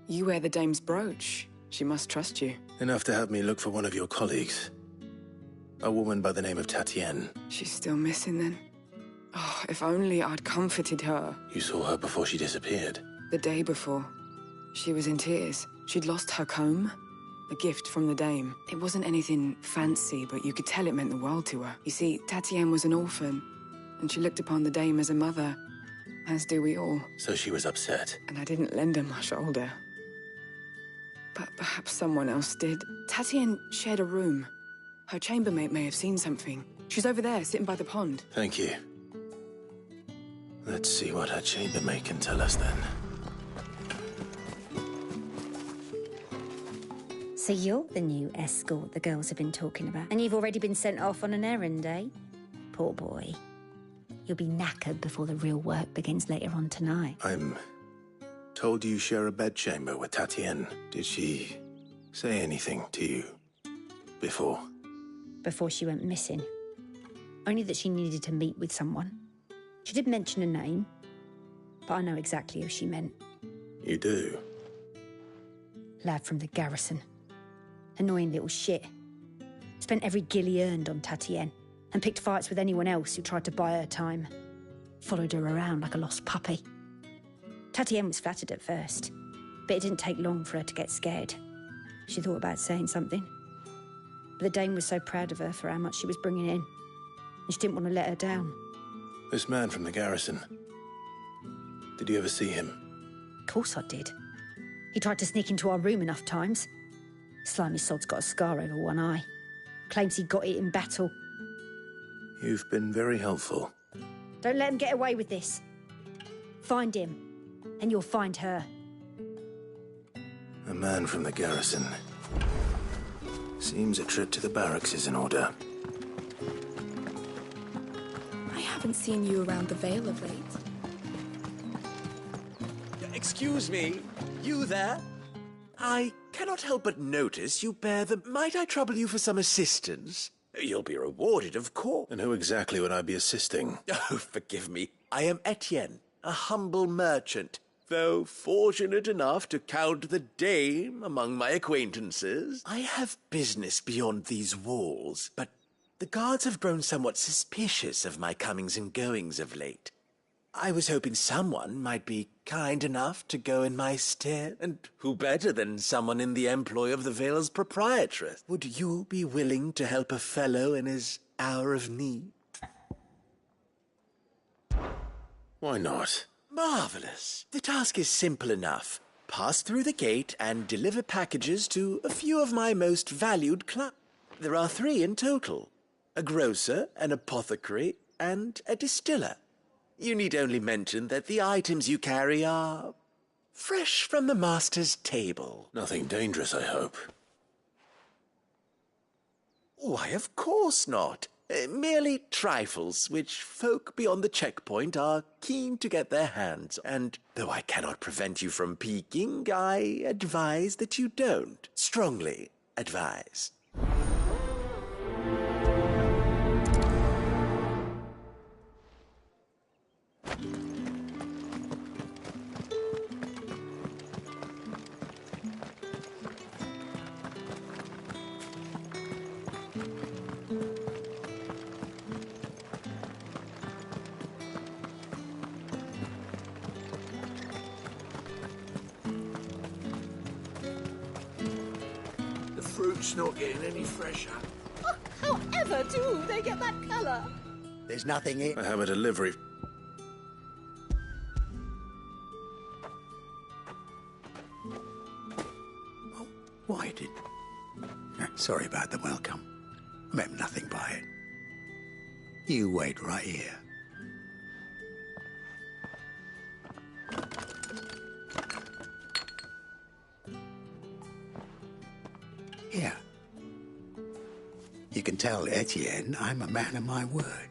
You wear the dame's brooch. She must trust you. Enough to have me look for one of your colleagues. A woman by the name of Tatienne. She's still missing then. Oh, if only I'd comforted her. You saw her before she disappeared? The day before. She was in tears. She'd lost her comb. A gift from the dame. It wasn't anything fancy, but you could tell it meant the world to her. You see, Tatienne was an orphan, and she looked upon the dame as a mother, as do we all. So she was upset. And I didn't lend her my shoulder. But perhaps someone else did. Tatienne shared a room. Her chambermaid may have seen something. She's over there, sitting by the pond. Thank you. Let's see what her chambermaid can tell us then. So you're the new escort the girls have been talking about. And you've already been sent off on an errand, eh? Poor boy. You'll be knackered before the real work begins later on tonight. I'm told you share a bedchamber with Tatienne. Did she say anything to you before? Before she went missing. Only that she needed to meet with someone. She did mention a name, but I know exactly who she meant. You do? Lad from the garrison. Annoying little shit. Spent every guil he earned on Tatienne and picked fights with anyone else who tried to buy her time. Followed her around like a lost puppy. Tatienne was flattered at first, but it didn't take long for her to get scared. She thought about saying something. But the dame was so proud of her for how much she was bringing in, and she didn't want to let her down. This man from the garrison. Did you ever see him? Of course I did. He tried to sneak into our room enough times. Slimy sod's got a scar over one eye. Claims he got it in battle. You've been very helpful. Don't let him get away with this. Find him, and you'll find her. A man from the garrison. Seems a trip to the barracks is in order. I haven't seen you around the Vale of late. Excuse me, you there? I cannot help but notice you bear the... Might I trouble you for some assistance? You'll be rewarded, of course. And who exactly would I be assisting? Oh, forgive me. I am Etienne, a humble merchant. Though fortunate enough to count the dame among my acquaintances, I have business beyond these walls, but the guards have grown somewhat suspicious of my comings and goings of late. I was hoping someone might be kind enough to go in my stead, and who better than someone in the employ of the Vale's proprietress? Would you be willing to help a fellow in his hour of need? Why not? Marvelous. The task is simple enough. Pass through the gate and deliver packages to a few of my most valued clients. There are 3 in total. A grocer, an apothecary, and a distiller. You need only mention that the items you carry are fresh from the master's table. Nothing dangerous, I hope. Why, of course not. Merely trifles, which folk beyond the checkpoint are keen to get their hands on. And though I cannot prevent you from peeking, I advise that you don't. Strongly advise. The fruit's not getting any fresher. However do they get that colour? There's nothing in... I have a delivery. Oh, why did... Sorry about the welcome. I meant nothing by it. You wait right here. Here. You can tell Etienne I'm a man of my word.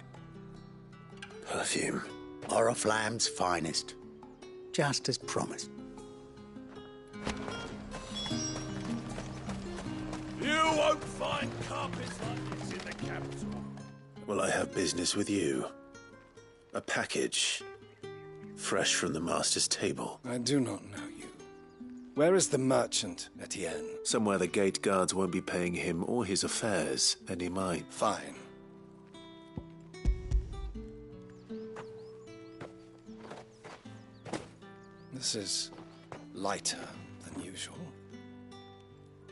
Perfume. Oriflamme's finest. Just as promised. You won't find carpets like this in the capital. Well, I have business with you. A package fresh from the master's table. I do not know you. Where is the merchant, Etienne? Somewhere the gate guards won't be paying him or his affairs any mind. Fine. This is lighter than usual.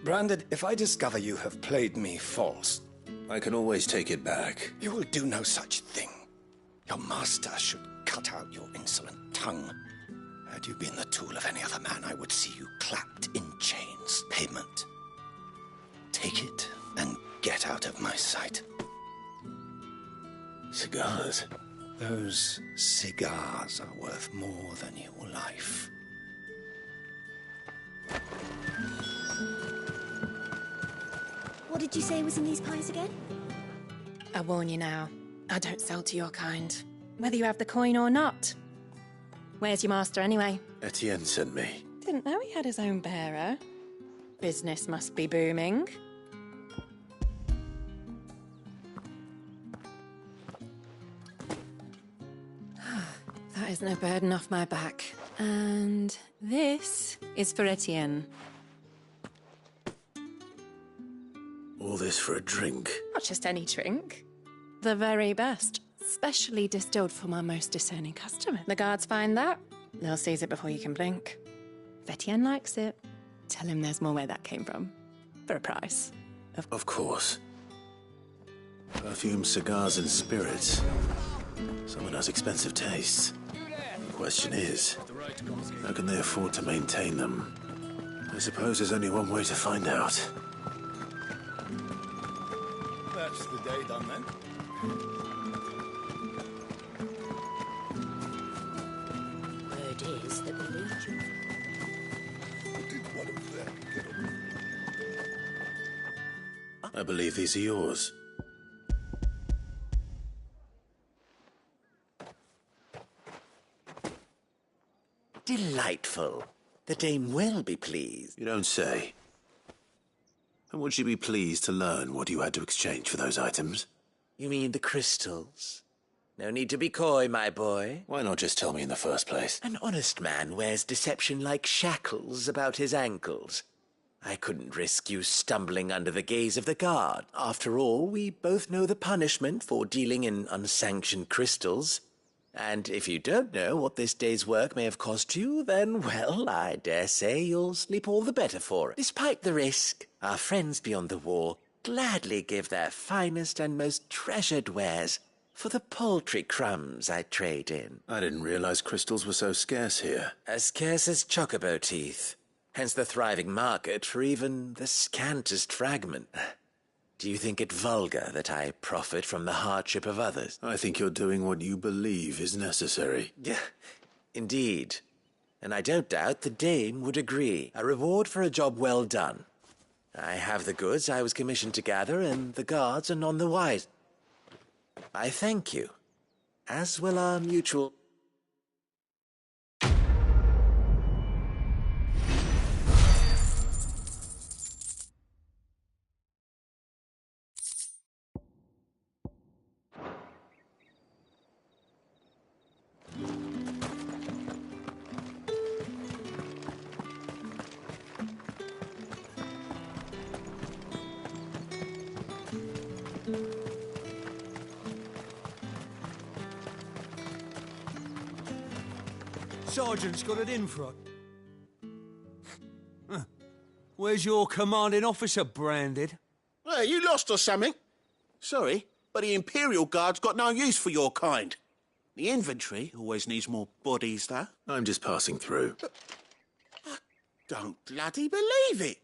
Branded, if I discover you have played me false... I can always take it back. You will do no such thing. Your master should cut out your insolent tongue. Had you been the tool of any other man, I would see you clapped in chains. Payment. Take it and get out of my sight. Cigars? Those cigars are worth more than your life. What did you say was in these pies again? I warn you now, I don't sell to your kind, whether you have the coin or not. Where's your master anyway? Etienne sent me. Didn't know he had his own bearer. Business must be booming. That is no burden off my back. And this is for Etienne. All this for a drink? Not just any drink. The very best. Specially distilled for my most discerning customer. The guards find that, they'll seize it before you can blink. If Etienne likes it, tell him there's more where that came from. For a price. Of course. Perfume, cigars, and spirits. Someone has expensive tastes. The question is, how can they afford to maintain them? I suppose there's only one way to find out. That's the day done then. Word is that we need you. Did one of them get I believe these are yours. Delightful. The dame will be pleased. You don't say. And would she be pleased to learn what you had to exchange for those items? You mean the crystals? No need to be coy, my boy. Why not just tell me in the first place? An honest man wears deception like shackles about his ankles. I couldn't risk you stumbling under the gaze of the guard. After all, we both know the punishment for dealing in unsanctioned crystals. And if you don't know what this day's work may have cost you, then, well, I dare say you'll sleep all the better for it. Despite the risk, our friends beyond the wall gladly give their finest and most treasured wares for the paltry crumbs I trade in. I didn't realize crystals were so scarce here. As scarce as chocobo teeth. Hence the thriving market for even the scantest fragment. Do you think it vulgar that I profit from the hardship of others? I think you're doing what you believe is necessary. Yeah, indeed. And I don't doubt the dame would agree. A reward for a job well done. I have the goods I was commissioned to gather, and the guards are none the wiser. I thank you, as will our mutual... Sergeant's got it in front. Where's your commanding officer, Branded? Well, you lost or something? Sorry, but the Imperial Guard's got no use for your kind. The infantry always needs more bodies, though. I'm just passing through. I don't bloody believe it.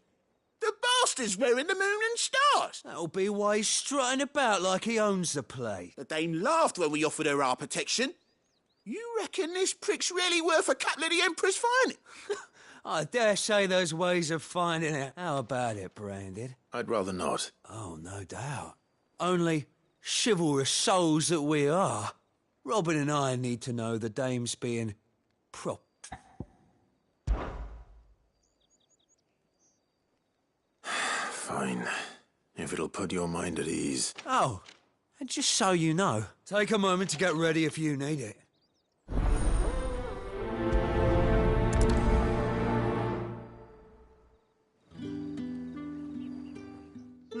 The bastard's wearing the moon and stars. That'll be why he's strutting about like he owns the place. The dame laughed when we offered her our protection. You reckon this prick's really worth a couple of the Emperor's finding? I dare say there's ways of finding it. How about it, Branded? I'd rather not. Oh, no doubt. Only chivalrous souls that we are. Robin and I need to know the dame's being Fine. If it'll put your mind at ease. Oh, and just so you know, take a moment to get ready if you need it.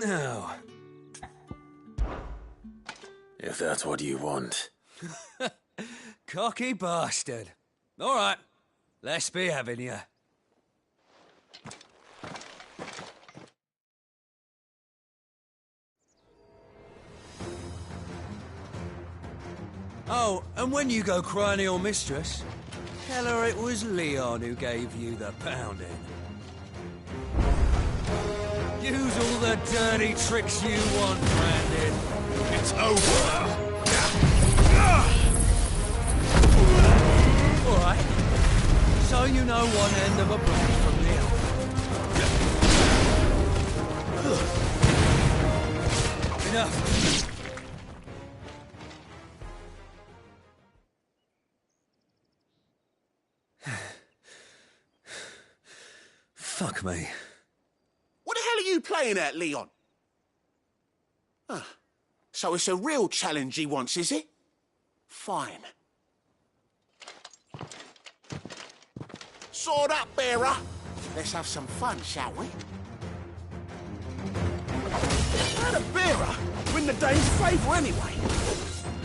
Now, If that's what you want. cocky bastard. All right, let's be having you. Oh, and when you go crying to your mistress, tell her it was Leon who gave you the pounding. Use all the dirty tricks you want, Brandon. It's over! All right. So you know one end of a blade from the other. Enough. Fuck me. What the hell are you playing at, Leon? So it's a real challenge he wants, is it? Fine. Sword up, bearer. Let's have some fun, shall we? How the bearer win the dame's favour anyway?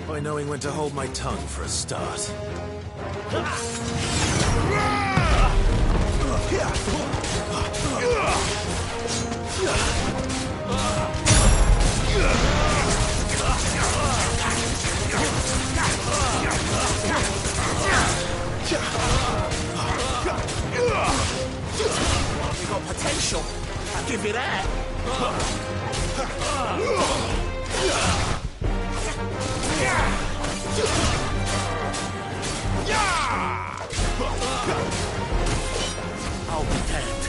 By knowing when to hold my tongue for a start. You got potential. I'll give you that. I'll be damned.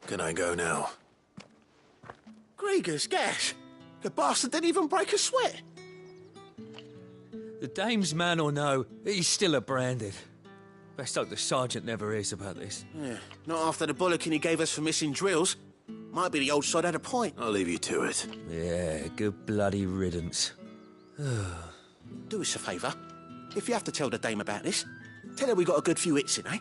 Can I go now? Grieger's gas. The bastard didn't even break a sweat. The dame's man or no, he's still a branded. Best hope the sergeant never hears about this. Yeah, not after the bullocking he gave us for missing drills. Might be the old sod had a point. I'll leave you to it. Yeah, good bloody riddance. Do us a favour. If you have to tell the dame about this, tell her we got a good few hits in, eh?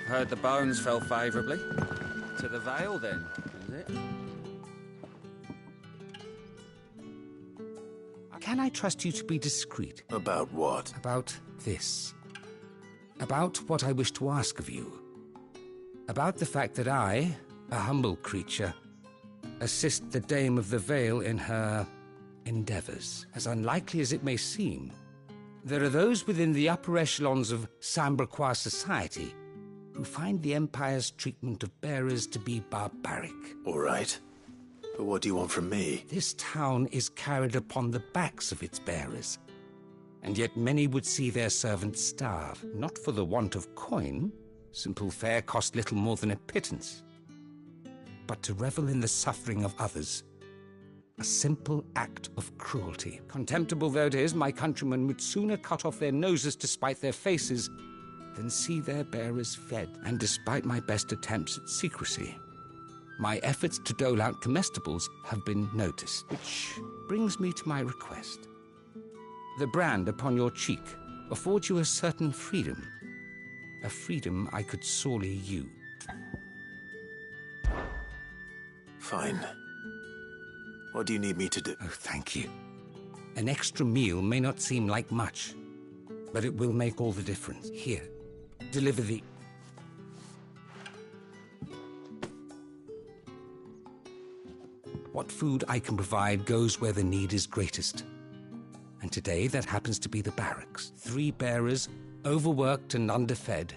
Heard the bones fell favourably. To the Vale, then, is it? Can I trust you to be discreet? About what? About this. About what I wish to ask of you. About the fact that I, a humble creature, assist the Dame of the Vale in her endeavours. As unlikely as it may seem, there are those within the upper echelons of Samberquois society who find the Empire's treatment of bearers to be barbaric. All right. But what do you want from me? This town is carried upon the backs of its bearers, and yet many would see their servants starve, not for the want of coin. Simple fare cost little more than a pittance, but to revel in the suffering of others. A simple act of cruelty. Contemptible though it is, my countrymen would sooner cut off their noses to spite their faces than see their bearers fed. And despite my best attempts at secrecy, my efforts to dole out comestibles have been noticed, which brings me to my request. The brand upon your cheek affords you a certain freedom, a freedom I could sorely use. Fine. What do you need me to do? Oh, thank you. An extra meal may not seem like much, but it will make all the difference. Here, deliver the... What food I can provide goes where the need is greatest. And today, that happens to be the barracks. 3 bearers, overworked and underfed,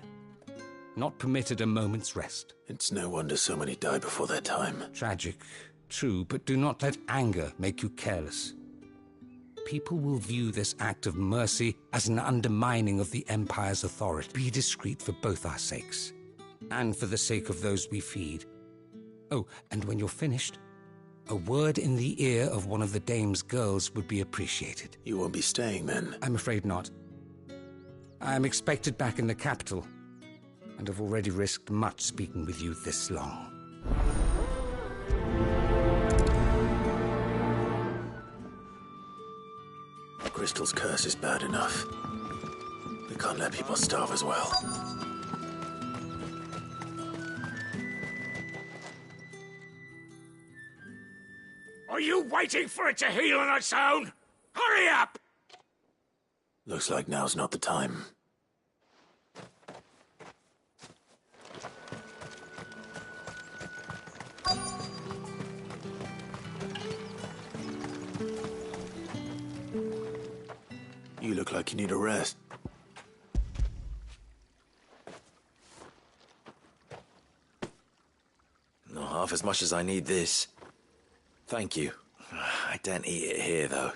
not permitted a moment's rest. It's no wonder so many die before their time. Tragic, true, but do not let anger make you careless. People will view this act of mercy as an undermining of the Empire's authority. Be discreet for both our sakes. and for the sake of those we feed. Oh, and when you're finished, a word in the ear of one of the dame's girls would be appreciated. You won't be staying then? I'm afraid not. I am expected back in the capital, and have already risked much speaking with you this long. Crystal's curse is bad enough. We can't let people starve as well. Are you waiting for it to heal on its own? Hurry up! Looks like now's not the time. You look like you need a rest. Not half as much as I need this. Thank you. I daren't eat it here, though.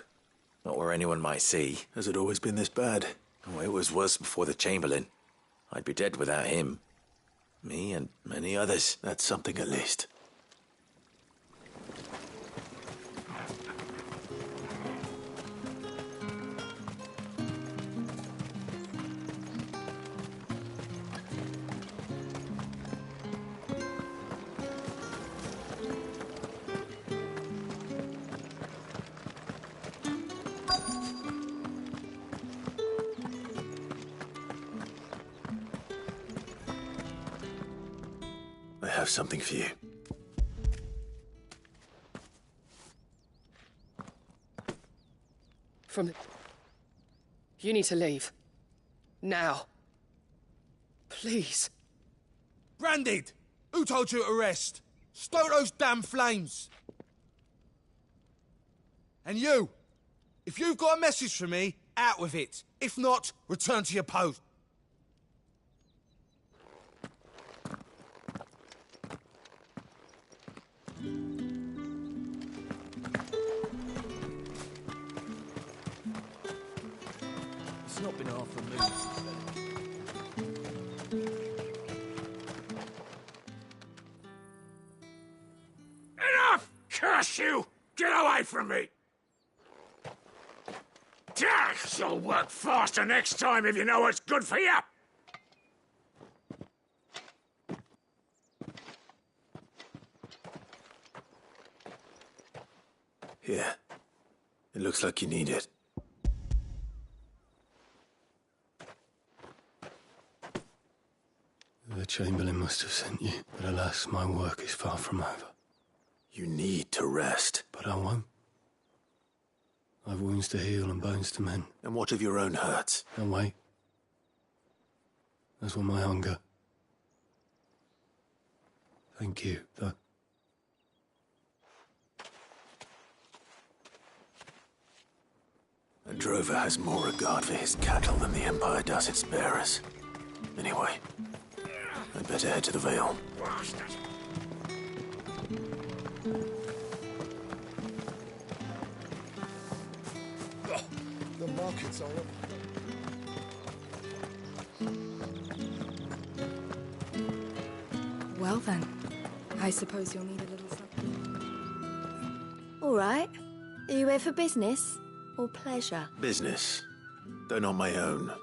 Not where anyone might see. Has it always been this bad? Oh, it was worse before the Chamberlain. I'd be dead without him. Me and many others. That's something at least. I have something for you. You need to leave. Now. Please. Branded! Who told you to rest? Stoke those damn flames! And you! If you've got a message for me, out with it. If not, return to your post. It's not been half removed since then. Enough! Curse you! Get away from me! You'll work faster next time if you know what's good for you! Here. It looks like you need it. The Chamberlain must have sent you, but alas, my work is far from over. You need to rest. But I won't. I've wounds to heal and bones to mend. And what of your own hurts? And wait. As will my hunger. Thank you, though. A drover has more regard for his cattle than the Empire does its bearers. Anyway, I'd better head to the Vale. The market's all up. Well then, I suppose you'll need a little something. All right. Are you here for business or pleasure? Business, though not my own.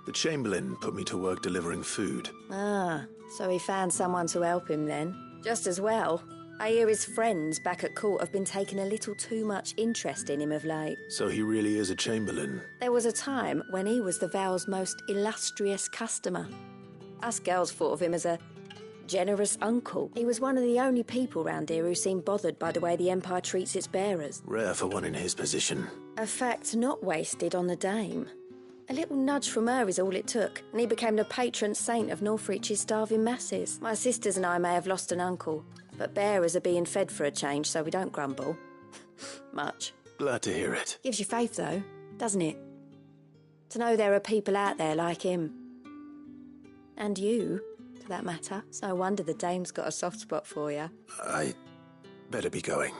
The Chamberlain put me to work delivering food. Ah, so he found someone to help him then. Just as well. I hear his friends back at court have been taking a little too much interest in him of late. So he really is a Chamberlain? There was a time when he was the Vale's most illustrious customer. Us girls thought of him as a generous uncle. He was one of the only people round here who seemed bothered by the way the Empire treats its bearers. Rare for one in his position. A fact not wasted on the dame. A little nudge from her is all it took, and he became the patron saint of Northreach's starving masses. My sisters and I may have lost an uncle, but bearers are being fed for a change, so we don't grumble. Much. Glad to hear it. Gives you faith, though, doesn't it? To know there are people out there like him. And you, for that matter. It's no wonder the dame's got a soft spot for you. I better be going.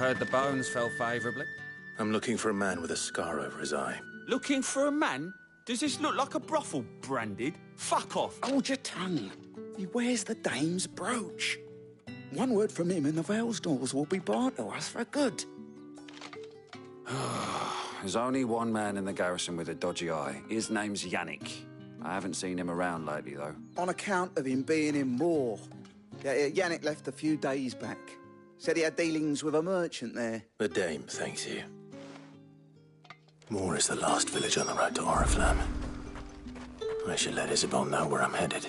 Heard the bones fell favourably. I'm looking for a man with a scar over his eye. Looking for a man? Does this look like a brothel, Branded? Fuck off. Hold your tongue. He wears the dame's brooch. One word from him and the Vale's doors will be barred to us for good. There's only one man in the garrison with a dodgy eye. His name's Yannick. I haven't seen him around lately, though. On account of him being in Moor. Yannick left a few days back. Said he had dealings with a merchant there. The dame thanks you. Moor is the last village on the road to Oriflamme. I should let Isabel know where I'm headed.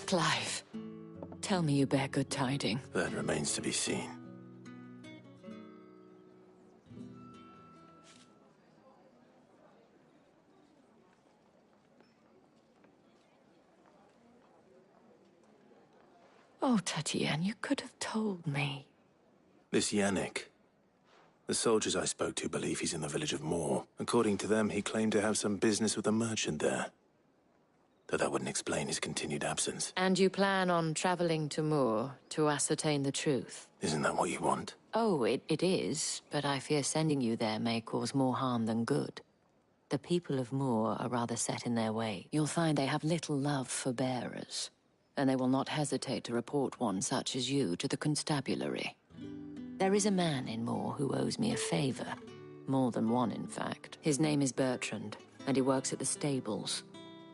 Clive, tell me you bear good tidings. That remains to be seen. Oh, Tatienne, you could have told me. This Yannick. The soldiers I spoke to believe he's in the village of Moor. According to them, he claimed to have some business with a merchant there. Though that wouldn't explain his continued absence. And you plan on traveling to Moor to ascertain the truth? Isn't that what you want? Oh, it is, but I fear sending you there may cause more harm than good. The people of Moor are rather set in their way. You'll find they have little love for bearers, and they will not hesitate to report one such as you to the constabulary. There is a man in Moor who owes me a favor. More than one, in fact. His name is Bertrand, and he works at the stables.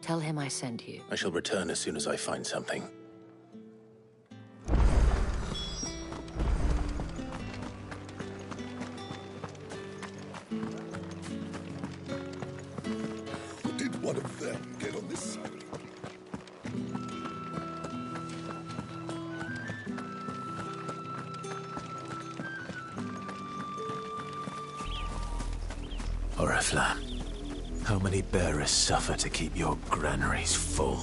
Tell him I sent you. I shall return as soon as I find something. Did one of them get on this side? Oriflamme. How many bearers suffer to keep your granaries full?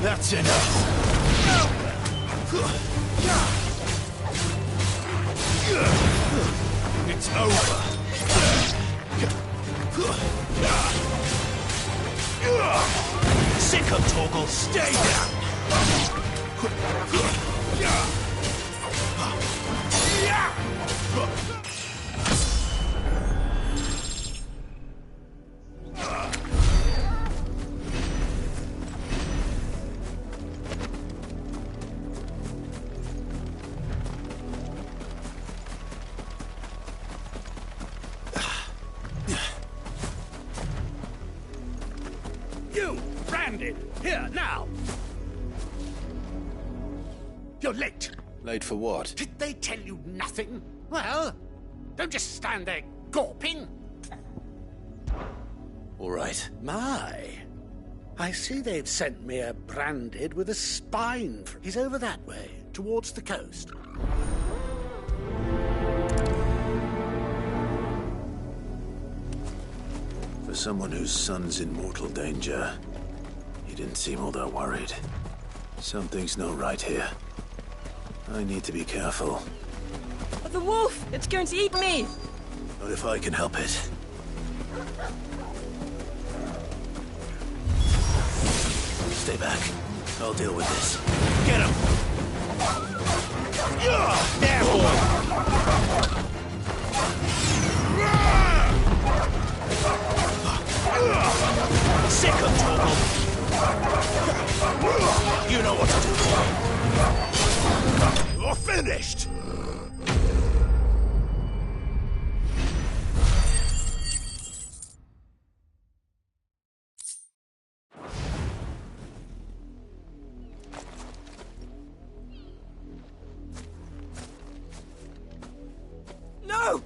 That's enough. It's over. Sick of Torgal, stay down. Here, now! You're late. Late for what? Did they tell you nothing? Well, don't just stand there gawping. All right. My. I see they've sent me a branded with a spine. He's over that way, towards the coast. For someone whose son's in mortal danger, he didn't seem all that worried. Something's not right here. I need to be careful. The wolf! It's going to eat me! Not if I can help it. Stay back. I'll deal with this. Get him! There, boy! Sick of trouble! You know what to do. You're finished! No!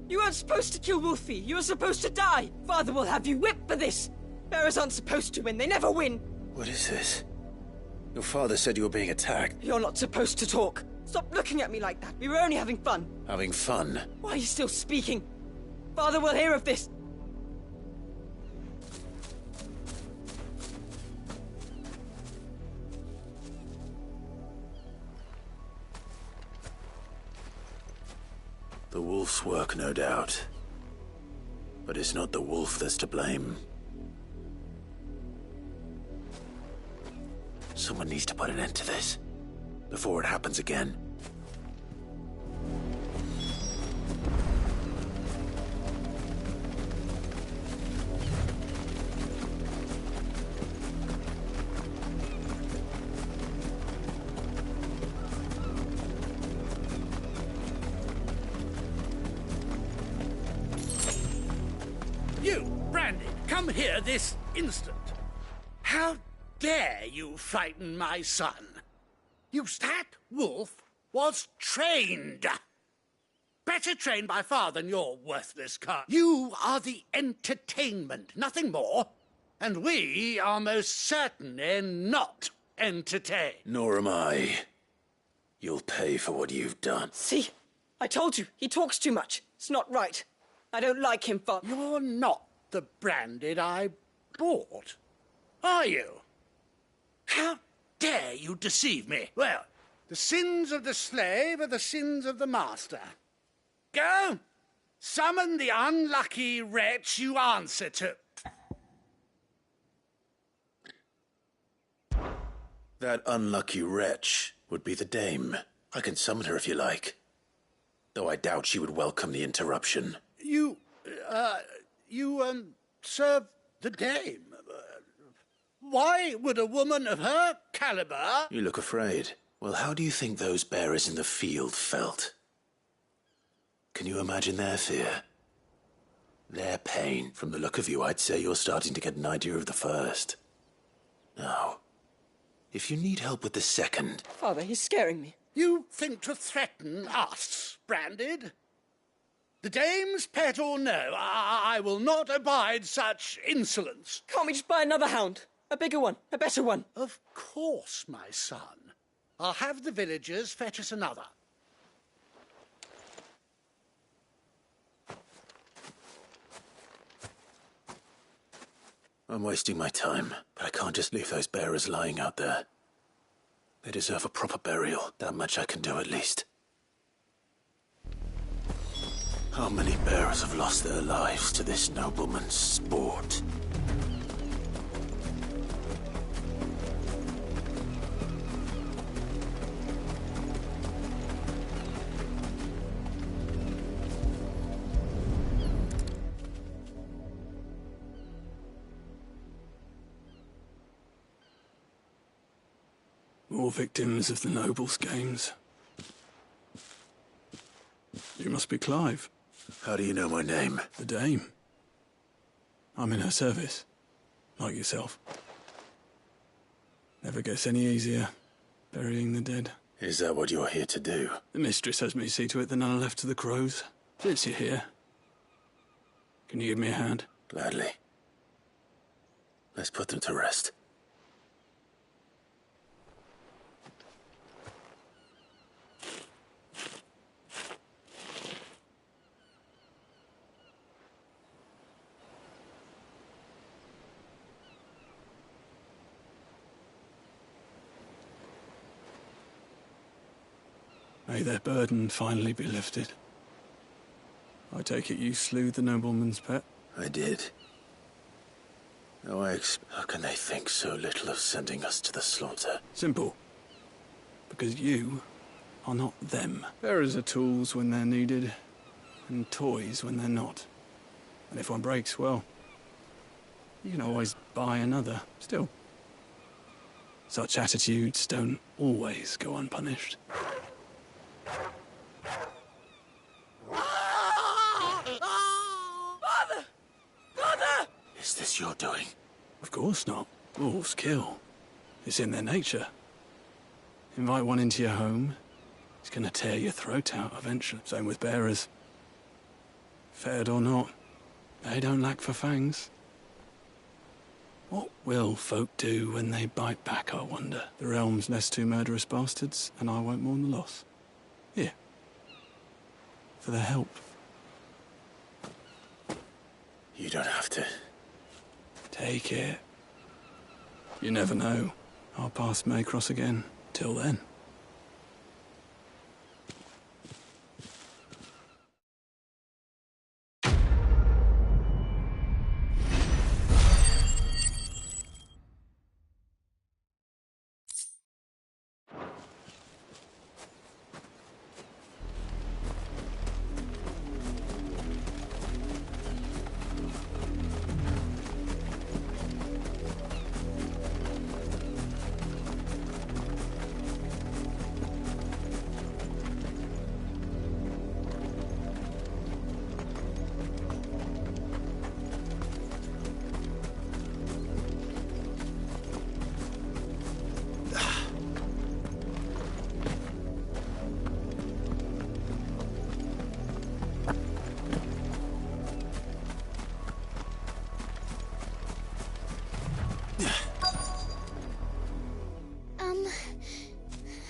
You weren't supposed to kill Wolfie. You were supposed to die. Father will have you whipped for this. Bearers aren't supposed to win. They never win. What is this? Your father said you were being attacked. You're not supposed to talk. Stop looking at me like that. We were only having fun. Having fun? Why are you still speaking? Father will hear of this. The wolf's work, no doubt. But it's not the wolf that's to blame. Someone needs to put an end to this, before it happens again. You, Brandy, come here this instant. How dare you frighten my son? That wolf was trained. Better trained by far than your worthless cur. You are the entertainment, nothing more. And we are most certainly not entertained. Nor am I. You'll pay for what you've done. See? I told you. He talks too much. It's not right. I don't like him, Father. You're not the Branded I bought, are you? How dare you deceive me? Well, the sins of the slave are the sins of the master. Go, summon the unlucky wretch you answer to. That unlucky wretch would be the dame. I can summon her if you like. Though I doubt she would welcome the interruption. You serve the dame. Why would a woman of her caliber... You look afraid. Well, how do you think those bearers in the field felt? Can you imagine their fear? Their pain? From the look of you, I'd say you're starting to get an idea of the first. Now, if you need help with the second... Father, he's scaring me. You think to threaten us, Branded? The dame's pet or no, I will not abide such insolence. Can't we just buy another hound? A bigger one, a better one. Of course, my son. I'll have the villagers fetch us another. I'm wasting my time, but I can't just leave those bearers lying out there. They deserve a proper burial. That much I can do at least. How many bearers have lost their lives to this nobleman's sport? More victims of the nobles' games. You must be Clive. How do you know my name? The Dame. I'm in her service, like yourself. Never gets any easier, burying the dead. Is that what you're here to do? The mistress has me see to it that none are left to the crows. Since you're here, can you give me a hand? Gladly. Let's put them to rest. May their burden finally be lifted. I take it you slew the nobleman's pet? I did. How can they think so little of sending us to the slaughter? Simple. Because you are not them. Bearers are tools when they're needed, and toys when they're not. And if one breaks, well, you can always buy another. Still, such attitudes don't always go unpunished. Father! Father! Is this your doing? Of course not. Wolves kill. It's in their nature. Invite one into your home, he's gonna tear your throat out eventually. Same with bearers. Fed or not, they don't lack for fangs. What will folk do when they bite back, I wonder? The realm's less two murderous bastards, and I won't mourn the loss. Here. For their help. You don't have to. Take it. You never know. Our paths may cross again. Till then.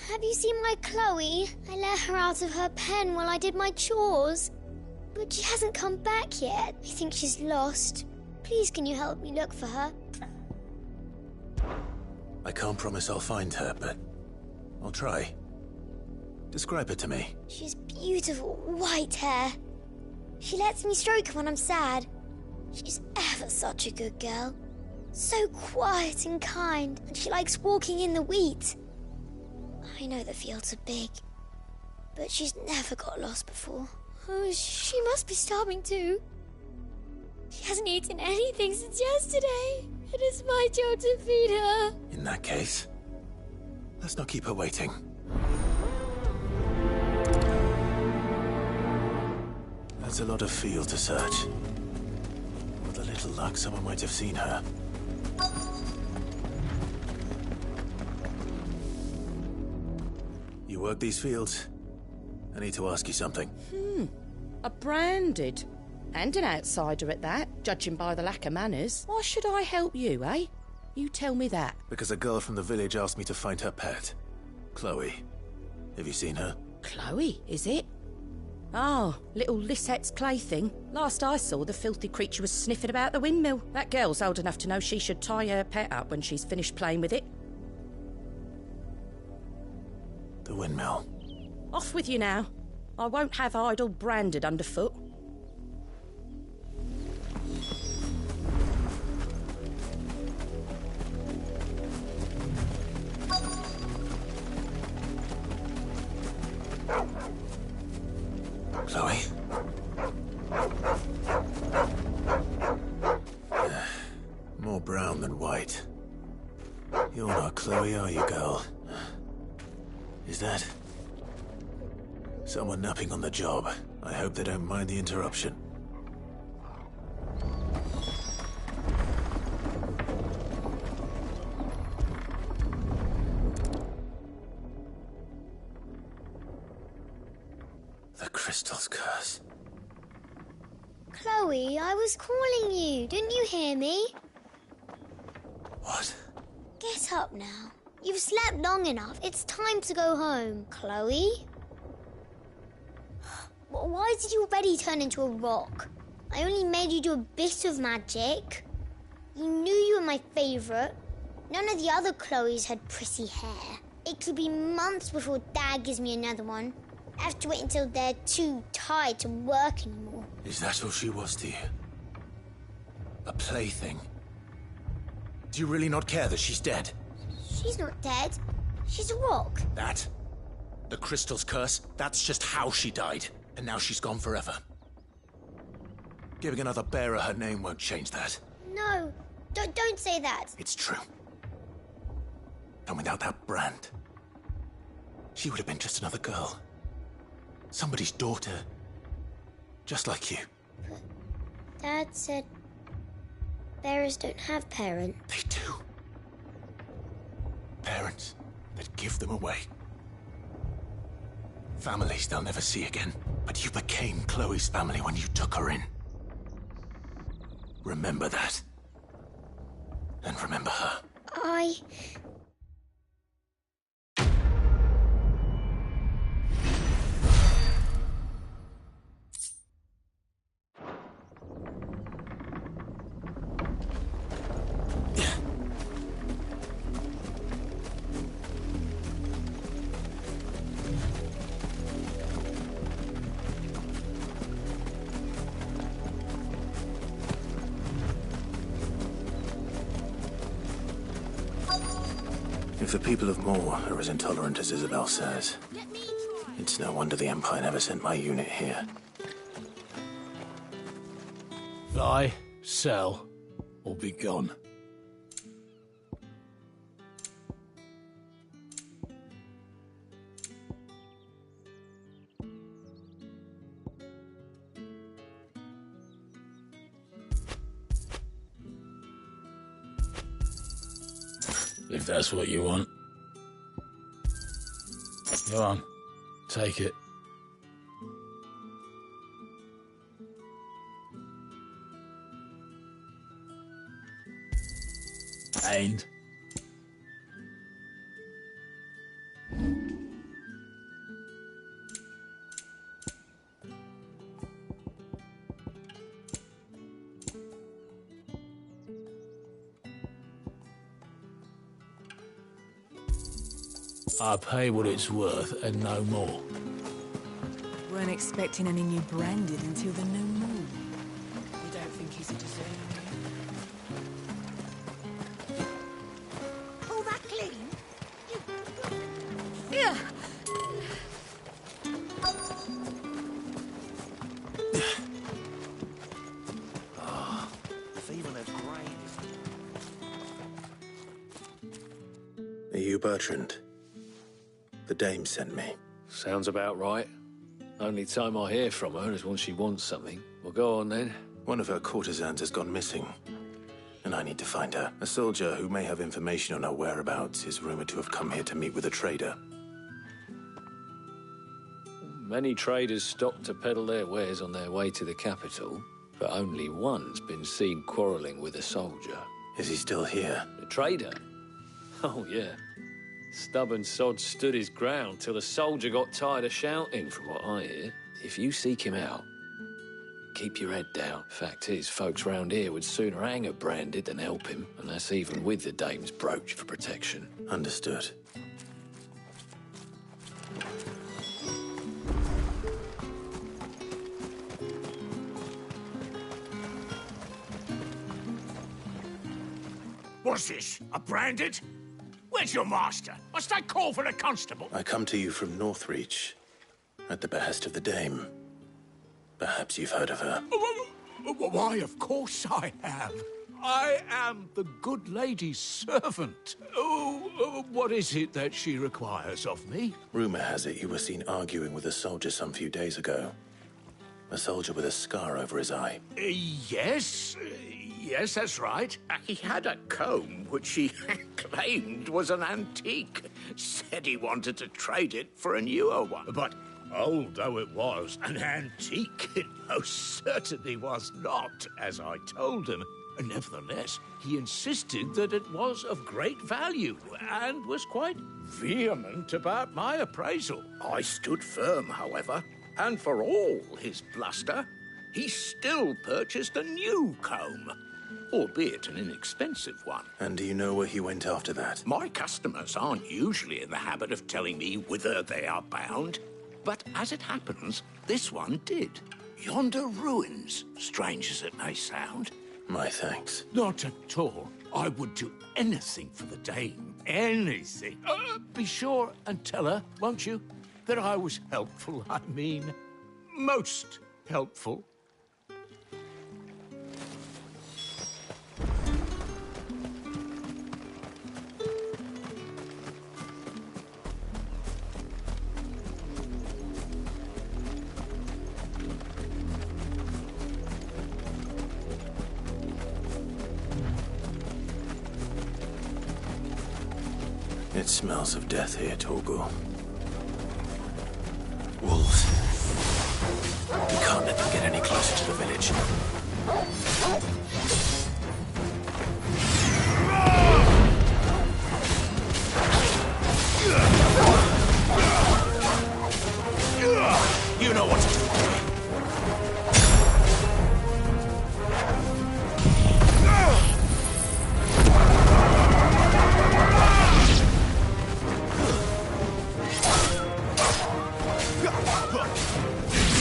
Have you seen my Chloe? I let her out of her pen while I did my chores. But she hasn't come back yet. I think she's lost. Please, can you help me look for her? I can't promise I'll find her, but I'll try. Describe her to me. She has beautiful white hair. She lets me stroke her when I'm sad. She's ever such a good girl. So quiet and kind, and she likes walking in the wheat. I know the fields are big, but she's never got lost before. Oh, she must be starving too. She hasn't eaten anything since yesterday, and it's my job to feed her. In that case, let's not keep her waiting. That's a lot of field to search. With a little luck, someone might have seen her. You work these fields? I need to ask you something. A branded. And an outsider at that, judging by the lack of manners. Why should I help you, eh? You tell me that. Because a girl from the village asked me to find her pet. Chloe. Have you seen her? Chloe, is it? Oh, little Lisette's plaything. Last I saw, the filthy creature was sniffing about the windmill. That girl's old enough to know she should tie her pet up when she's finished playing with it. The windmill. Off with you now. I won't have idle branded underfoot. Chloe? More brown than white. You're not Chloe, are you, girl? Is that someone napping on the job? I hope they don't mind the interruption. The crystal's curse. Chloe, I was calling you. Didn't you hear me? What? Get up now. You've slept long enough. It's time to go home. Chloe? Why did you already turn into a rock? I only made you do a bit of magic. You knew you were my favourite. None of the other Chloes had pretty hair. It could be months before Dad gives me another one. I have to wait until they're too tired to work anymore. Is that all she was to you? A plaything? Do you really not care that she's dead? She's not dead. She's a rock. That? The crystal's curse? That's just how she died. And now she's gone forever. Giving another bearer her name won't change that. No, don't say that. It's true. And without that brand, she would have been just another girl. Somebody's daughter. Just like you. But Dad said bearers don't have parents. They do. Parents that give them away. Families they'll never see again. But you became Chloe's family when you took her in. Remember that. And remember her. If the people of Moor are as intolerant as Isabel says, it's no wonder the Empire never sent my unit here. Buy, sell, or be gone. If that's what you want. Go on, take it. And? I pay what it's worth and no more. Weren't expecting any new branded until the new moon. You don't think he's a deserter? All that clean? Yeah. Are you Bertrand? The dame sent me. Sounds about right. Only time I hear from her is when she wants something. Well, go on then. One of her courtesans has gone missing, and I need to find her. A soldier who may have information on her whereabouts is rumored to have come here to meet with a trader. Many traders stop to peddle their wares on their way to the capital, but only one's been seen quarrelling with a soldier. Is he still here? The trader? Oh, yeah. Stubborn sod stood his ground till the soldier got tired of shouting, from what I hear. If you seek him out, keep your head down. Fact is, folks round here would sooner hang a branded than help him, and that's even with the dame's brooch for protection. Understood. What's this? A branded? Where's your master? Must I call for a constable? I come to you from Northreach, at the behest of the dame. Perhaps you've heard of her. Why, of course I have. I am the good lady's servant. What is it that she requires of me? Rumor has it you were seen arguing with a soldier some few days ago. A soldier with a scar over his eye. Yes, that's right. He had a comb which he claimed was an antique. Said he wanted to trade it for a newer one. But old though it was, an antique it most certainly was not, as I told him. Nevertheless, he insisted that it was of great value and was quite vehement about my appraisal. I stood firm, however, and for all his bluster, he still purchased a new comb, albeit an inexpensive one. And do you know where he went after that? My customers aren't usually in the habit of telling me whither they are bound, but as it happens, this one did. Yonder ruins, strange as it may sound. My thanks. Not at all. I would do anything for the dame. Anything. Be sure and tell her, won't you, that I was helpful. I mean, most helpful. It smells of death here, Torgal. Wolves. We can't let them get any closer to the village. You know what to do.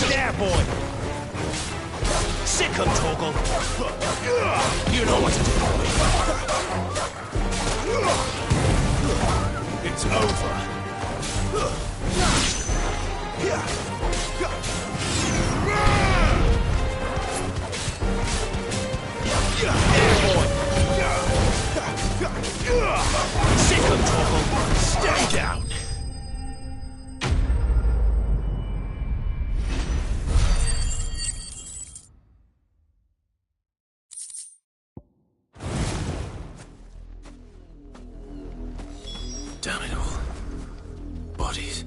There, boy! Sick 'em, Torgal! You know what to do. It's over. There, boy! Sick 'em, Torgal! Stay down! Damn it all. Bodies.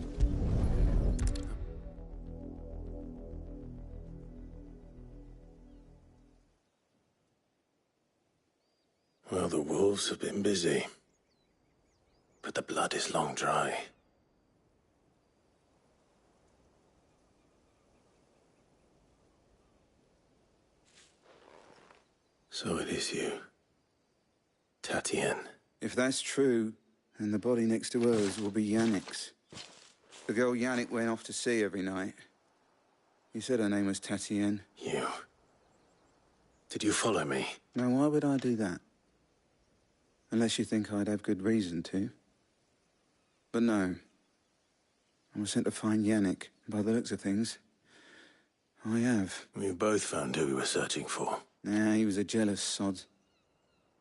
Well, the wolves have been busy. But the blood is long dry. So it is you. Tatienne. If that's true, then the body next to hers will be Yannick's. The girl Yannick went off to see every night. You said her name was Tatienne. You. Did you follow me? Now, why would I do that? Unless you think I'd have good reason to. But no. I was sent to find Yannick. By the looks of things, I have. We both found who we were searching for. Nah, he was a jealous sod.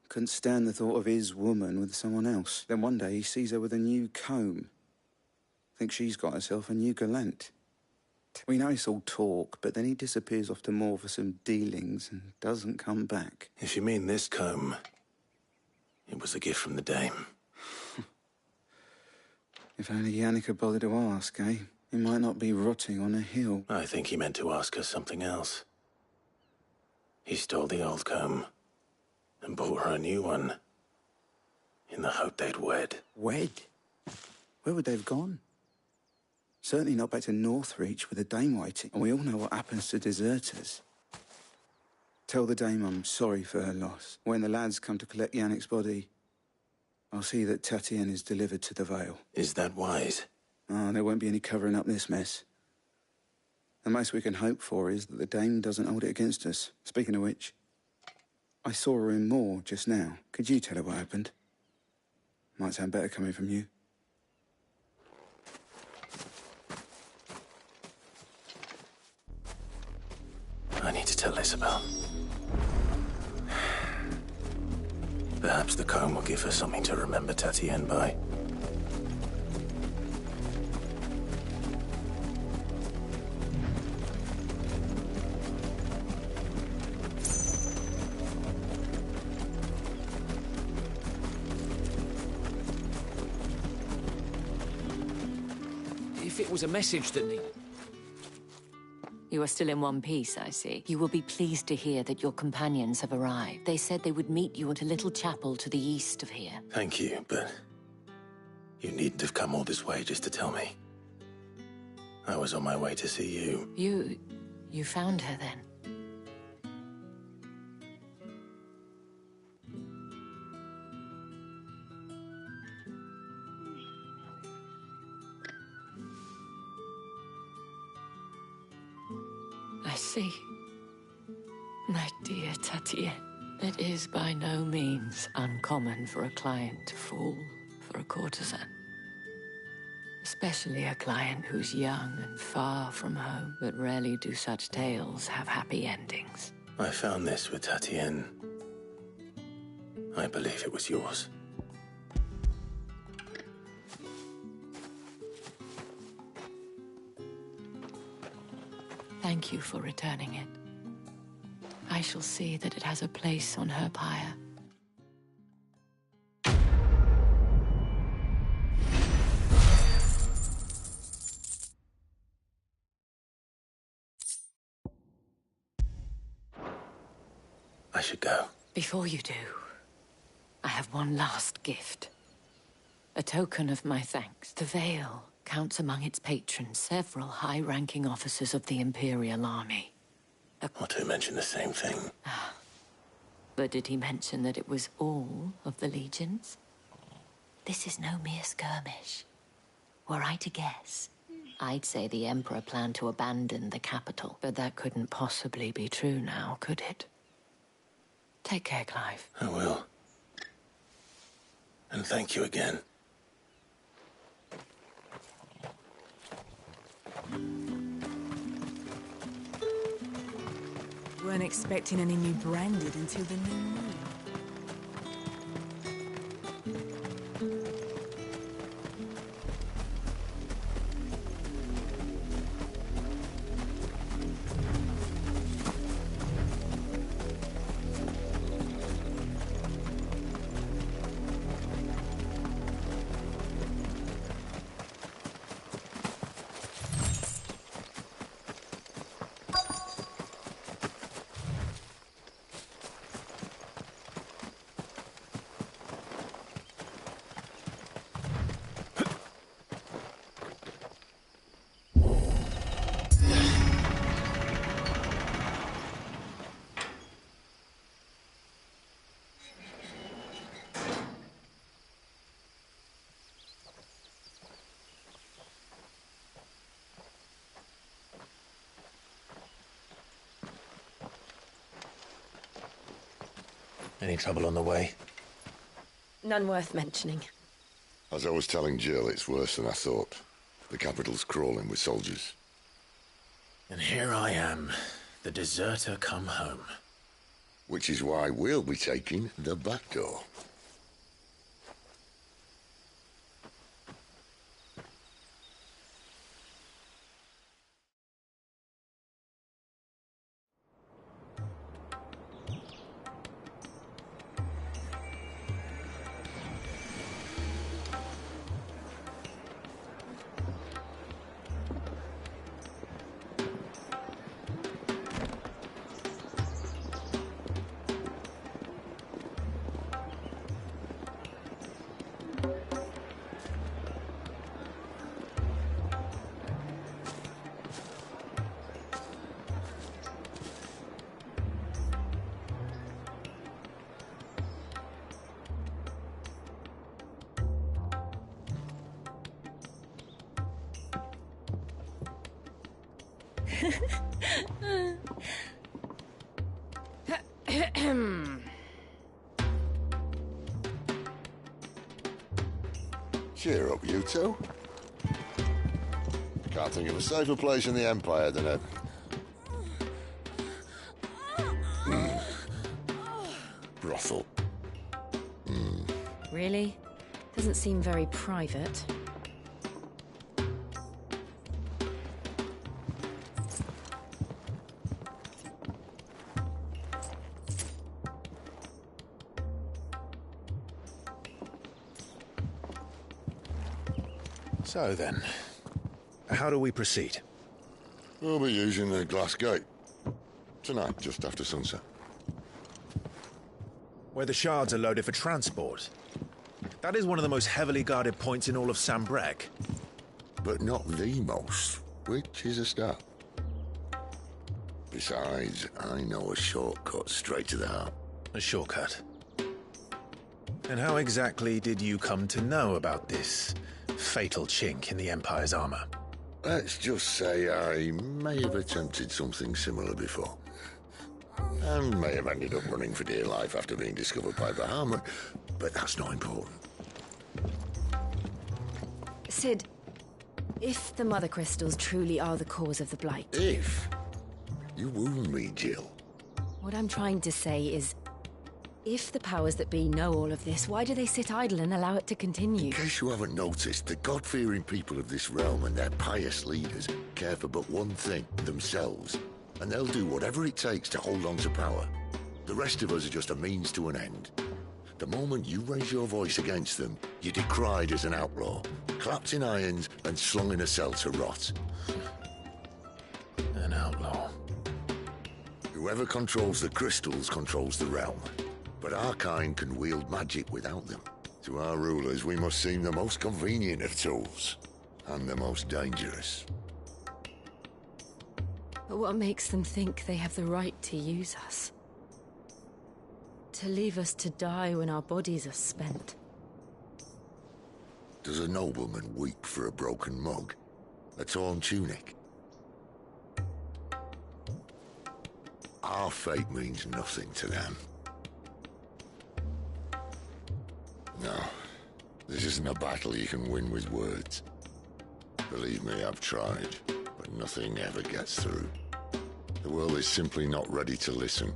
Couldn't stand the thought of his woman with someone else. Then one day he sees her with a new comb. Thinks she's got herself a new gallant. We know it's all talk, but then he disappears off to Moor for some dealings and doesn't come back. If you mean this comb, it was a gift from the dame. If only Yannick had bothered to ask, eh? He might not be rotting on a hill. I think he meant to ask her something else. He stole the old comb and bought her a new one in the hope they'd wed. Wed? Where would they have gone? Certainly not back to Northreach with the dame waiting. And we all know what happens to deserters. Tell the dame I'm sorry for her loss. When the lads come to collect Yannick's body, I'll see that Tatienne is delivered to the Vale. Is that wise? Oh, there won't be any covering up this mess. The most we can hope for is that the dame doesn't hold it against us. Speaking of which, I saw her in Moor just now. Could you tell her what happened? Might sound better coming from you. I need to tell Isabel. Perhaps the comb will give her something to remember Tatienne by. If it was a message that needed... You are still in one piece, I see. You will be pleased to hear that your companions have arrived. They said they would meet you at a little chapel to the east of here. Thank you, but you needn't have come all this way just to tell me. I was on my way to see you. You found her then? I see. My dear Tatienne, it is by no means uncommon for a client to fall for a courtesan. Especially a client who's young and far from home. But rarely do such tales have happy endings. I found this with Tatienne. I believe it was yours. Thank you for returning it. I shall see that it has a place on her pyre. I should go. Before you do, I have one last gift. A token of my thanks. The Veil counts among its patrons several high-ranking officers of the Imperial Army. Not to mention the same thing. But did he mention that it was all of the legions? This is no mere skirmish. Were I to guess, I'd say the Emperor planned to abandon the capital. But that couldn't possibly be true now, could it? Take care, Clive. I will. And thank you again. Weren't expecting any new branded until the new moon. Any trouble on the way? None worth mentioning. As I was telling Jill, it's worse than I thought. The capital's crawling with soldiers. And here I am, the deserter come home. Which is why we'll be taking the back door. Cheer up, you two. Can't think of a safer place in the Empire than a... brothel. Really? Doesn't seem very private. So then, how do we proceed? We'll be using the glass gate. Tonight, just after sunset. Where the shards are loaded for transport. That is one of the most heavily guarded points in all of Sambrek. But not the most, which is a start. Besides, I know a shortcut straight to the heart. A shortcut? And how exactly did you come to know about this fatal chink in the Empire's armor? Let's just say I may have attempted something similar before. And may have ended up running for dear life after being discovered by Bahamut, but that's not important. Sid, if the Mother Crystals truly are the cause of the Blight... If? You wound me, Jill. What I'm trying to say is, if the powers that be know all of this, why do they sit idle and allow it to continue? In case you haven't noticed, the God-fearing people of this realm and their pious leaders care for but one thing, themselves. And they'll do whatever it takes to hold on to power. The rest of us are just a means to an end. The moment you raise your voice against them, you're decried as an outlaw, clapped in irons and slung in a cell to rot. An outlaw. Whoever controls the crystals controls the realm. But our kind can wield magic without them. To our rulers, we must seem the most convenient of tools, and the most dangerous. But what makes them think they have the right to use us? To leave us to die when our bodies are spent? Does a nobleman weep for a broken mug? A torn tunic? Our fate means nothing to them. No, this isn't a battle you can win with words. Believe me, I've tried, but nothing ever gets through. The world is simply not ready to listen.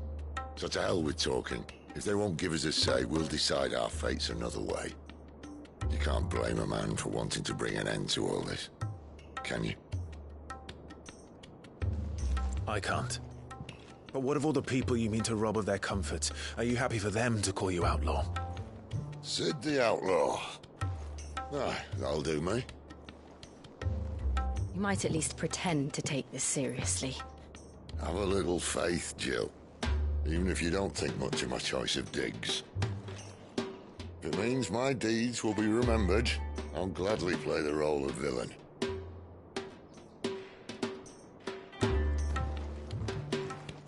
So to hell with talking. If they won't give us a say, we'll decide our fates another way. You can't blame a man for wanting to bring an end to all this, can you? I can't. But what of all the people you mean to rob of their comforts? Are you happy for them to call you outlaw? Sid the Outlaw. Ah, that'll do me. You might at least pretend to take this seriously. Have a little faith, Jill. Even if you don't think much of my choice of digs. If it means my deeds will be remembered, I'll gladly play the role of villain.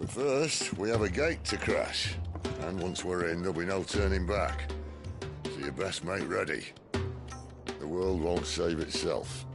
But first, we have a gate to crash. And once we're in, there'll be no turning back. So you best make ready. The world won't save itself.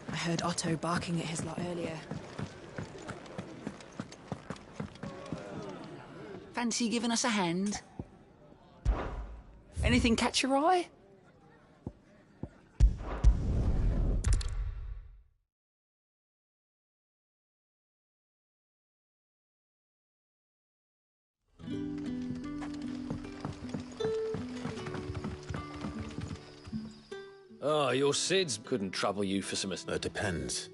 I heard Otto barking at his lot earlier. Fancy giving us a hand? Anything catch your eye? Oh, your Sids couldn't trouble you for some... That depends.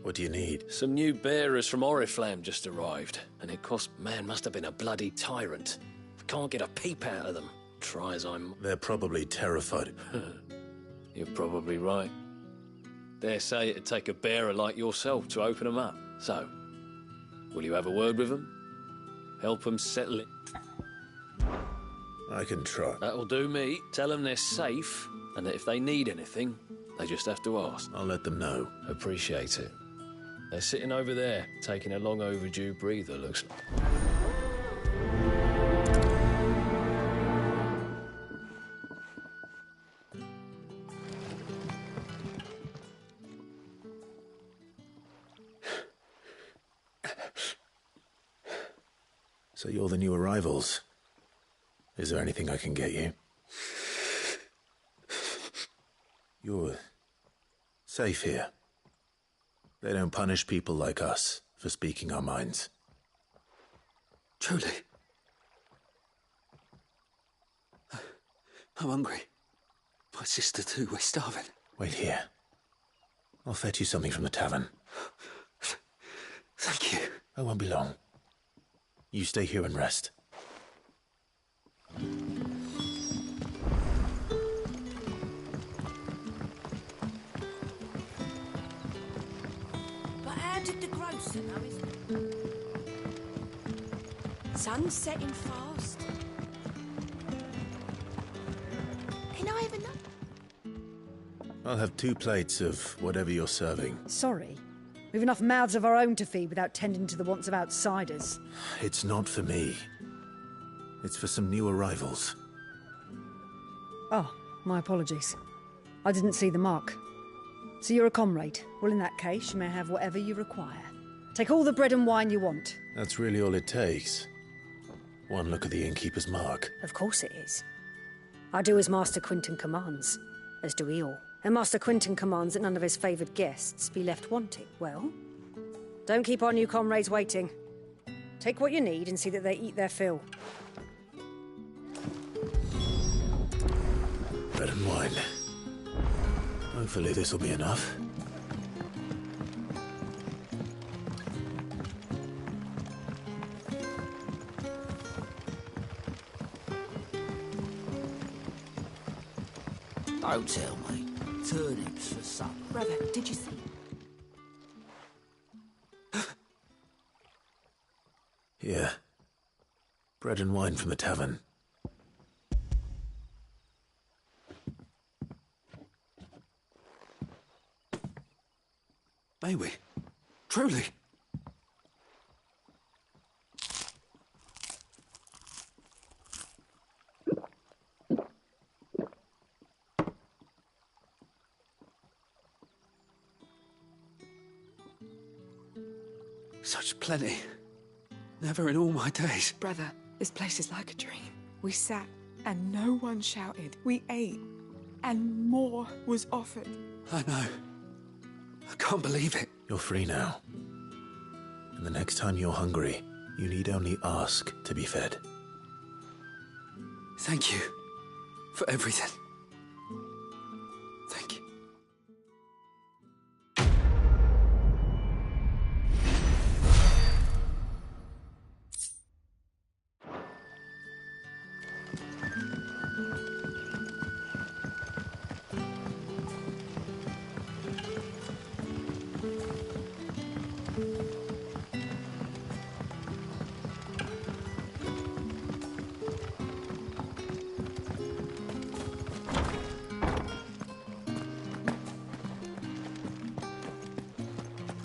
What do you need? Some new bearers from Oriflamme just arrived, and it cost... Man, must have been a bloody tyrant. Can't get a peep out of them. Try as I'm... They're probably terrified. You're probably right. Dare say it'd take a bearer like yourself to open them up. So, will you have a word with them? Help them settle it? I can try. That'll do me. Tell them they're safe, and that if they need anything, they just have to ask. I'll let them know. Appreciate it. They're sitting over there, taking a long overdue breather, looks like. So you're the new arrivals. Is there anything I can get you? You're safe here. They don't punish people like us for speaking our minds. Truly. I'm hungry. My sister too, we're starving. Wait here. I'll fetch you something from the tavern. Thank you. I won't be long. You stay here and rest. But how did the grocer know his... Sun's setting fast. Can I have enough? I'll have 2 plates of whatever you're serving. Sorry. We've enough mouths of our own to feed without tending to the wants of outsiders. It's not for me. It's for some new arrivals. Oh, my apologies. I didn't see the mark. So you're a comrade. Well, in that case, you may have whatever you require. Take all the bread and wine you want. That's really all it takes. One look at the innkeeper's mark. Of course it is. I do as Master Quinton commands, as do we all. And Master Quinton commands that none of his favoured guests be left wanting. Well, don't keep our new comrades waiting. Take what you need and see that they eat their fill. Bread and wine. Hopefully this will be enough. Don't tell me. Turnips for supper. Brother, did you see? Here. Bread and wine from the tavern. May we? Truly? Such plenty. Never in all my days. Brother, this place is like a dream. We sat and no one shouted. We ate and more was offered. I know. I can't believe it. You're free now. And the next time you're hungry, you need only ask to be fed. Thank you for everything. Thank you.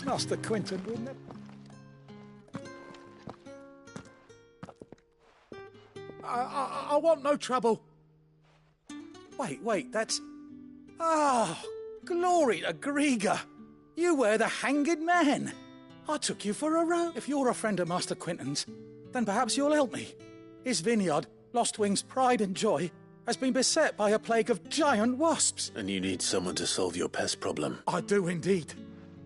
Master Quinton will never... I want no trouble. Wait, that's... Ah, glory to Grieger. You were the hanged man. I took you for a row. If you're a friend of Master Quinton's, then perhaps you'll help me. His vineyard, Lostwing's pride and joy, has been beset by a plague of giant wasps. And you need someone to solve your pest problem. I do indeed.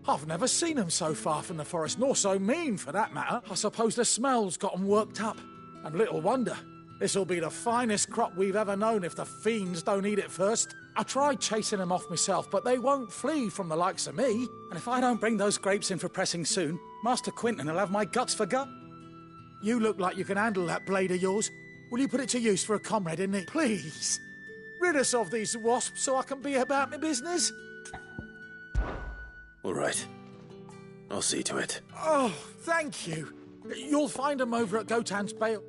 I've never seen them so far from the forest, nor so mean, for that matter. I suppose the smell's got them worked up. And little wonder. This'll be the finest crop we've ever known if the fiends don't eat it first. I tried chasing them off myself, but they won't flee from the likes of me. And if I don't bring those grapes in for pressing soon, Master Quinton will have my guts for gut. You look like you can handle that blade of yours. Will you put it to use for a comrade in need? Please. Rid us of these wasps so I can be about my business. All right. I'll see to it. Oh, thank you. You'll find them over at Gotan's Bale.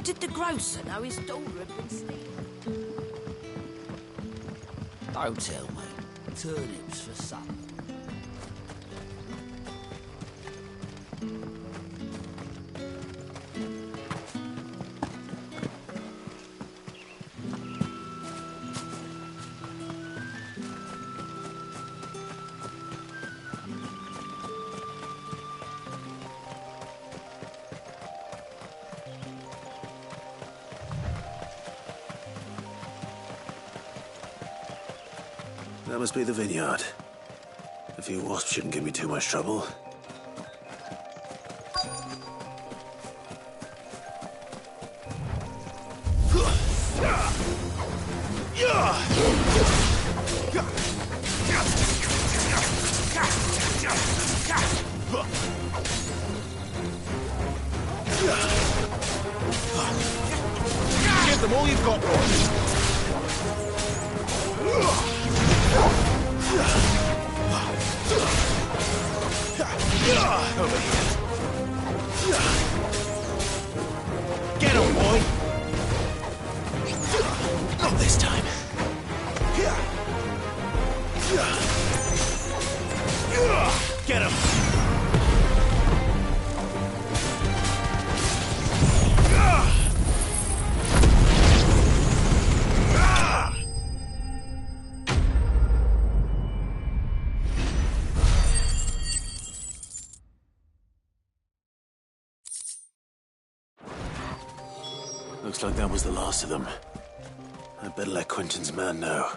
did the grocer know his daughter had been stealing? Don't tell me. Turnips for supper. That must be the vineyard. A few wasps shouldn't give me too much trouble. Give them all you've got, boys. Over here. Get him, boy! Not this time. Get him! Looks like that was the last of them. I'd better let Quentin's man know.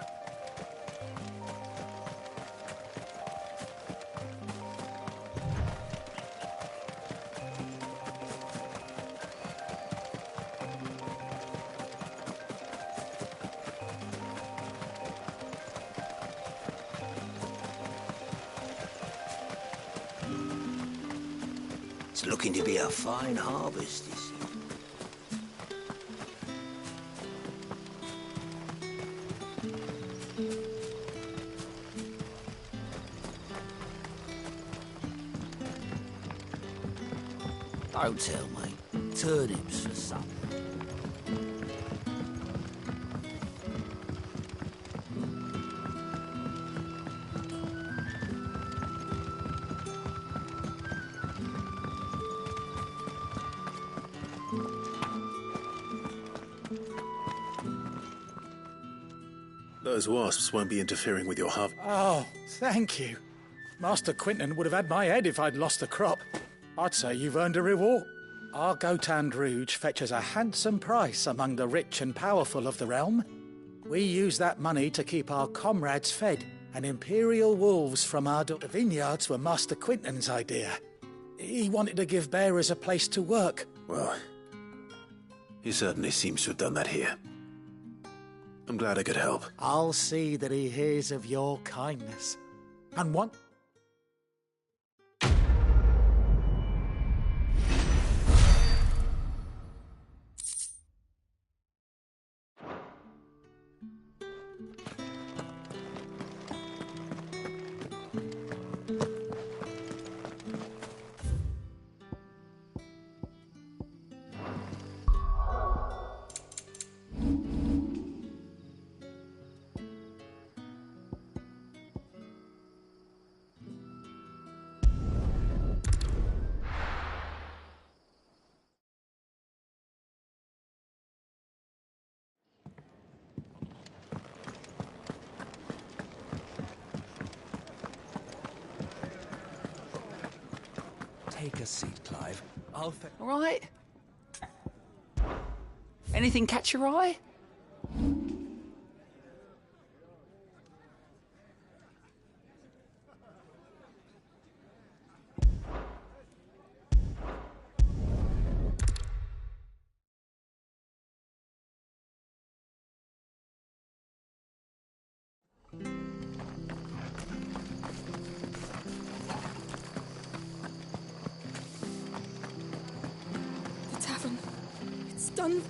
It's looking to be a fine harvest this year. Don't tell me. Turnips for supper. Those wasps won't be interfering with your harvest. Oh, thank you. Master Quentin would have had my head if I'd lost the crop. I'd say you've earned a reward. Our Gotand Rouge fetches a handsome price among the rich and powerful of the realm. We use that money to keep our comrades fed, and Imperial wolves from our vineyards were Master Quentin's idea. He wanted to give bearers a place to work. Well, he certainly seems to have done that here. I'm glad I could help. I'll see that he hears of your kindness. And one... Take a seat, Clive. All right. Anything catch your eye? Done.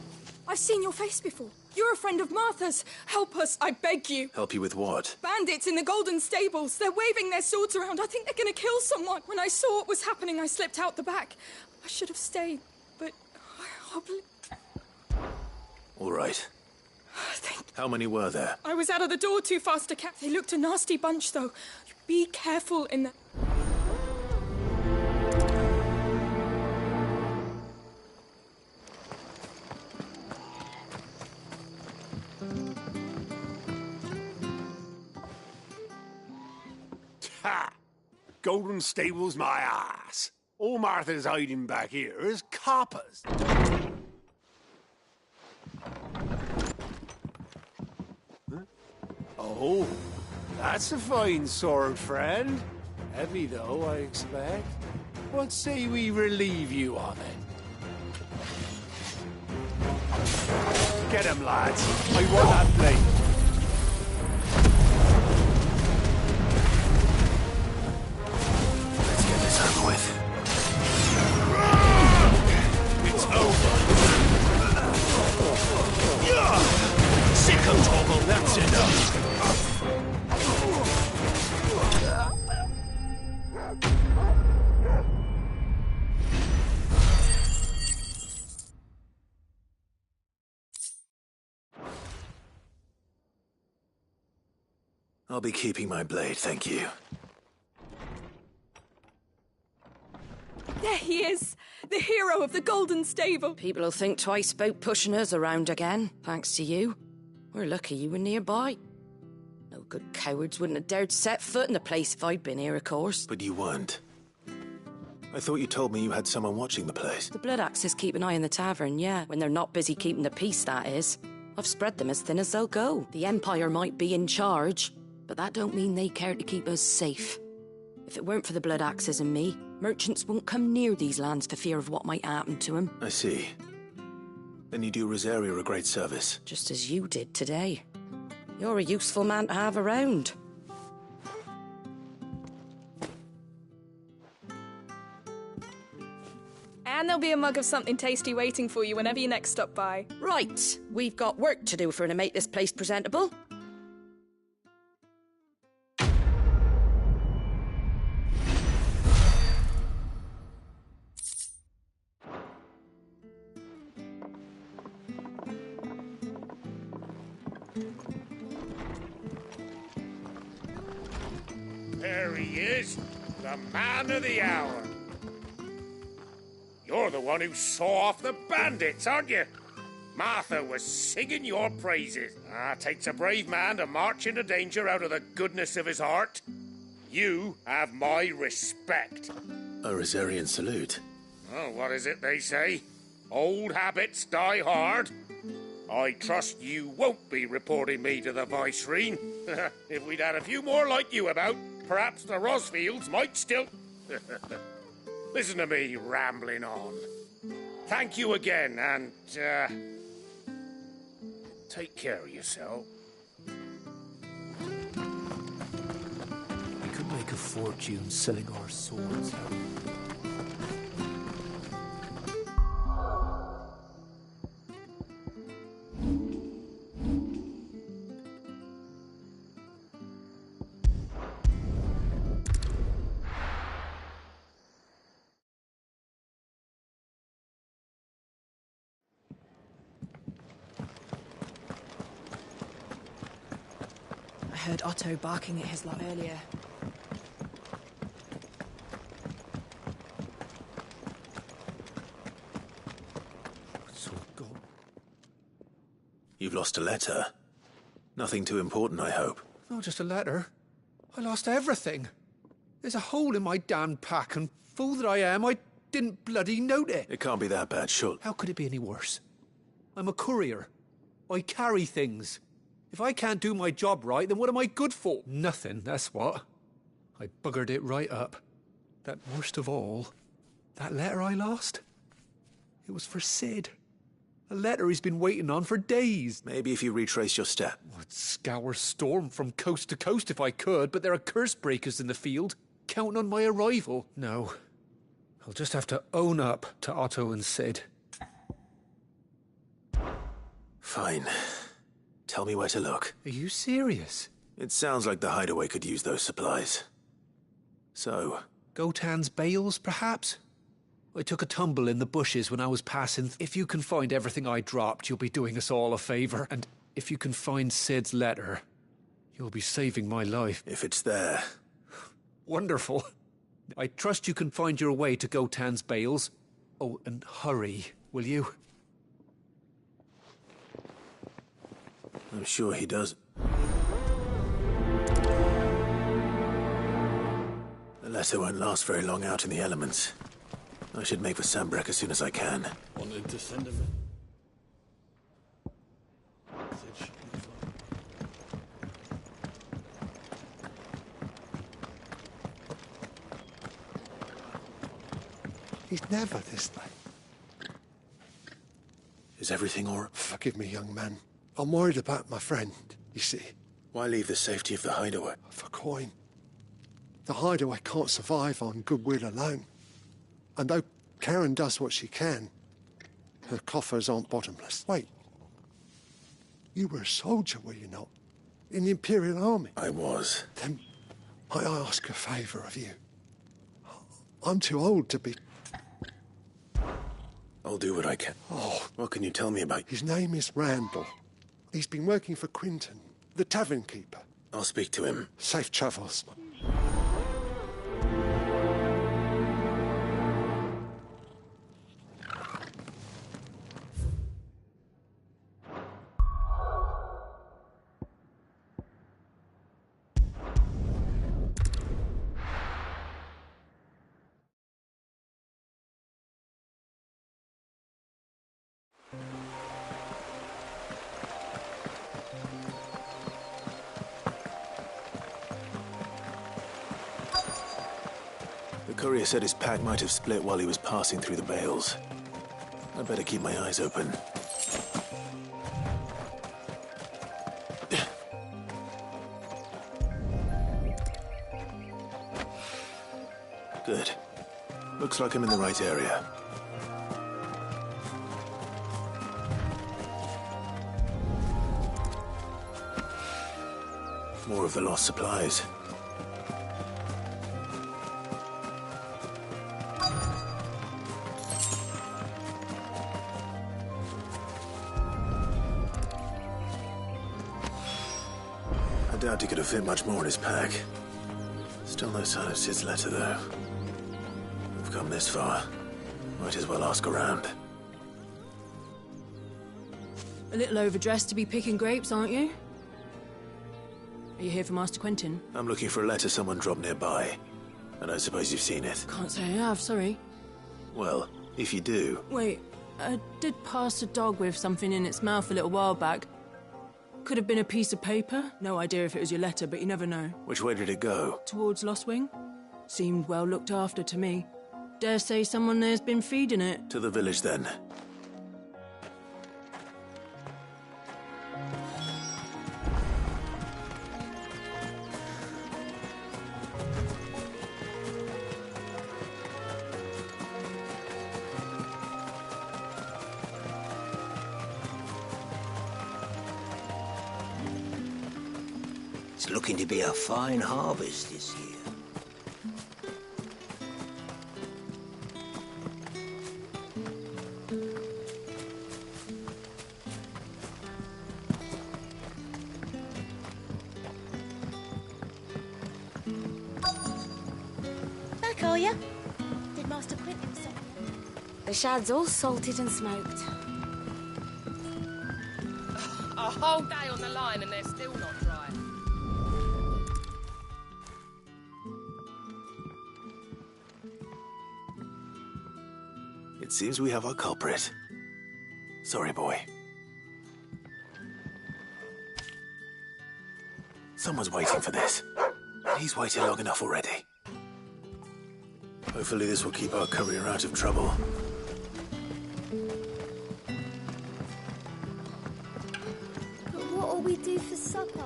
I've seen your face before. You're a friend of Martha's. Help us, I beg you. Help you with what? Bandits in the Golden Stables. They're waving their swords around. I think they're going to kill someone. When I saw what was happening, I slipped out the back. I should have stayed, but... All right. How many were there? I was out of the door too fast to catch. They looked a nasty bunch, though. Be careful in the... Ha! Golden Stable's my ass. All Martha's hiding back here is coppers. Huh? Oh, that's a fine sword, friend. Heavy, though, I expect. What say we relieve you of it? Get him, lads. I want that blade. Over with. It's over. Sicko toggle, that's enough. I'll be keeping my blade, thank you. There he is! The hero of the Golden Stable! People will think twice about pushing us around again, thanks to you. We're lucky you were nearby. No good cowards wouldn't have dared set foot in the place if I'd been here, of course. But you weren't. I thought you told me you had someone watching the place. The Blood Axes keep an eye on the tavern, yeah. When they're not busy keeping the peace, that is. I've spread them as thin as they'll go. The Empire might be in charge, but that don't mean they care to keep us safe. If it weren't for the Blood Axes and me, merchants won't come near these lands for fear of what might happen to them. I see. Then you do Rosaria a great service. Just as you did today. You're a useful man to have around. And there'll be a mug of something tasty waiting for you whenever you next stop by. Right, we've got work to do for to make this place presentable. There he is, the man of the hour. You're the one who saw off the bandits, aren't you? Martha was singing your praises. Takes a brave man to march into danger out of the goodness of his heart. You have my respect. A Rosarian salute. Oh, what is it they say? Old habits die hard. I trust you won't be reporting me to the Viceroy. If we'd had a few more like you about, perhaps the Rosfields might still... Listen to me rambling on. Thank you again, and, take care of yourself. We could make a fortune selling our swords out. I heard Otto barking at his lot earlier. It's all gone. You've lost a letter. Nothing too important, I hope. Not just a letter. I lost everything. There's a hole in my damned pack, and fool that I am, I didn't bloody note it. It can't be that bad, sure. How could it be any worse? I'm a courier. I carry things. If I can't do my job right, then what am I good for? Nothing, that's what. I buggered it right up. That worst of all, that letter I lost, it was for Sid. A letter he's been waiting on for days. Maybe if you retrace your step. I'd scour Storm from coast to coast if I could, but there are curse breakers in the field, counting on my arrival. No, I'll just have to own up to Otto and Sid. Fine. Tell me where to look. Are you serious? It sounds like the hideaway could use those supplies. So... Gotan's bales, perhaps? I took a tumble in the bushes when I was passing. If you can find everything I dropped, you'll be doing us all a favour. And if you can find Sid's letter, you'll be saving my life. If it's there. Wonderful. I trust you can find your way to Gotan's bales. Oh, and hurry, will you? I'm sure he does. The letter won't last very long out in the elements. I should make for Sambrek as soon as I can. Wanted to send him He's never this late. Is everything all right? Forgive me, young man. I'm worried about my friend, you see. Why leave the safety of the hideaway? For coin. The hideaway can't survive on goodwill alone. And though Karen does what she can, her coffers aren't bottomless. Wait. You were a soldier, were you not? In the Imperial Army? I was. Then I ask a favour of you. I'm too old to be... I'll do what I can. Oh. What can you tell me about... His name is Randall. He's been working for Quinton, the tavern keeper. I'll speak to him. Safe travels. The courier said his pack might have split while he was passing through the bales. I'd better keep my eyes open. Good. Looks like I'm in the right area. More of the lost supplies. I doubt he could have fit much more in his pack. Still no sign of Sid's letter, though. We've come this far. Might as well ask around. A little overdressed to be picking grapes, aren't you? Are you here for Master Quentin? I'm looking for a letter someone dropped nearby. And I suppose you've seen it. Can't say I have, sorry. Well, if you do... Wait, I did pass a dog with something in its mouth a little while back. Could have been a piece of paper. No idea if it was your letter, but you never know. Which way did it go? Towards Lost Wing. Seemed well looked after to me. Dare say someone there's been feeding it. To the village, then. It's looking to be a fine harvest this year. Back, are ya? Did Master Quentin salt? The shad's all salted and smoked. A whole day on the line and they're still not dry. It seems we have our culprit. Sorry, boy. Someone's waiting for this. He's waited long enough already. Hopefully this will keep our courier out of trouble. But what'll we do for supper?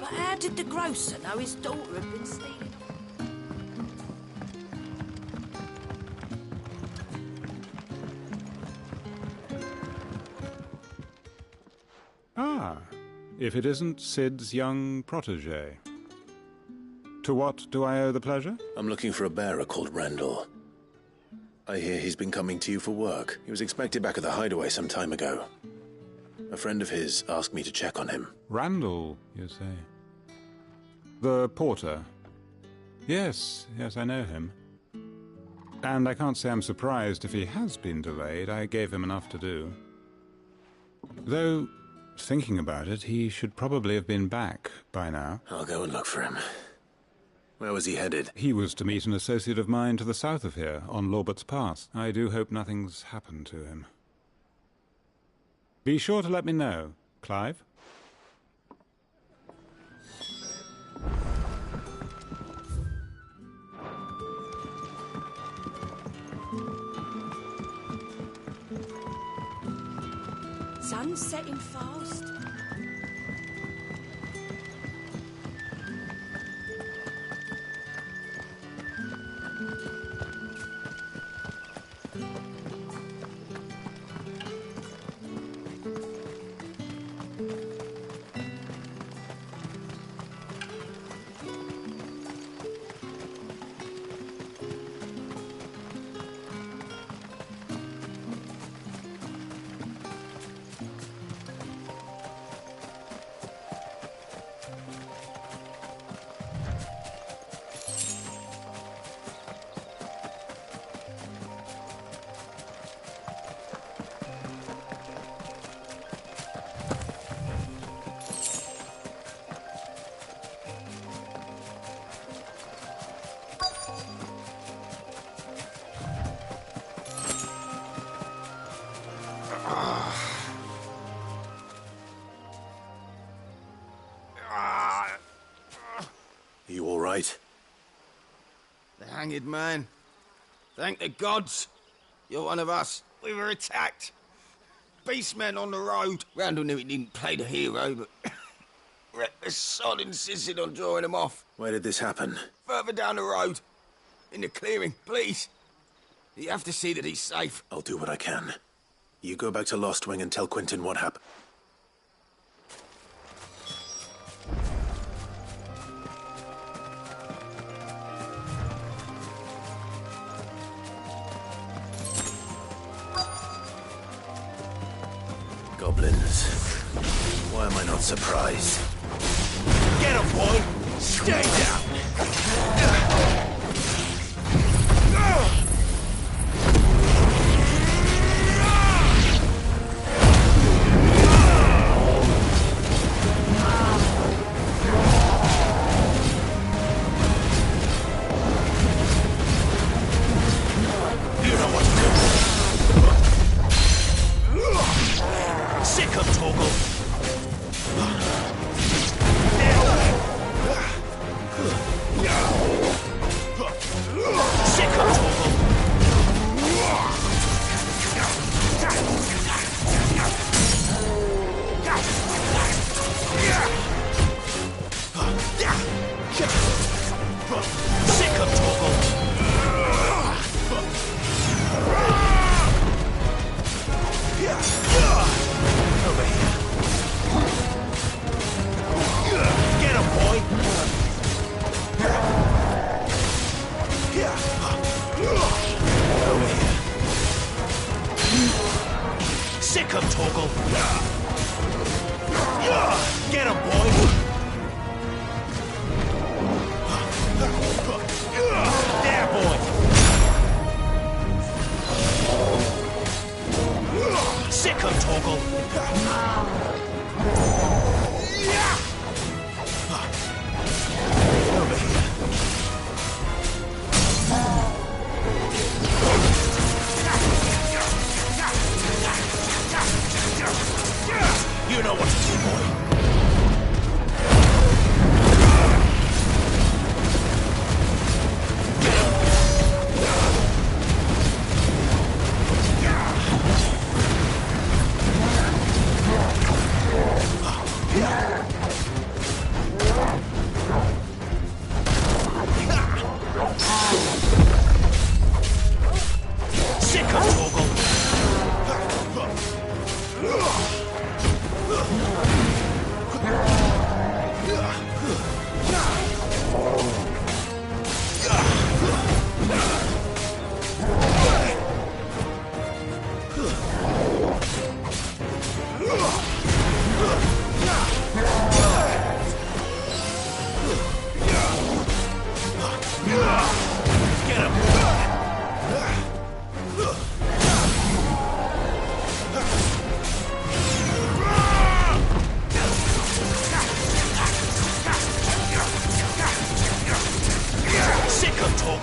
But how did the grocer know his daughter had been stealing? Ah, if it isn't Sid's young protege. To what do I owe the pleasure? I'm looking for a bearer called Randall. I hear he's been coming to you for work. He was expected back at the hideaway some time ago. A friend of his asked me to check on him. Randall, you say? The porter? Yes, I know him. And I can't say I'm surprised if he has been delayed. I gave him enough to do. Though, thinking about it, he should probably have been back by now. I'll go and look for him. Where was he headed? He was to meet an associate of mine to the south of here, on Lorbert's Pass. I do hope nothing's happened to him. Be sure to let me know, Clive. Sun's setting fast. You all right? The hanged man. Thank the gods. You're one of us. We were attacked. Beastmen on the road. Randall knew he didn't play the hero, but the sod insisted on drawing him off. Where did this happen? Further down the road. In the clearing, please. You have to see that he's safe. I'll do what I can. You go back to Lost Wing and tell Quentin what happened. Goblins. Why am I not surprised? Get him, boy! Stay down! You know what to do. Sick of Torgal.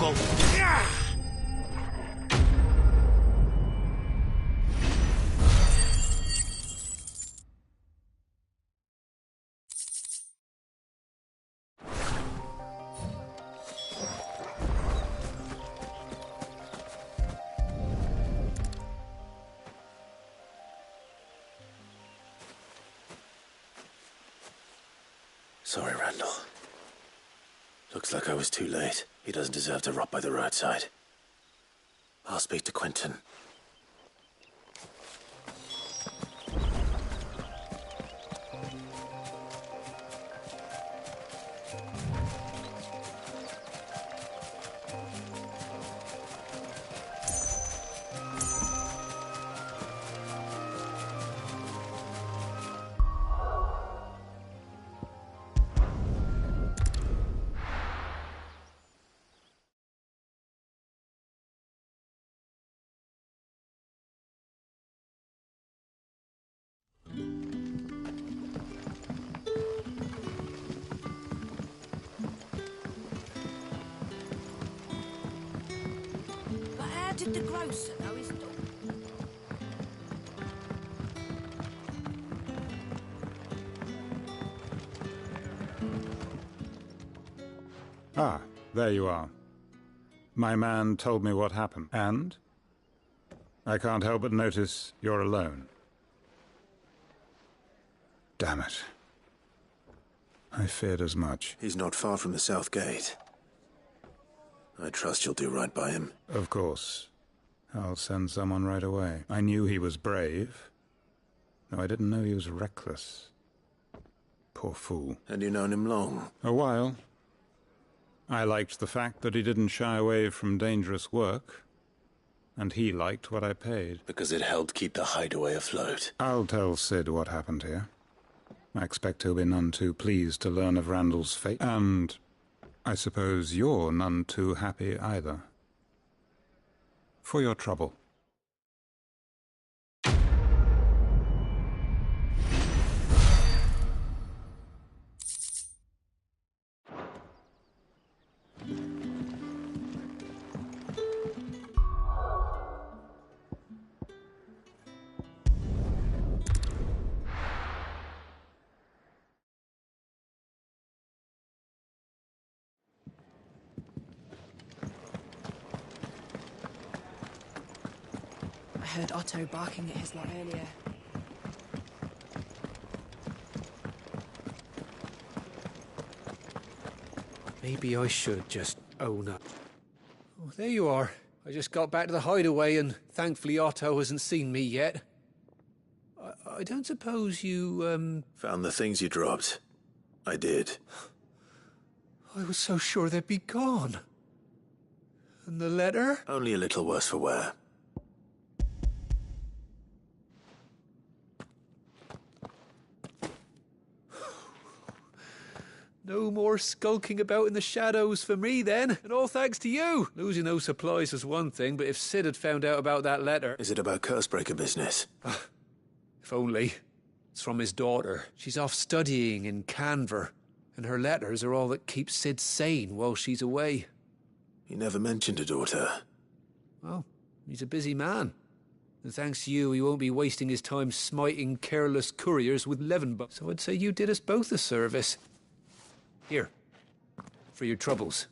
Boggle. Sorry, Randall. Looks like I was too late. He doesn't deserve to rot by the roadside. I'll speak to Quentin. But how did the grocer know his dog? Ah, there you are. My man told me what happened, and I can't help but notice you're alone. Damn it. I feared as much. He's not far from the south gate. I trust you'll do right by him. Of course. I'll send someone right away. I knew he was brave, though I didn't know he was reckless. Poor fool. And you've known him long? A while. I liked the fact that he didn't shy away from dangerous work, and he liked what I paid. Because it helped keep the hideaway afloat. I'll tell Sid what happened here. I expect he'll be none too pleased to learn of Randall's fate, and I suppose you're none too happy either. For your trouble. I heard Otto barking at his lot earlier. Maybe I should just own up. Oh, there you are. I just got back to the hideaway and thankfully Otto hasn't seen me yet. I don't suppose you, Found the things you dropped. I did. I was so sure they'd be gone. And the letter? Only a little worse for wear. No more skulking about in the shadows for me, then. And all thanks to you. Losing those supplies was one thing, but if Sid had found out about that letter... Is it about Cursebreaker business? If only. It's from his daughter. She's off studying in Canver, and her letters are all that keep Sid sane while she's away. He never mentioned a daughter. Well, he's a busy man. And thanks to you, he won't be wasting his time smiting careless couriers with leavenbugs. So I'd say you did us both a service. Here, for your troubles.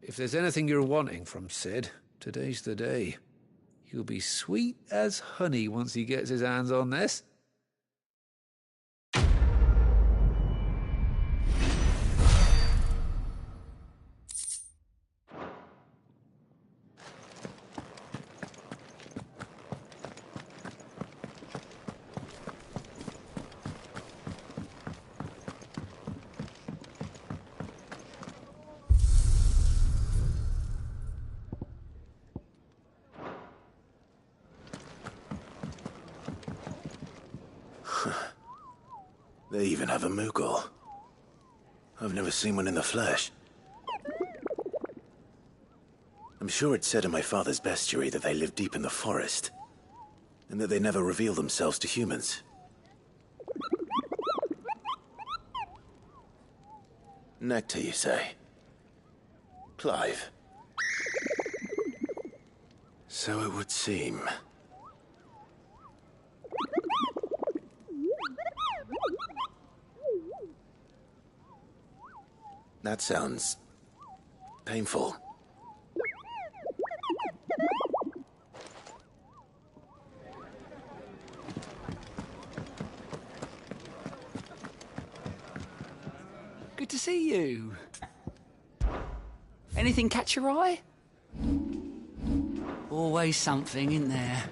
If there's anything you're wanting from Sid, today's the day. He'll be sweet as honey once he gets his hands on this. They even have a Moogle. I've never seen one in the flesh. I'm sure it said in my father's bestiary that they live deep in the forest, and that they never reveal themselves to humans. Nectar, you say? Clive. So it would seem. That sounds painful. Good to see you. Anything catch your eye? Always something, in there?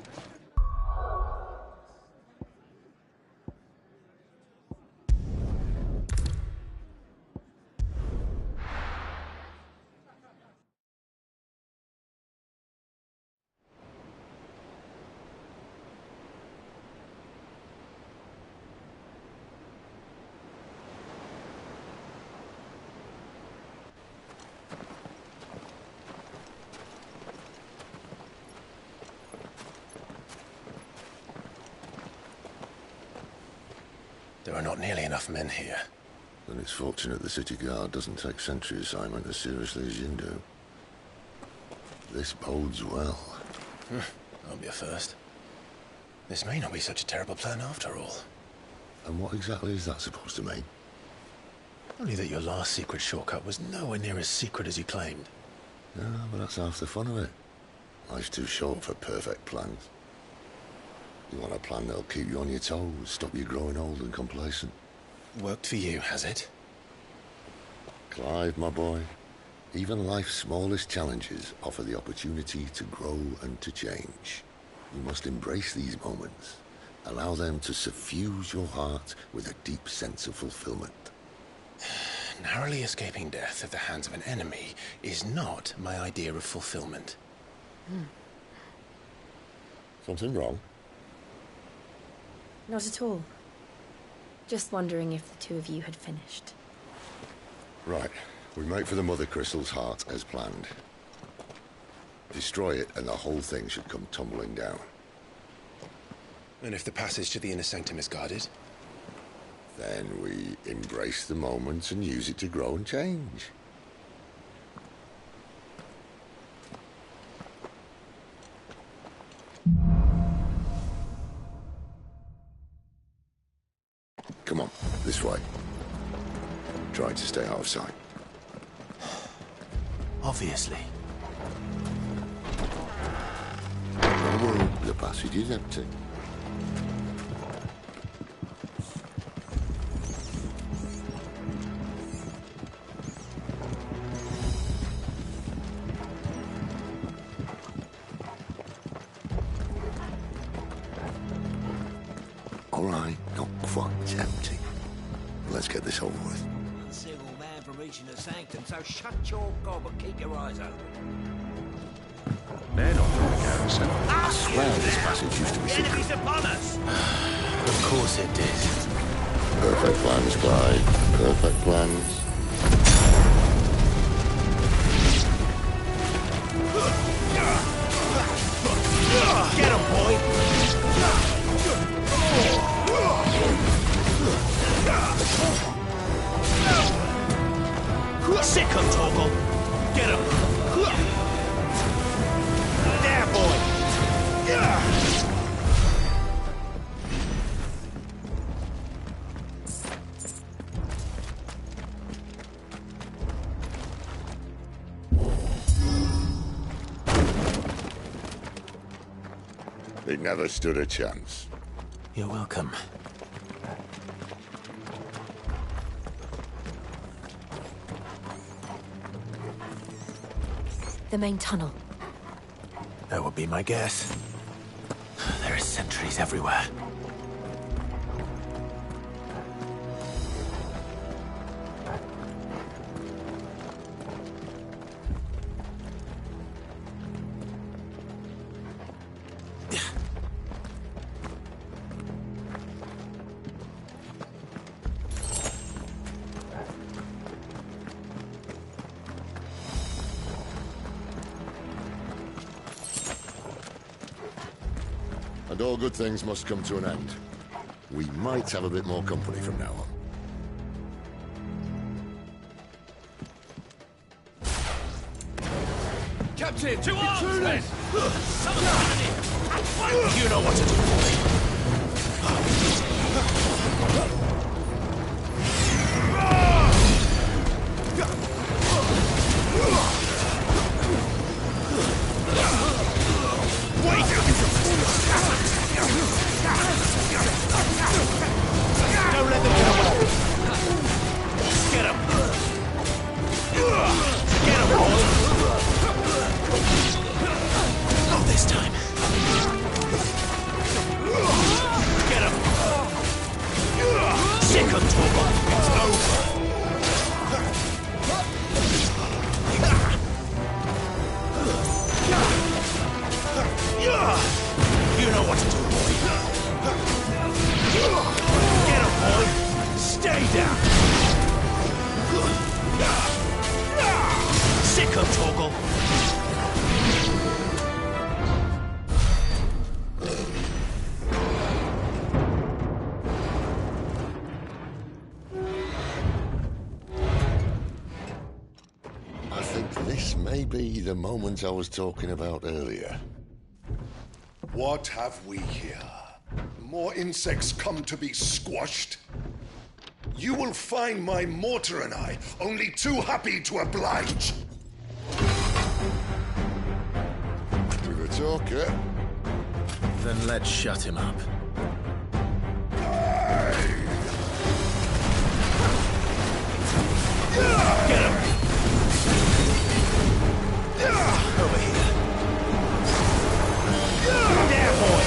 There are not nearly enough men here. Then it's fortunate the city guard doesn't take sentry assignment as seriously as you do. This bodes well. That'll be a first. This may not be such a terrible plan after all. And what exactly is that supposed to mean? Only that your last secret shortcut was nowhere near as secret as you claimed. Yeah, but that's half the fun of it. Life's too short for perfect plans. You want a plan that'll keep you on your toes, stop you growing old and complacent. Worked for you, has it? Clive, my boy, even life's smallest challenges offer the opportunity to grow and to change. You must embrace these moments. Allow them to suffuse your heart with a deep sense of fulfillment. Narrowly escaping death at the hands of an enemy is not my idea of fulfillment. Something wrong? Not at all. Just wondering if the two of you had finished. Right. We make for the Mother Crystal's heart as planned. Destroy it and the whole thing should come tumbling down. And if the passage to the inner sanctum is guarded? Then we embrace the moment and use it to grow and change. Come on, this way. Try to stay out of sight. Obviously. Don't worry, the passage is empty. All right, not quite empty. Let's get this over with. Single man from reaching the sanctum, so shut your gob and keep your eyes open. They're not from the garrison. I swear this passage used to be secret. Enemies upon us! Of course it did. Perfect plans, Clyde. Perfect plans. Get him, boy! Sick him, Torgal! Get him! There, boy! They never stood a chance. You're welcome. The main tunnel. That would be my guess. There are sentries everywhere. And all good things must come to an end. We might have a bit more company from now on. Captain! To arms, men! You know what to do, boy. Don't let them get away. Get him. Get him, boy. Not this time. Get him. Second Torgal. It's over. You know what to do, boy. Get him, boy. Stay down. Sick of Torgal. I think this may be the moment I was talking about earlier. What have we here? More insects come to be squashed? You will find my mortar and I only too happy to oblige. With a talker. Then let's shut him up. Get him! Over here. There, boy!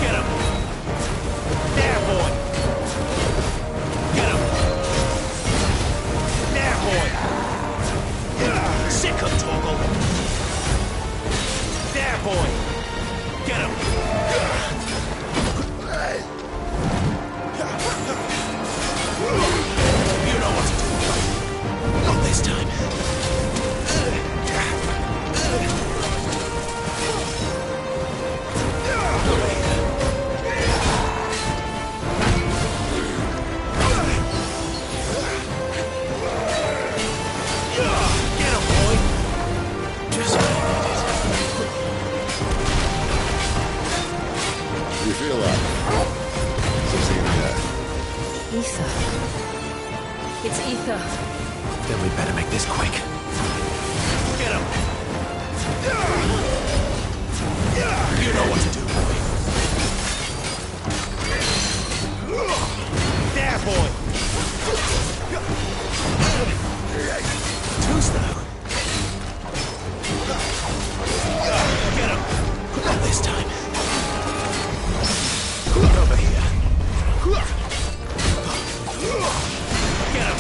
Get him! There, boy! Get him! There, boy! Sick of Torgal! There, boy! Get him! You know what to do. Not this time. You feel that? Something in there. Ether. It's ether. Then we better make this quick. Get him! You know what to do, boy. There, boy! Too slow. Get him! Not this time. Over here. Get him!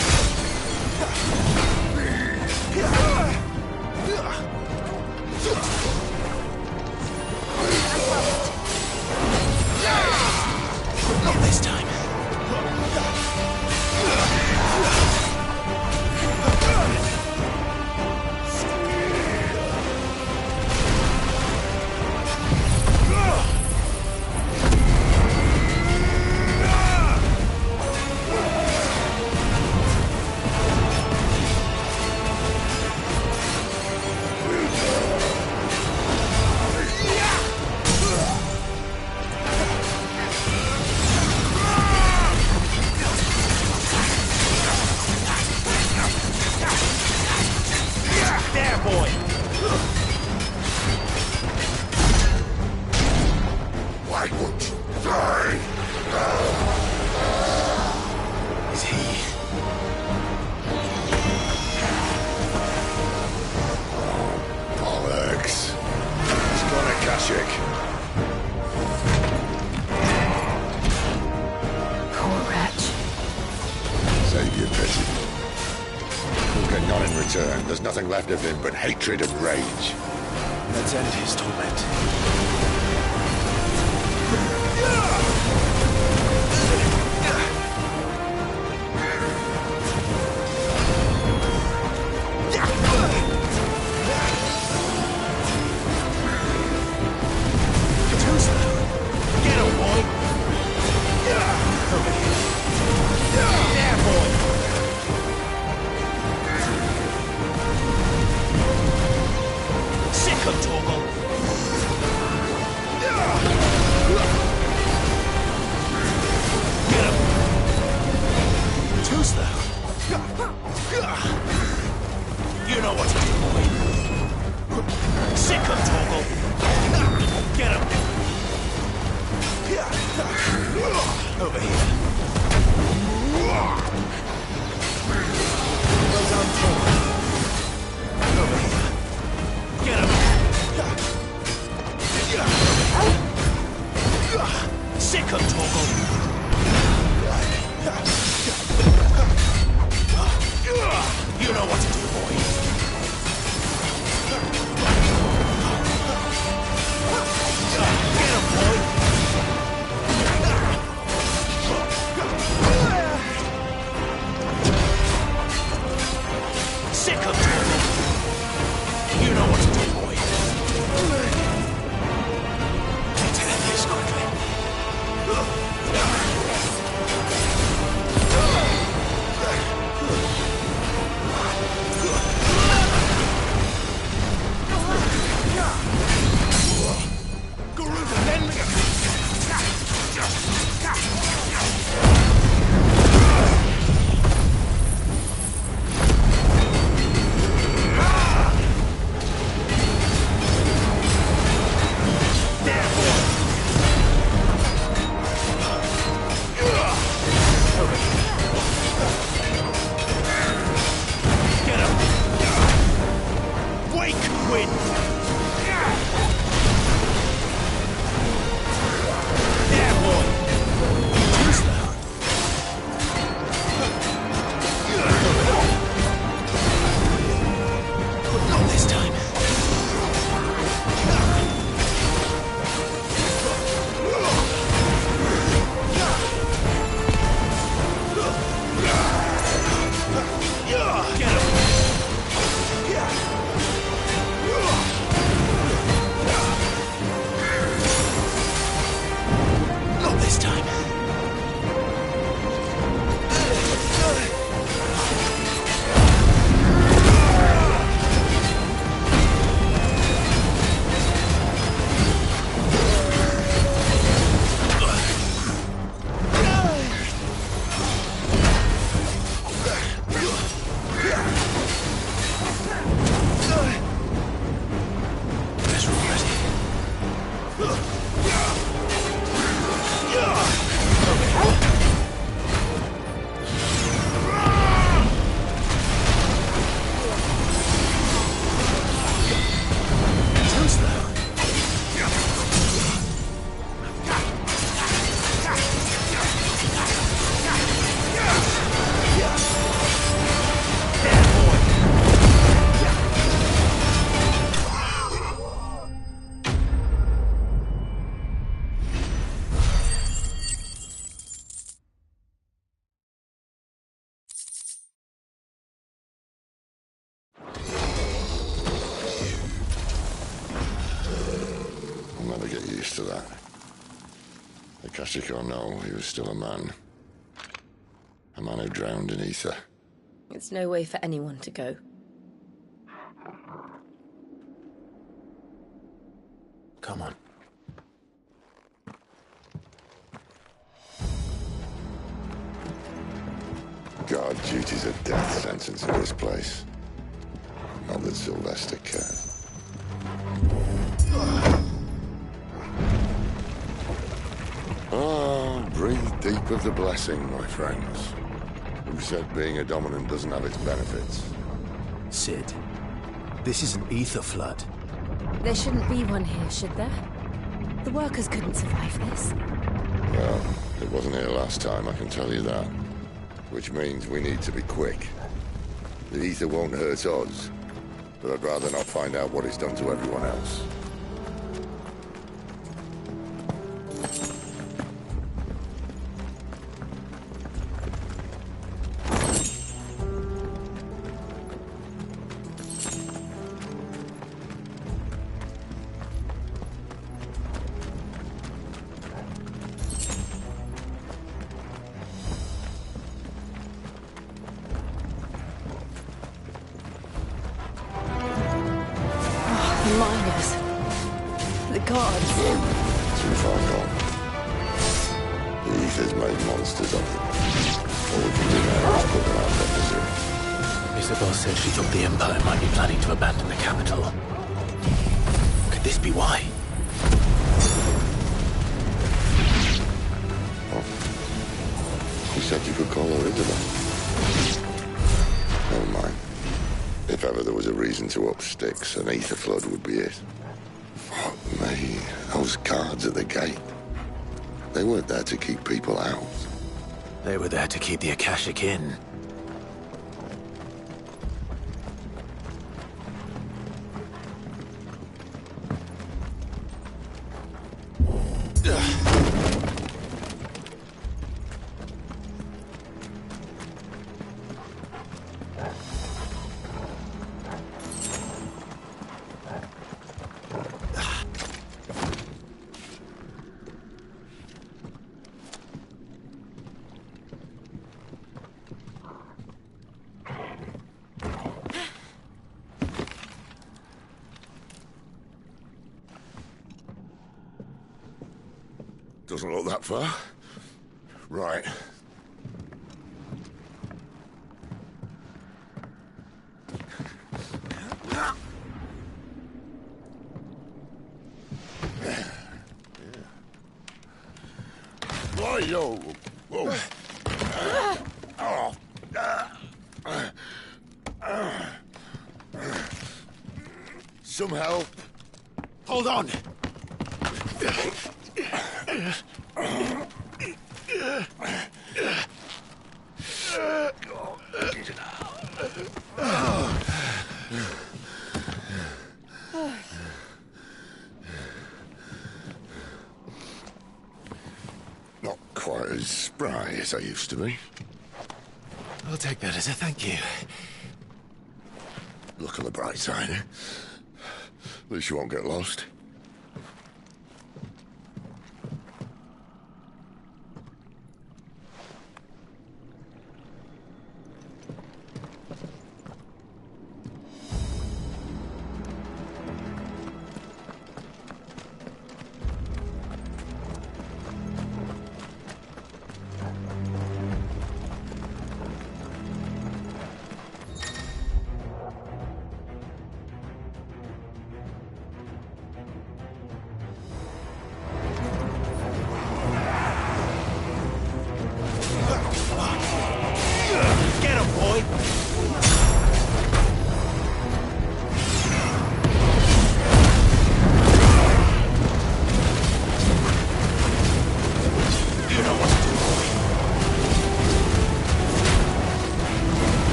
Not this time. There, boy! Why won't you die? Is he... Bollocks. It's gonna Kashyyyk. Poor wretch. Save your pity. He'll get none in return. There's nothing left of him but hatred and rage. Let's end his torment. Too slow. Get him, boy! Over here. There, boy! Who's there? You know what to do, boy. Sick him, Torgal. Get him. Over here. Well done, Torgal. Over here. Get him. Sick him, Torgal. You know what to do, boy. Get him, boy. Sick him, Torgal. You know what to do, boy. Get to this quickly. To that. Akashic or no, he was still a man. A man who drowned in ether. It's no way for anyone to go. Come on. God, duty's a death sentence in this place. Not that Sylvester cared. Oh, breathe deep of the blessing, my friends. Who said being a dominant doesn't have its benefits? Sid, this is an ether flood. There shouldn't be one here, should there? The workers couldn't survive this. Well, it wasn't here last time, I can tell you that. Which means we need to be quick. The ether won't hurt us, but I'd rather not find out what it's done to everyone else. Miners. The gods. Too far gone. The ether's made monsters of them. All we can do now is put Isabel said she thought the Empire might be planning to abandon the capital. Could this be why? Oh. You said you could call her Isabel. Never mind. If ever there was a reason to up sticks, an ether flood would be it. Fuck me. Those guards at the gate. They weren't there to keep people out. They were there to keep the Akashic in. Doesn't look that far. Right. Why, yo? Whoa. Some help. Hold on! Not quite as spry as I used to be. I'll take that as a thank you. Look on the bright side, eh? At least you won't get lost.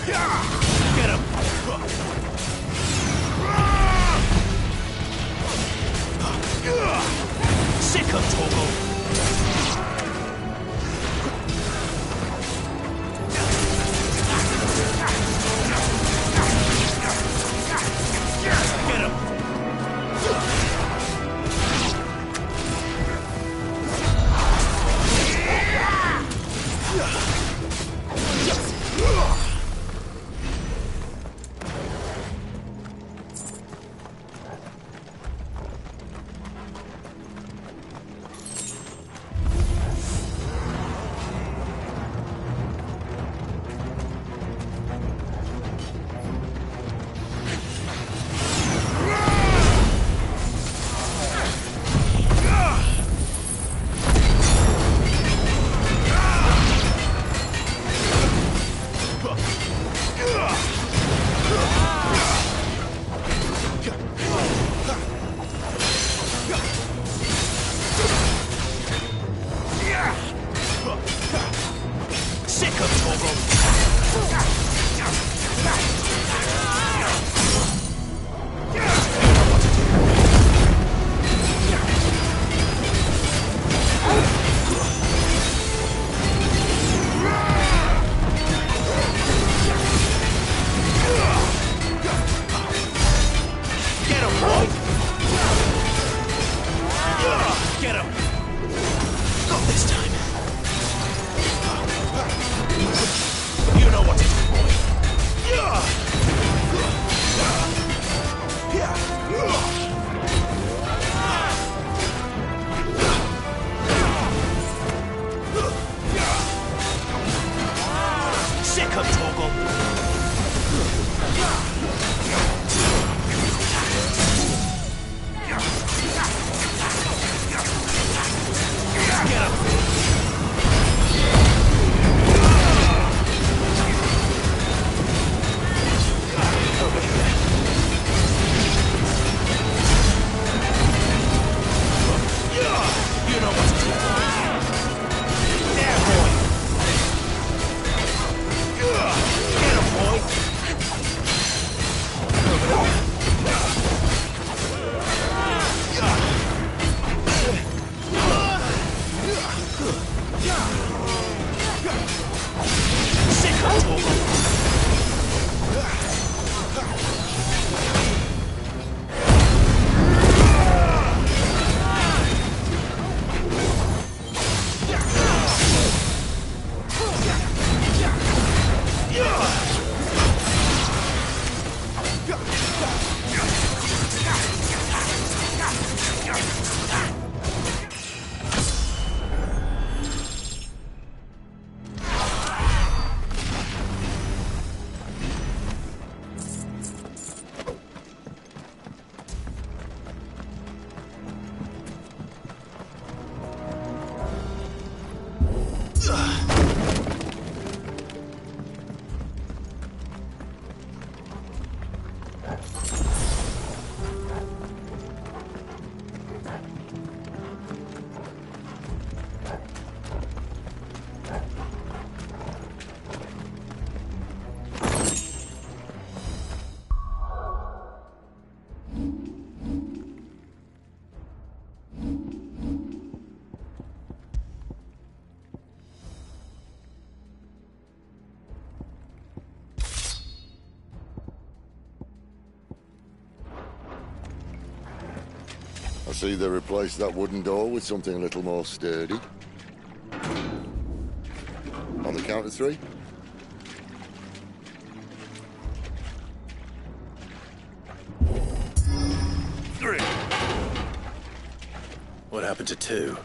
Get him! Sick of Torgal! Get him! I see they replaced that wooden door with something a little more sturdy. On the count of three? 3. What happened to 2?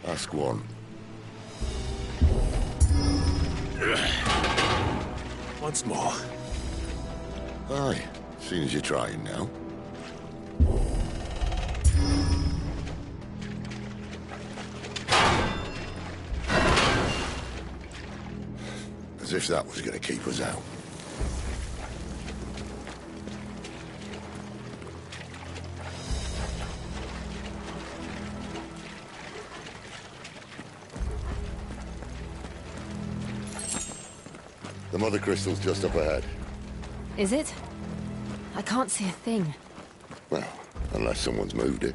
Ask 1. Once more. Aye, seeing as you're trying now. As if that was going to keep us out. The mother crystal's just up ahead. Is it? I can't see a thing. Well, unless someone's moved it.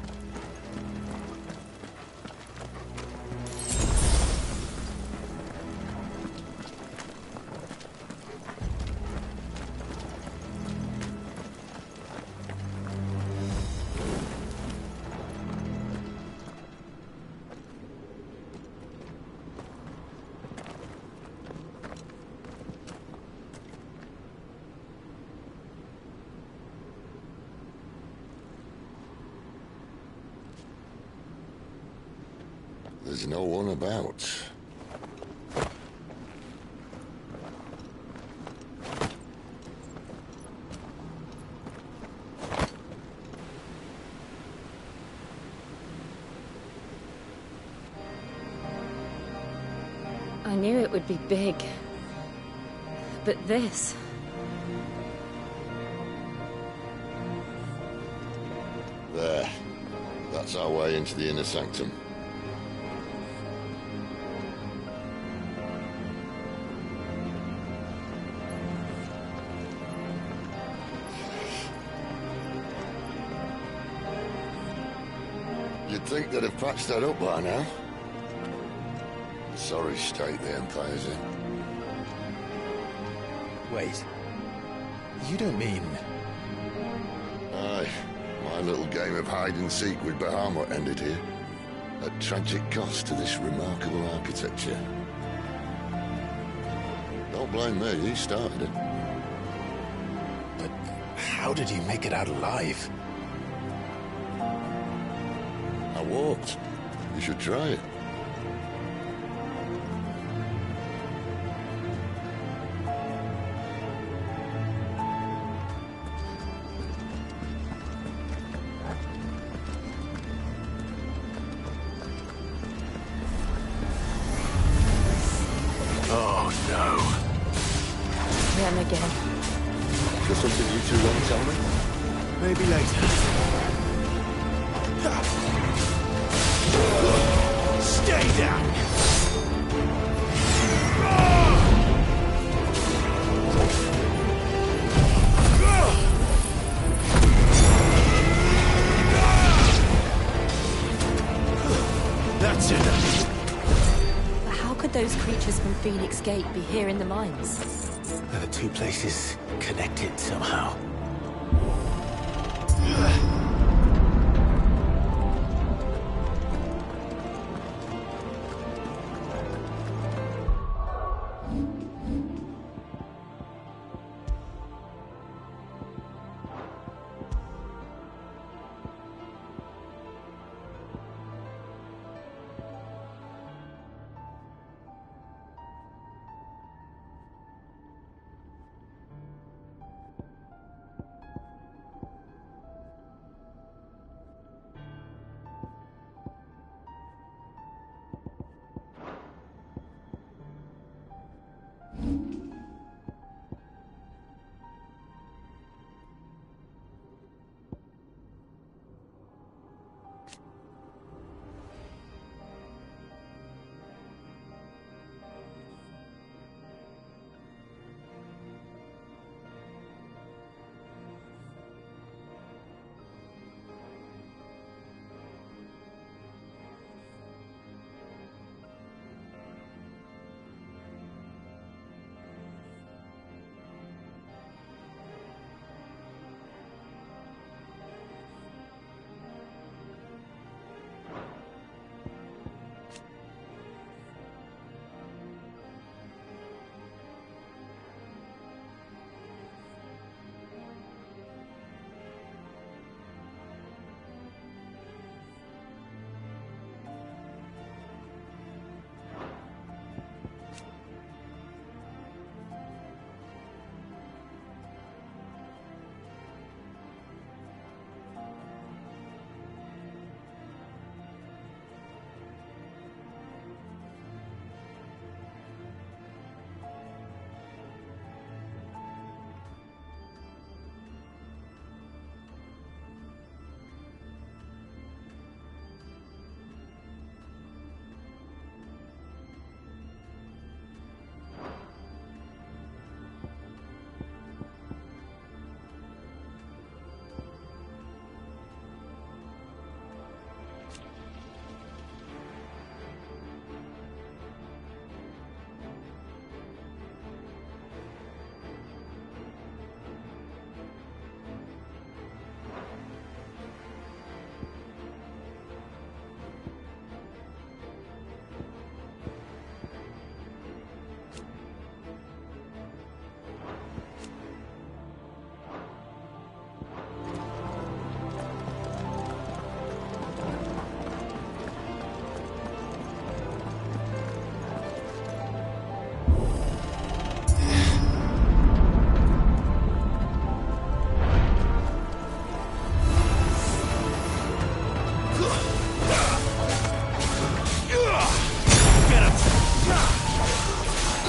There's no one about. I knew it would be big. But this... There. That's our way into the inner sanctum. You'd think they'd have patched that up by now. Sorry state the Empire's in. Wait. You don't mean... Aye. My little game of hide-and-seek with Bahamut ended here. At tragic cost to this remarkable architecture. Don't blame me, he started it. But how did he make it out alive? I walked. You should try it. Oh no. Them again. Is there something you two want to tell me? Maybe later. Stay down! That's it. But how could those creatures from Phoenix Gate be here in the mines? Are the two places connected somehow?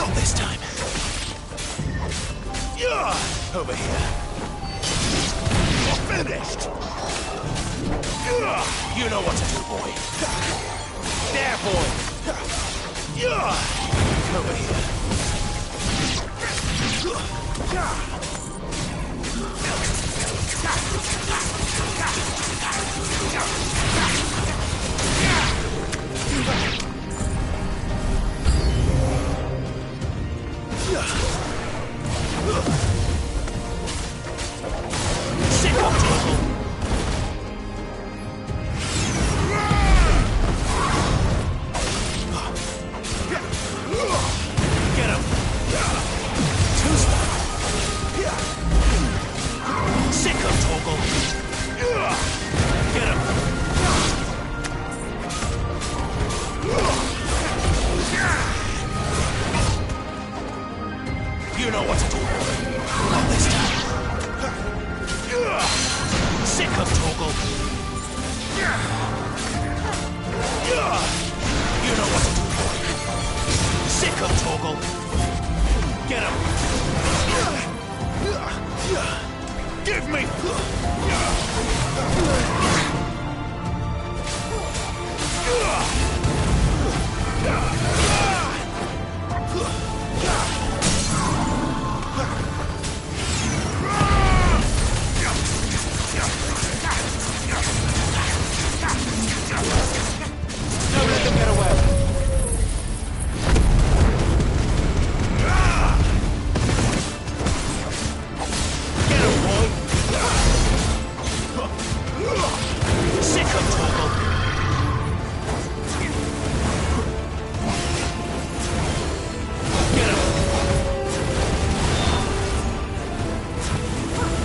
Not this time. Over here. You're finished! You know what to do, boy. There, boy! Over here. Sick of trouble. Get him. Two-step. Sick of Toggle. Get him. You know what to do. Not this time. Sick of Toggle. You know what to do, boy. Sick of Toggle. Get him. Give me. Don't let them get away. Get him, boy. Sick of trouble. Get him.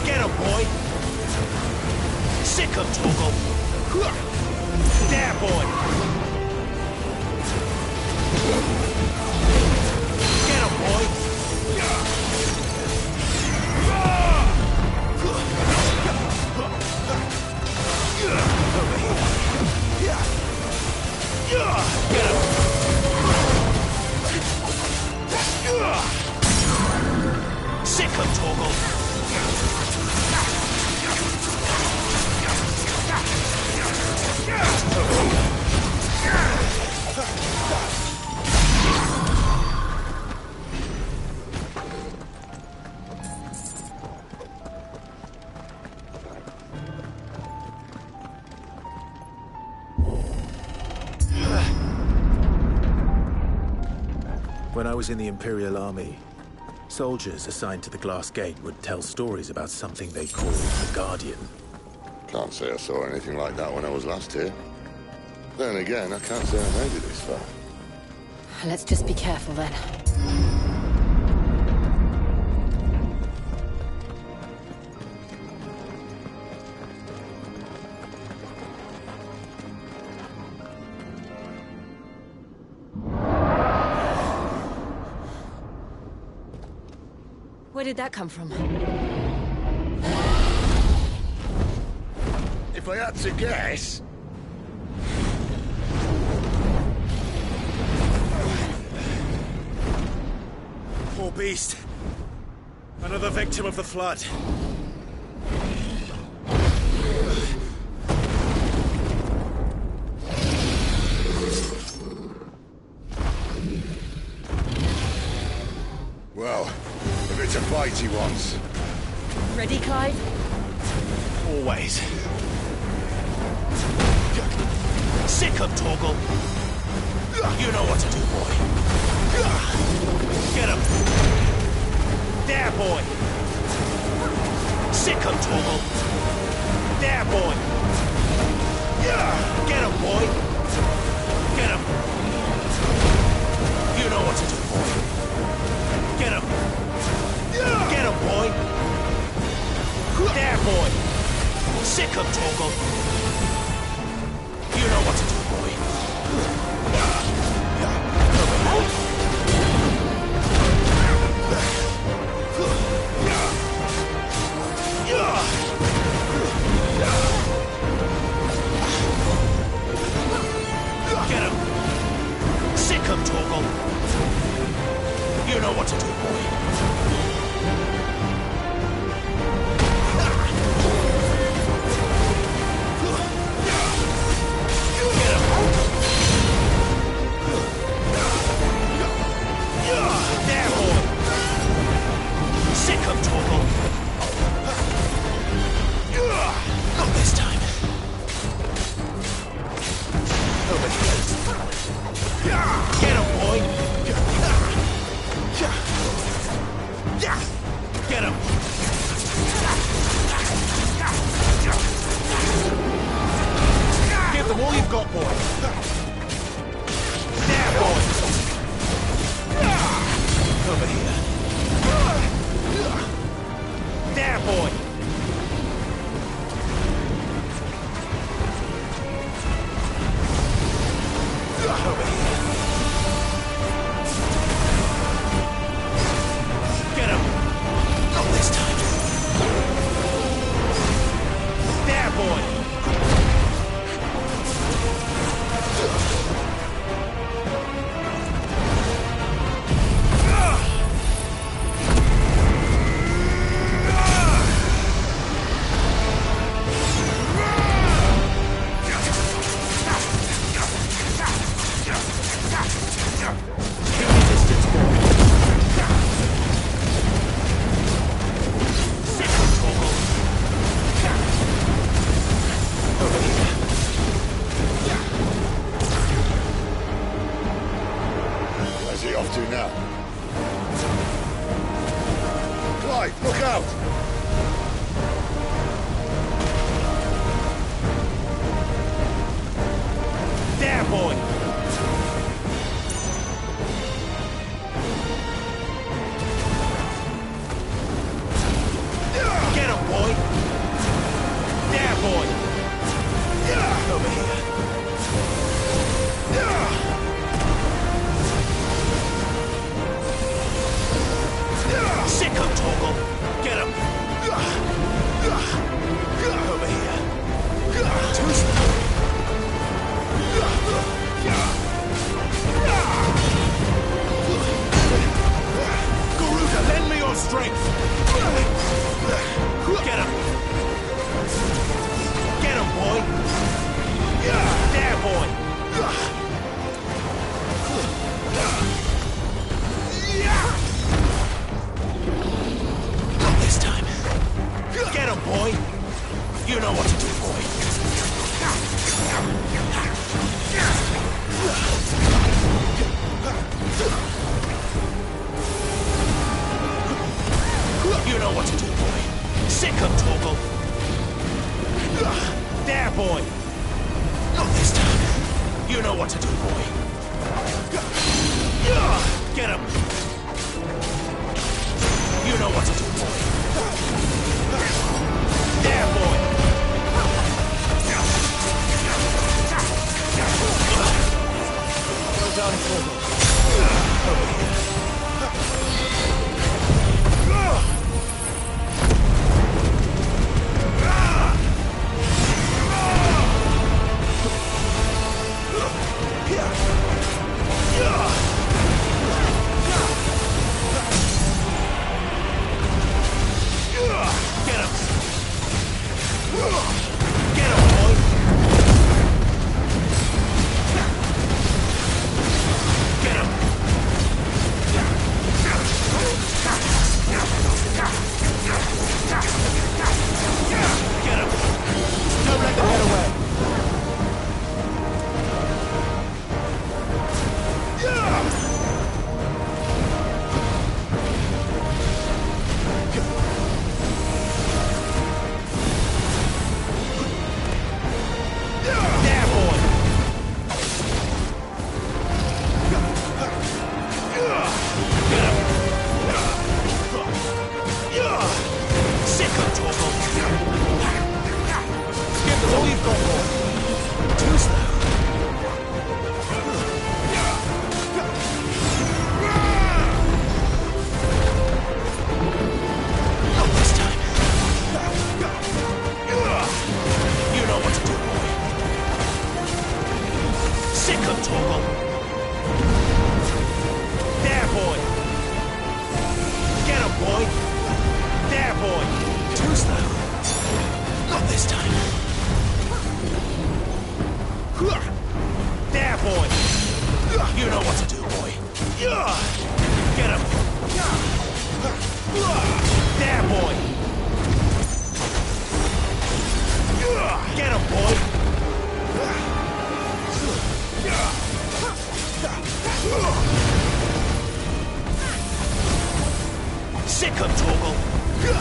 Get him, boy. Sick of Toggle. There, boy. Get him, boy. Over here. Get him. Sick of Toggle. When I was in the Imperial Army, soldiers assigned to the Glass Gate would tell stories about something they called the Guardian. Can't say I saw anything like that when I was last here. Then again, I can't say I made it this far. Let's just be careful then. Where did that come from? If I had to guess... Poor beast. Another victim of the Flood. Well, if it's a fight he wants... Ready, Clive? Always. Sick of Toggle. You know what to do, boy. Get him. There, boy. Sick of Toggle. There, boy. Get him, boy. Get him. You know what to do, boy. Get him. Get him, boy. There, boy. Sick of Toggle. You know what to do, boy. Get him. Sick of Toggle. You what to do, boy. There, boy. Sick of Torgal. Not this time. Over here. Get him, boy. Get him. Give them all you've got, boy. There, boy. Over here. There, boy. Over here. Get him. Not this time. There, boy. Where's he off to now? Clyde, look out! There, boy. Get him, boy. There, boy. Over here. Sick of Torgal. Get him. Over here. Too slow. Garuda, lend me your strength. Get him. Get him, boy. There, boy. Not this time. Get him, boy. You know what to do, boy. You know what to do, boy. Sick of Torgal. There, boy. Not this time. You know what to do, boy. Get him. You know what to do, boy. There, boy. Well done, Torgal. Over here. Sick 'em, Torgal.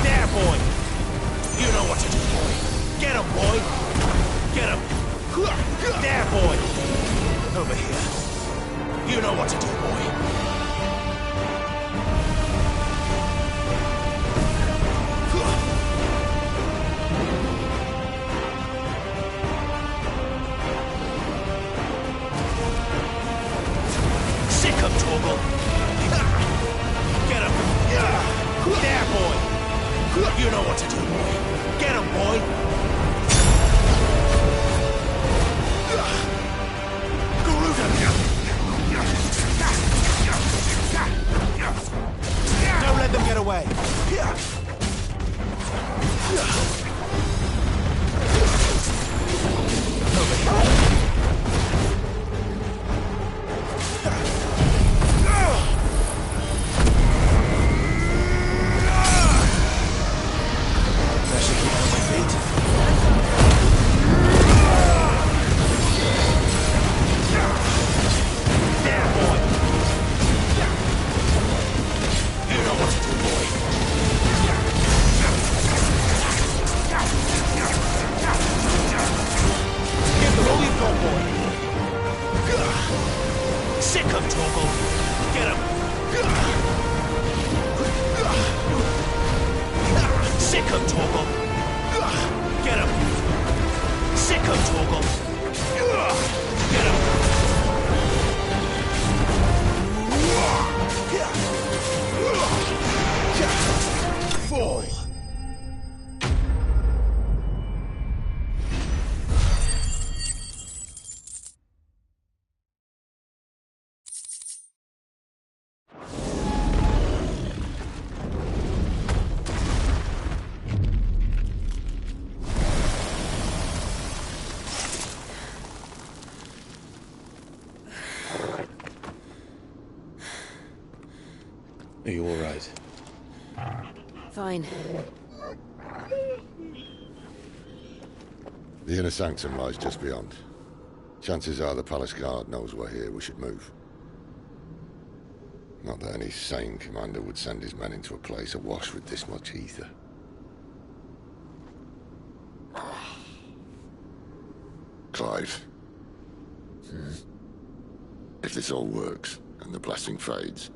There, boy. You know what to do, boy. Get 'em, boy. Get 'em. There, boy. Over here. You know what to do, boy. Sick 'em, Torgal. Get 'em. There, boy. You know what to do, boy. Get 'em, boy. Don't let them get away. Over here. Better keep on my feet. There, boy. You know what to do, boy. Give them all you've got, boy. Sick 'em, Torgal. Get 'em. Sick 'em, Torgal. Get 'em. Sick 'em, Torgal. Get 'em. Fall. Are you all right? Fine. The inner sanctum lies just beyond. Chances are the palace guard knows we're here. We should move. Not that any sane commander would send his men into a place awash with this much ether. Clive. If this all works, and the blessing fades,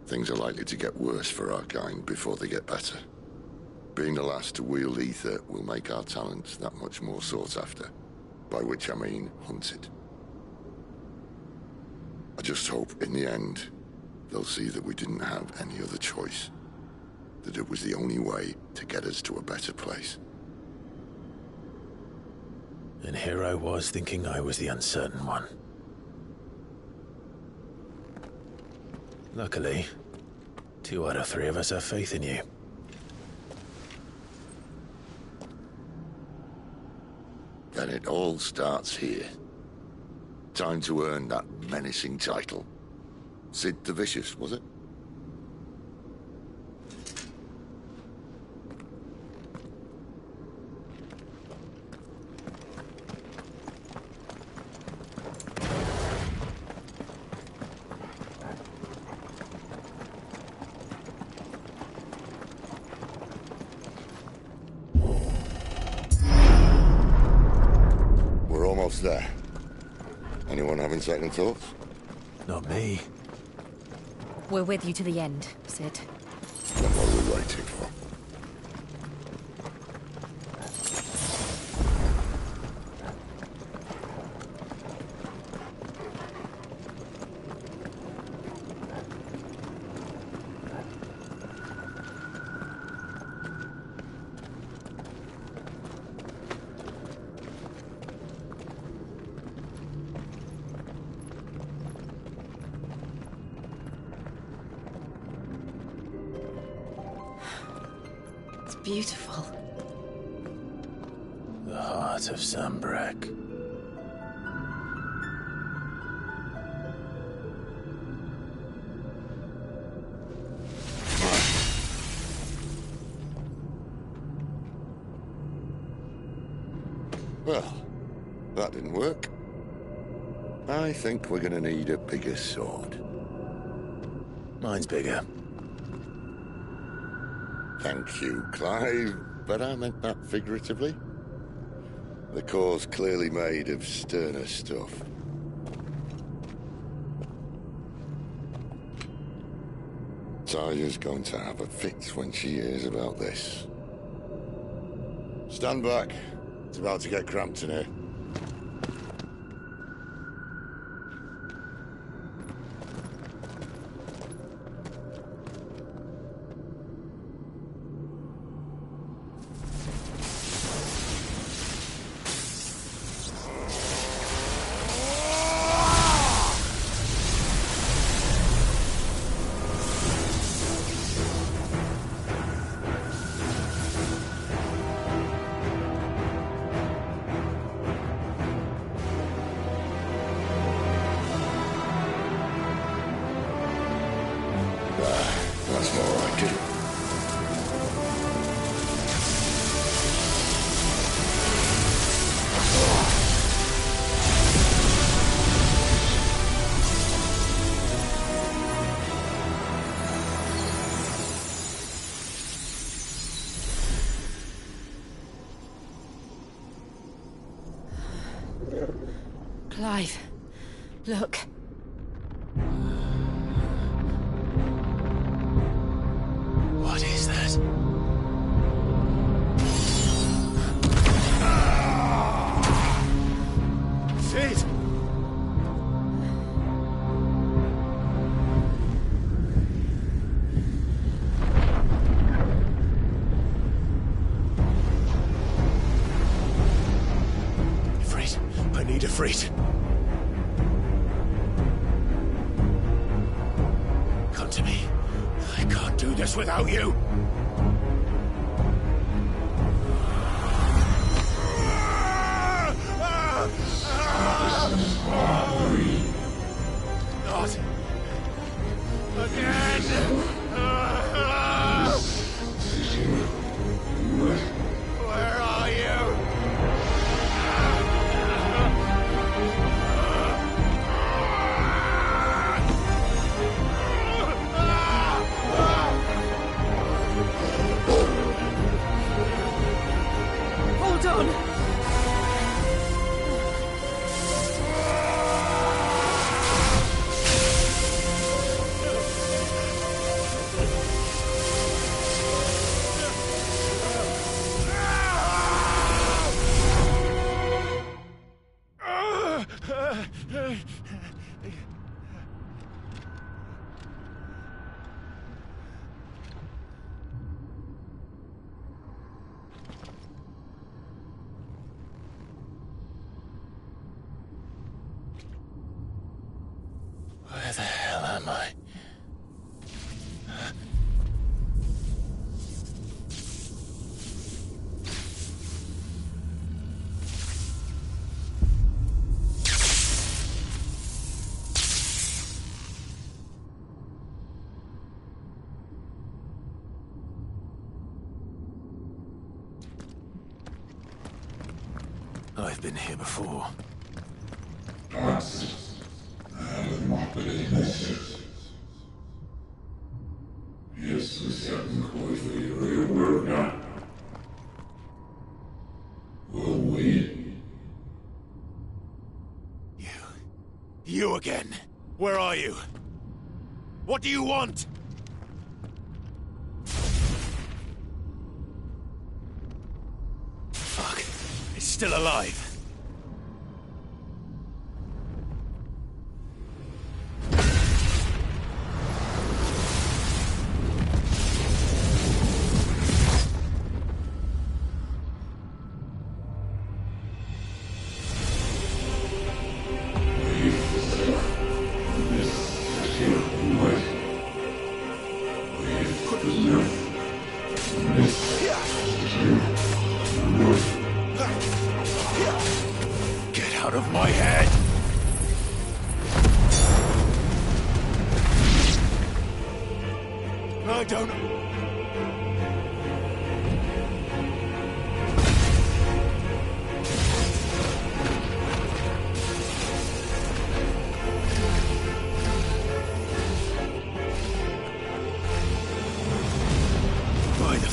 things are likely to get worse for our kind before they get better. Being the last to wield ether will make our talents that much more sought after. By which I mean hunted. I just hope, in the end, they'll see that we didn't have any other choice. That it was the only way to get us to a better place. And here I was thinking I was the uncertain one. Luckily, 2 out of 3 of us have faith in you. Then it all starts here. Time to earn that menacing title. Sid the Vicious, was it? We're almost there. Anyone having second thoughts? Not me. We're with you to the end, Sid. Then what are we waiting for? Beautiful. The heart of Sambrek. Well, that didn't work. I think we're gonna need a bigger sword. Mine's bigger. Thank you, Clive, but I meant that figuratively. The core's clearly made of sterner stuff. Taya's going to have a fit when she hears about this. Stand back. It's about to get cramped in here. That's more like it. Clive, look. What is that? Sid! Ffriv, I need a Ffriv. Come to me. I can't do this without you. Not again. Where are you? Hold on! Where the hell am I? I've been here before. You again? Where are you? What do you want? Fuck. It's still alive. Get out of my head! I don't... Why the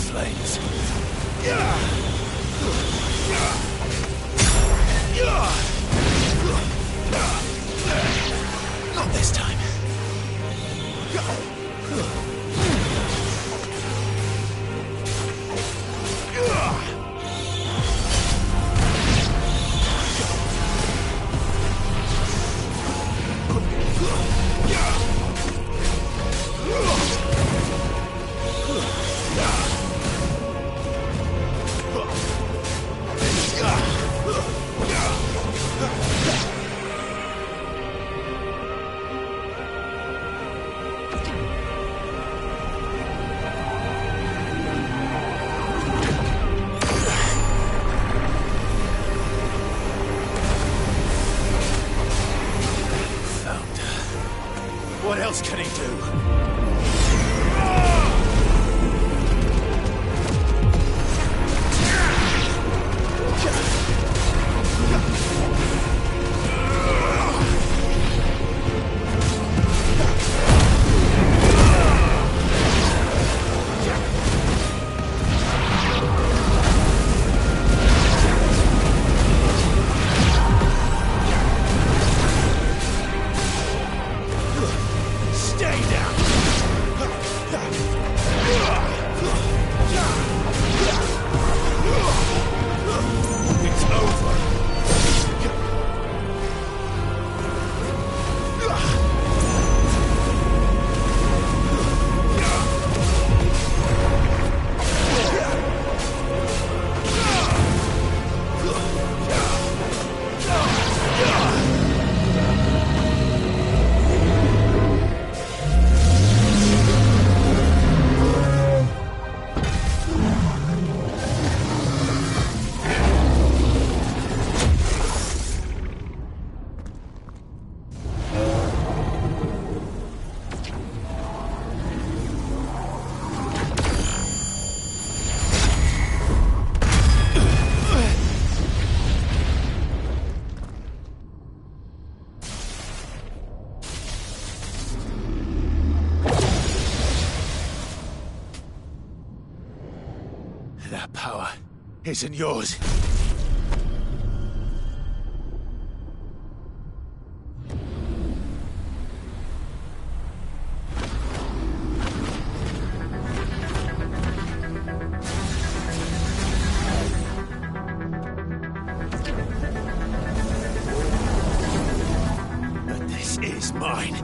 What else can he do? That power isn't yours. But this is mine.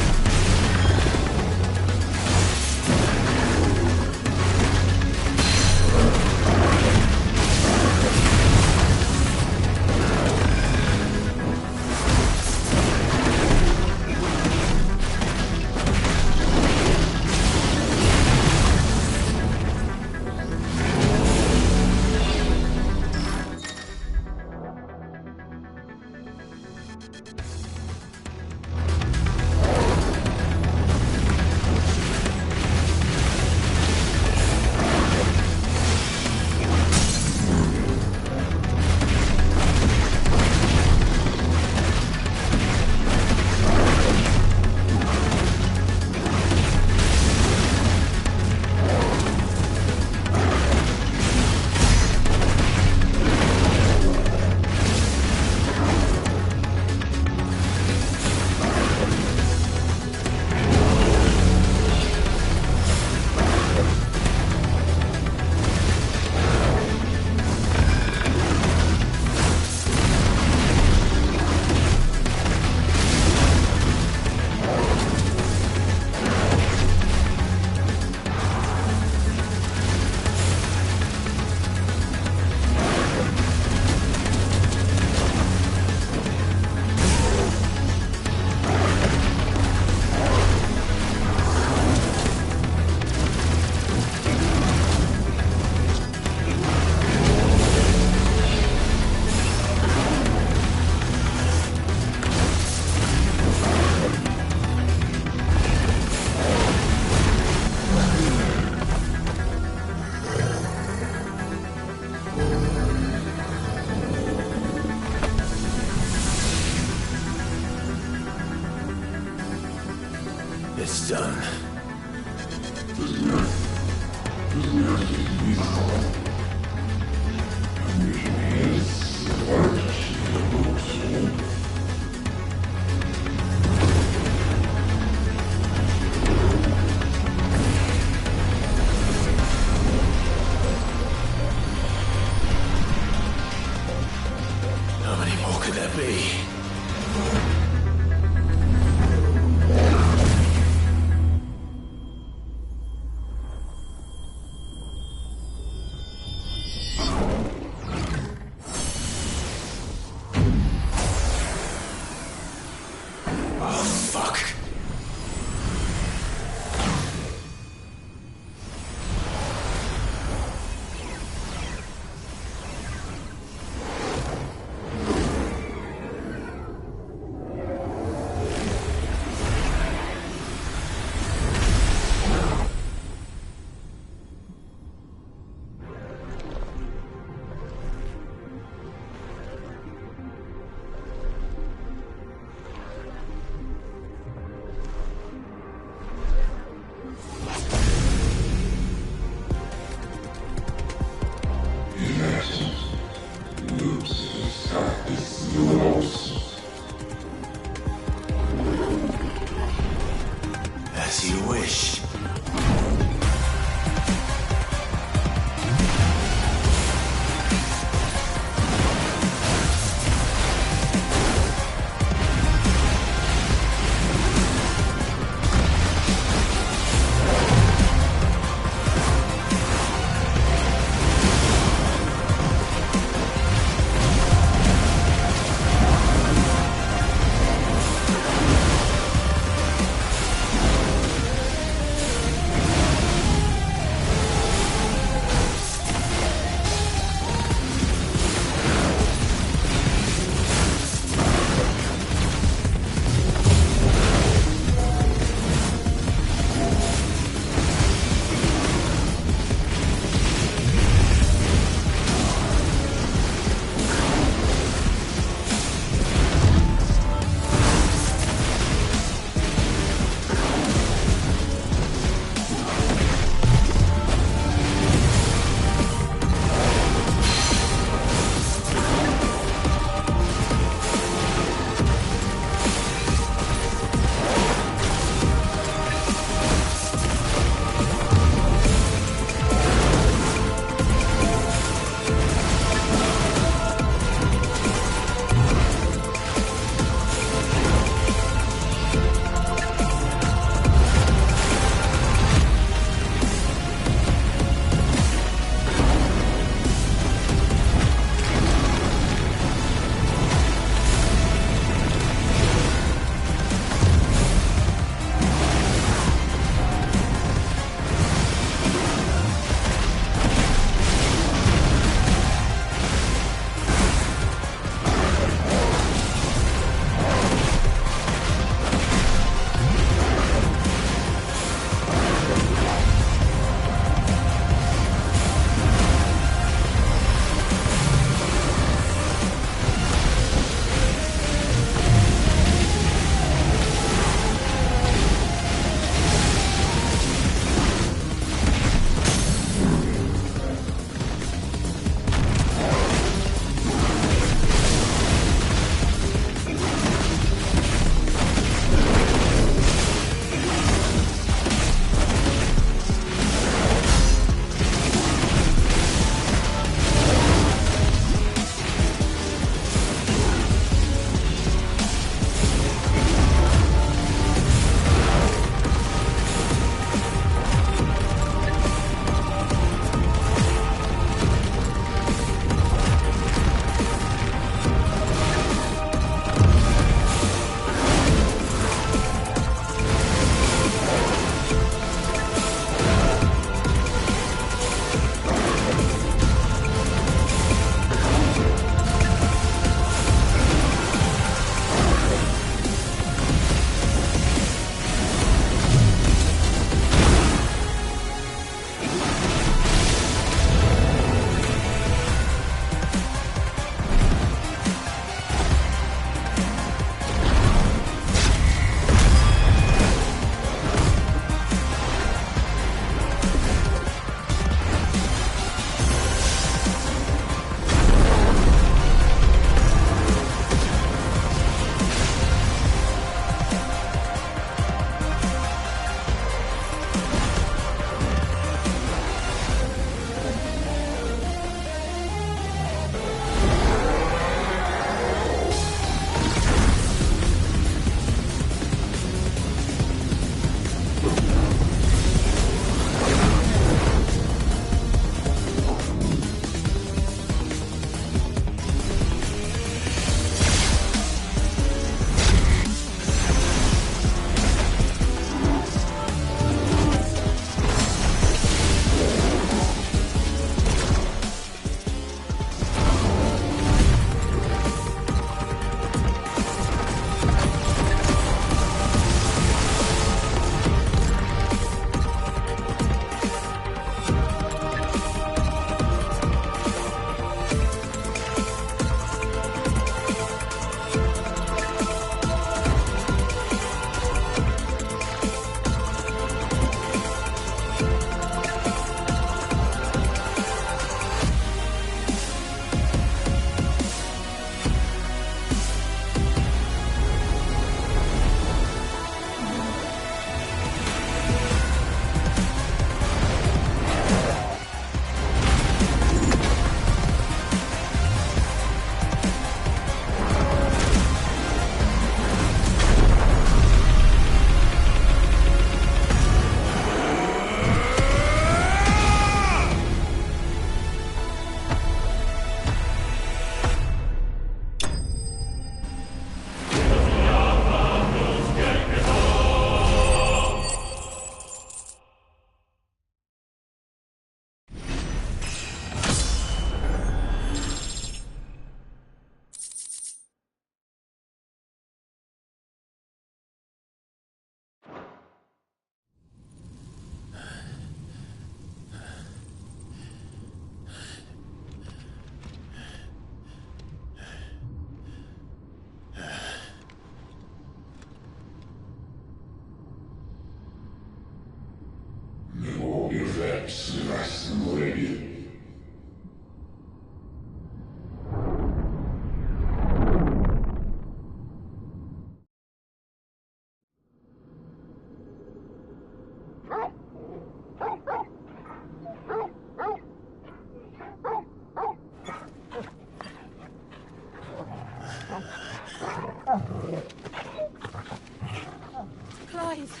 Clive!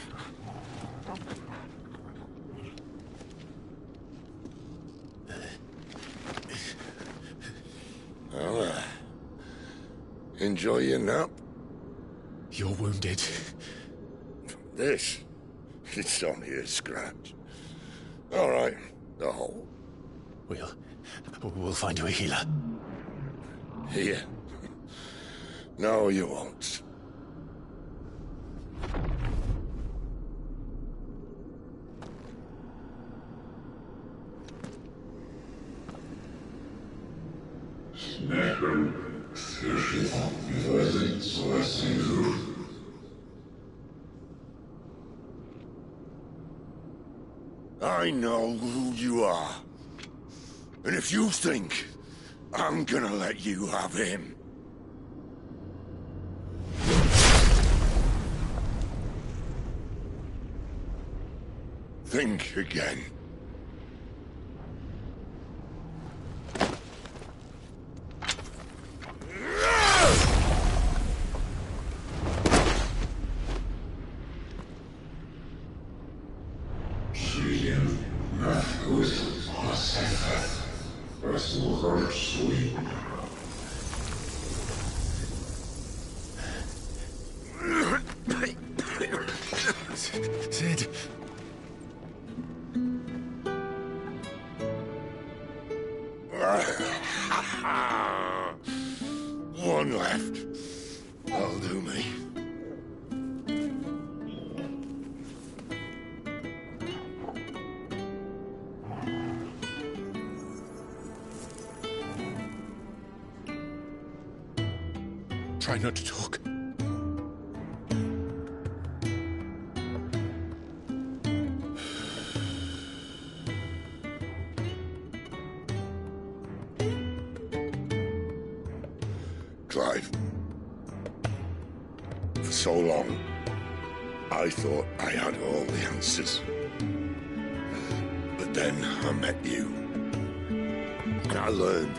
Well, enjoy your nap? You're wounded. This? It's only a scratch. All right, the hole. We'll find you a healer. Here? No, you won't. I know who you are. And if you think I'm gonna let you have him... think again. Sid. One left. That'll do me. Try not to talk. Clive. For so long, I thought I had all the answers. But then I met you. And I learned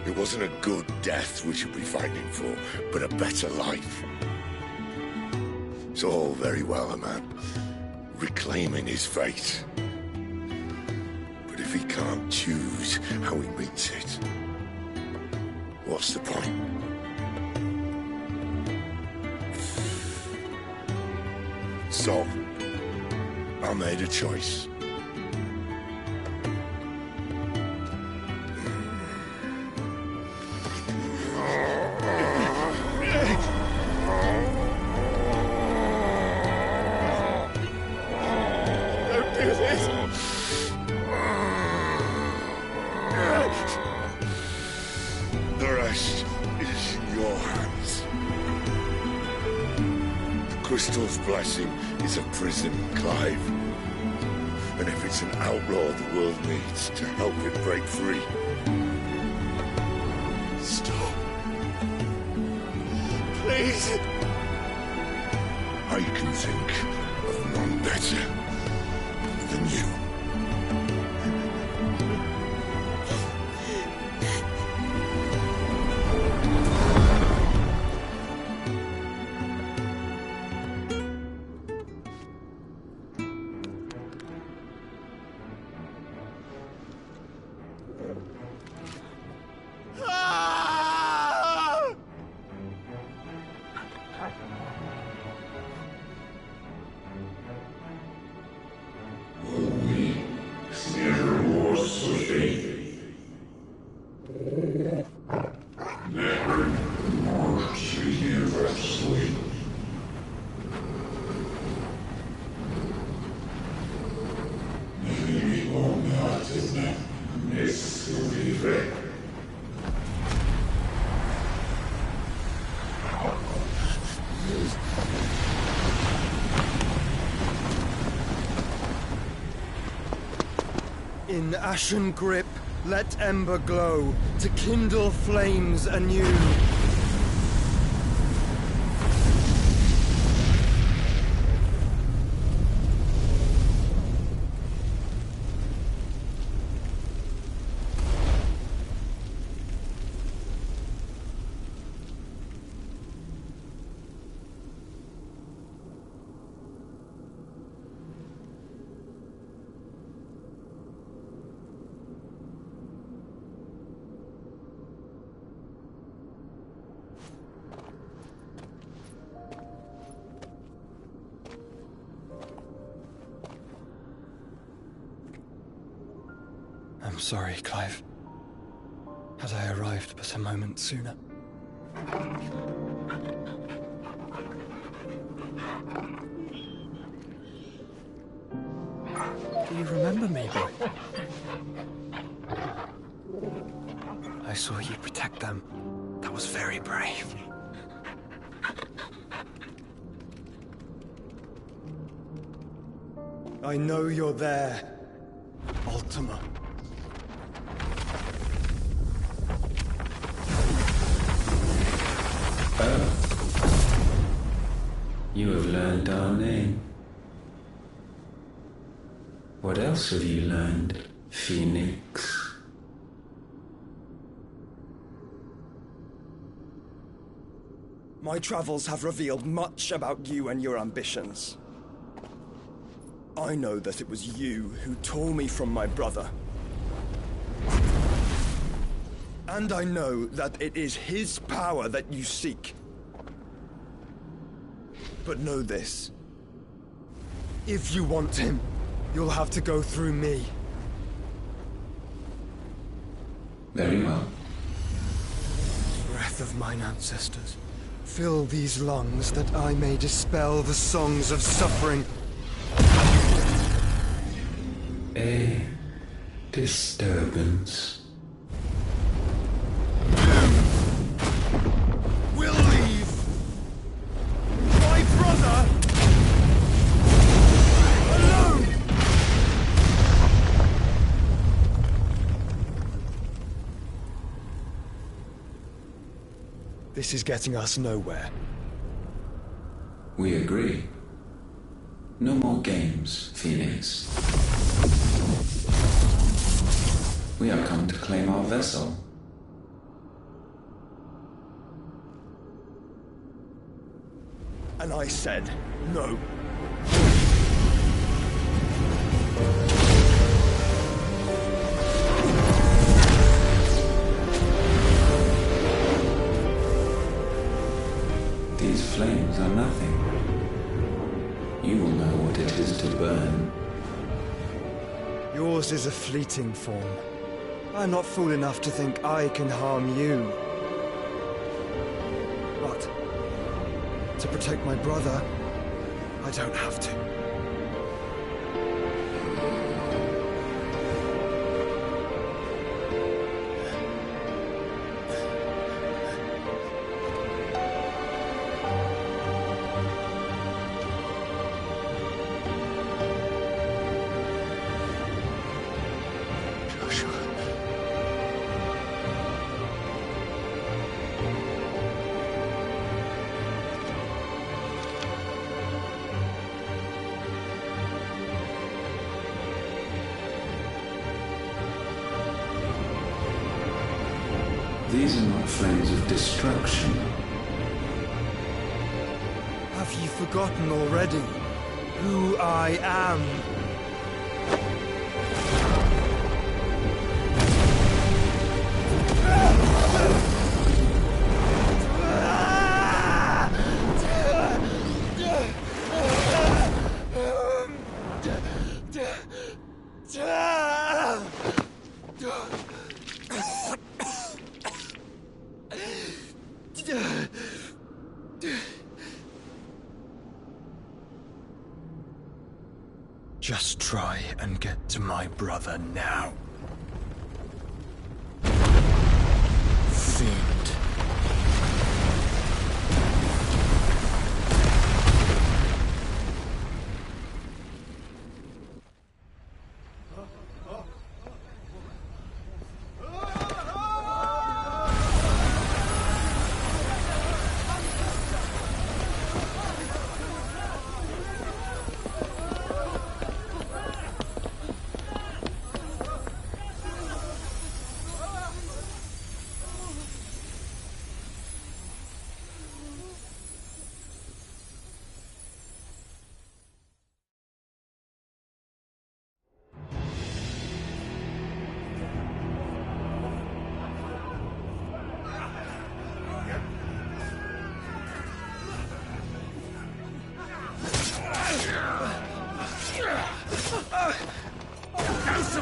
it wasn't a good death we should be fighting for, but a better life. It's all very well, a man reclaiming his fate. But if he can't choose how he meets it, what's the point? So, I made a choice. Don't do this! The rest is in your hands. The crystal's blessing is a prison, Clive. And if it's an outlaw the world needs to help it break free... Stop. Please. I can think of none better than you. We In ashen grip, let ember glow to kindle flames anew. I'm sorry, Clive. Had I arrived but a moment sooner. Do you remember me, boy? I saw you protect them. That was very brave. I know you're there, Ultima. You have learned our name. What else have you learned, Phoenix? My travels have revealed much about you and your ambitions. I know that it was you who tore me from my brother. And I know that it is his power that you seek. But know this. If you want him, you'll have to go through me. Very well. Breath of mine ancestors, fill these lungs that I may dispel the songs of suffering. A disturbance. We'll leave. My brother alone. This is getting us nowhere. We agree. No more games, Phoenix. We have come to claim our vessel. And I said no. These flames are nothing. You will know what it is to burn. Yours is a fleeting form. I'm not fool enough to think I can harm you. But to protect my brother, I don't have to. These are not flames of destruction. Have you forgotten already who I am? Just try and get to my brother now. Fiend.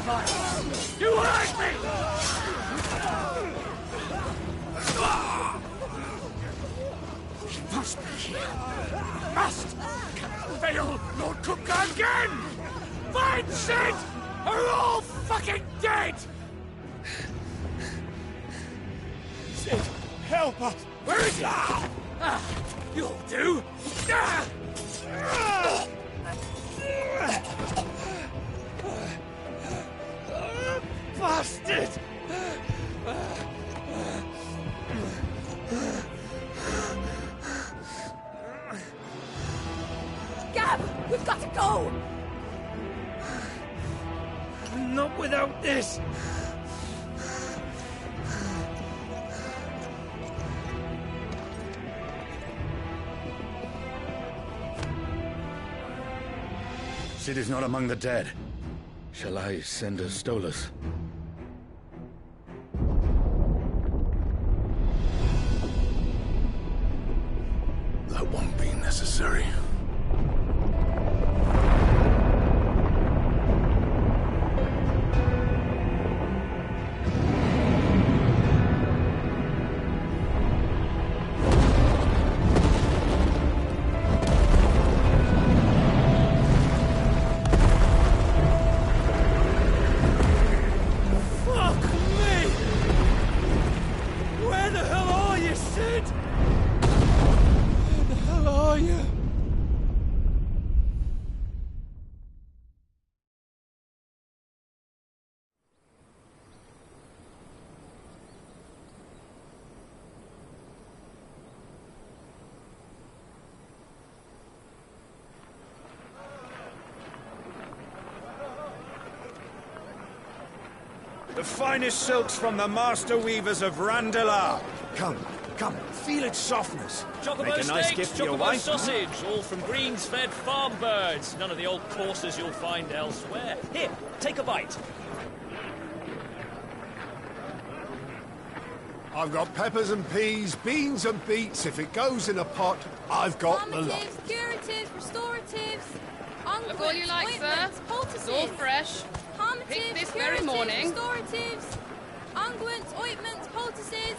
Ffxvi! You hurt me! He must be here. Must! Cannot fail Lord Cookgar again! Find Sid! Or we're all fucking dead! Sid, help us! Where is he? You'll do! Bastard! Gab! We've got to go! Not without this! Sid is not among the dead. Shall I send a Stolas? That won't be necessary. The finest silks from the master weavers of Randalar. Come, feel its softness. Chocobo Make a nice steaks, gift for your chocobo wife. sausage, all from greens-fed farm birds. None of the old courses you'll find elsewhere. Here, take a bite. I've got peppers and peas, beans and beets. If it goes in a pot, I've got the lot. Curatives, restoratives, unguents, Look all you like, sir. ointments, poultices. It's all fresh. Harmatives, Picked this very curatives, morning. Restoratives, unguents, ointments, poultices.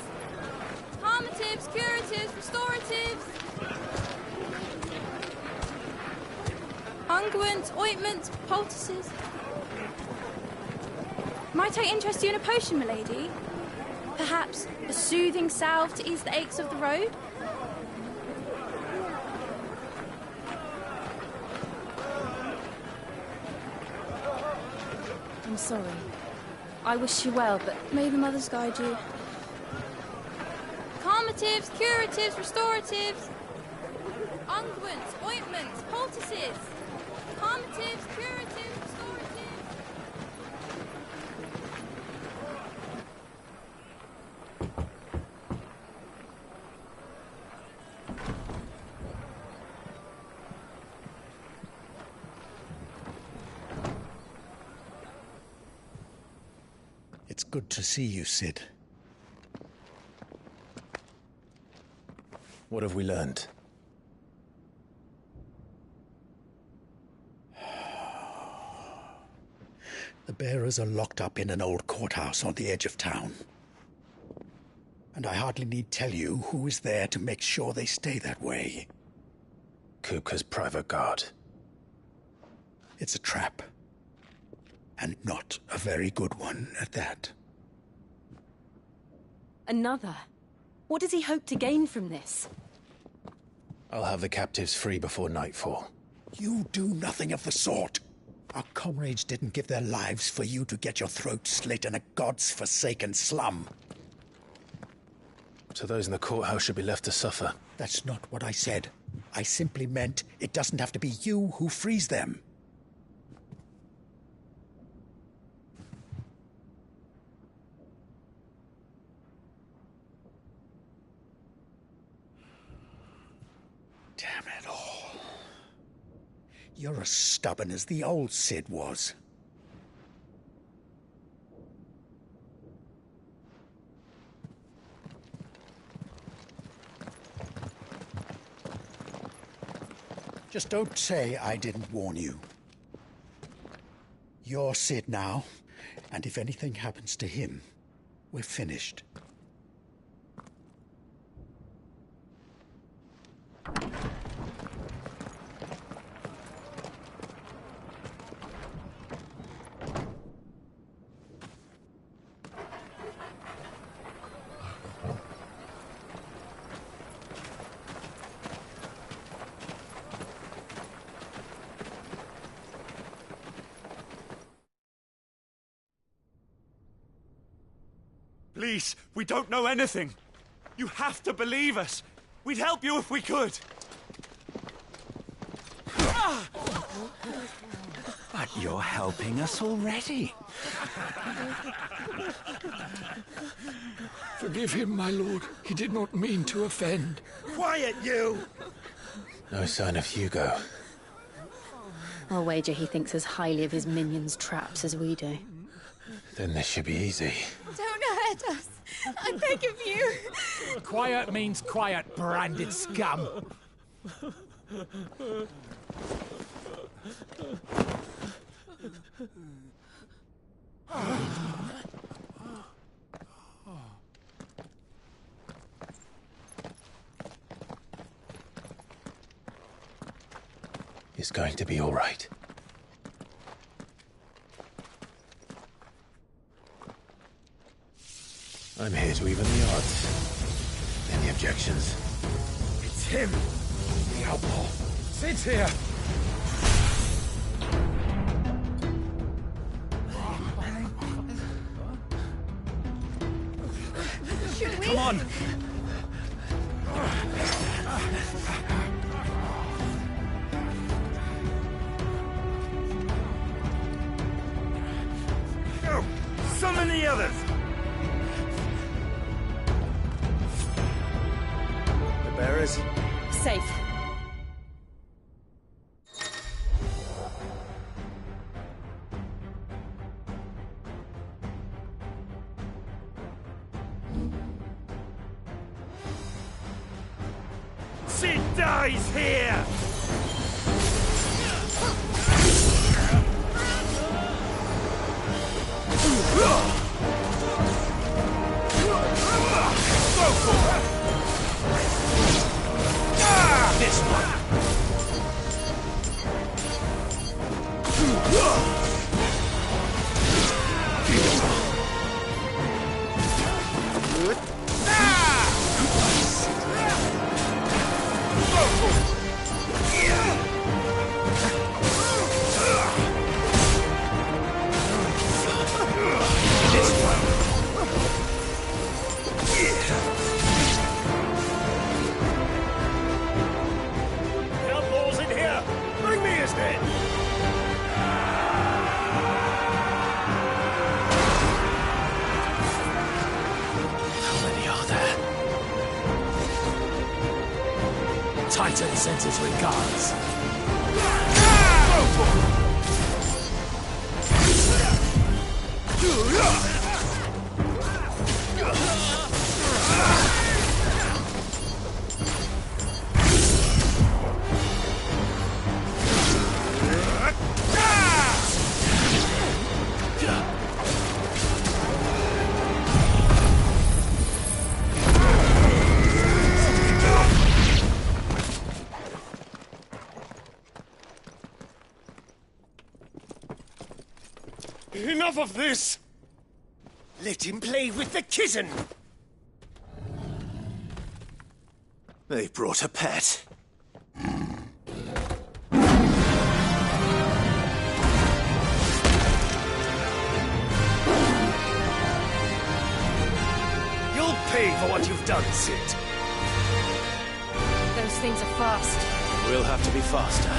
Harmatives, curatives, restoratives. Unguents, ointments, poultices. Might I interest you in a potion, milady? Perhaps a soothing salve to ease the aches of the road? I'm sorry. I wish you well, but may the mothers guide you. Calmatives, curatives, restoratives. Unguents, ointments, poultices. Calmatives, curatives, restoratives. It's good to see you, Sid. What have we learned? The bearers are locked up in an old courthouse on the edge of town. And I hardly need tell you who is there to make sure they stay that way. Kupka's private guard. It's a trap. And not a very good one at that. Another? What does he hope to gain from this? I'll have the captives free before nightfall. You do nothing of the sort. Our comrades didn't give their lives for you to get your throat slit in a god's forsaken slum. So those in the courthouse should be left to suffer. That's not what I said. I simply meant it doesn't have to be you who frees them. Damn it all. You're as stubborn as the old Sid was. Just don't say I didn't warn you. You're Sid now, And if anything happens to him, we're finished. Please, we don't know anything. You have to believe us. We'd help you if we could. But you're helping us already. Forgive him, my lord. He did not mean to offend. Quiet, you! No sign of Hugo. I'll wager he thinks as highly of his minions' traps as we do. Then this should be easy. Don't hurt us. I beg of you. Quiet means quiet, branded scum. It's going to be all right. I'm here to even the odds. Any objections? It's him, the outlaw. Sit here. Should we? Come on! Go! Summon the others! The bearers? Safe. Sid dies here! This one! Outlaws in here! Bring me his head! How many are there? Titan sends his regards. Enough of this! Let him play with the kitten! They brought a pet. You'll pay for what you've done, Sid. Those things are fast. We'll have to be faster.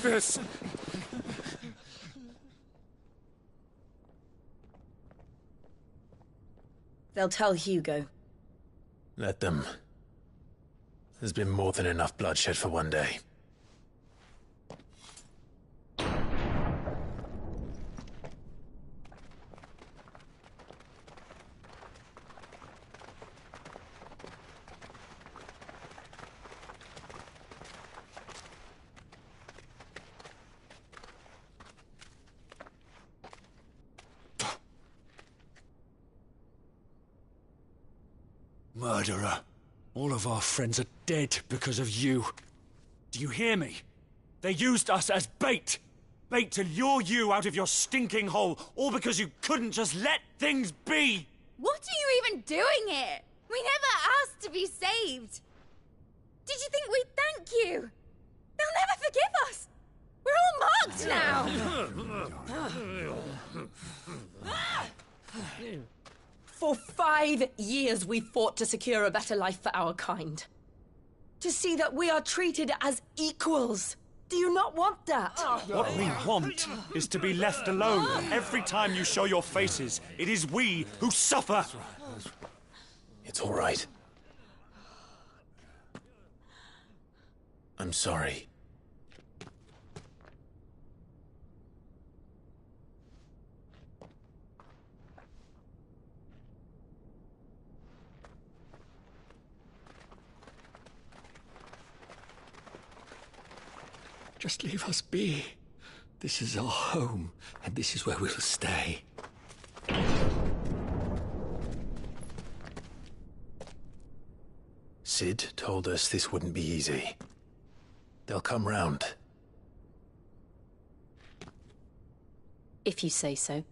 this! They'll tell Hugo. Let them. There's been more than enough bloodshed for one day. Murderer. All of our friends are dead because of you. Do you hear me? They used us as bait. Bait to lure you out of your stinking hole, all because you couldn't just let things be. What are you even doing here? We never asked to be saved. Did you think we'd thank you? They'll never forgive us. We're all marked now. For 5 years we fought to secure a better life for our kind. To see that we are treated as equals. Do you not want that? What we want is to be left alone. Every time you show your faces, it is we who suffer. It's all right. I'm sorry. Just leave us be. This is our home, and this is where we'll stay. Sid told us this wouldn't be easy. They'll come round. If you say so.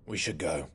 We should go.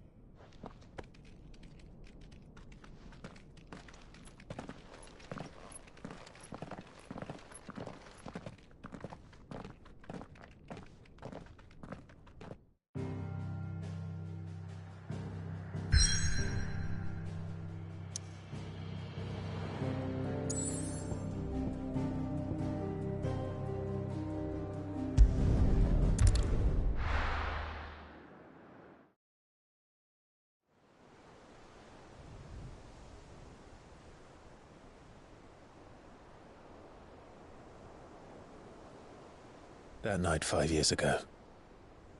That night 5 years ago,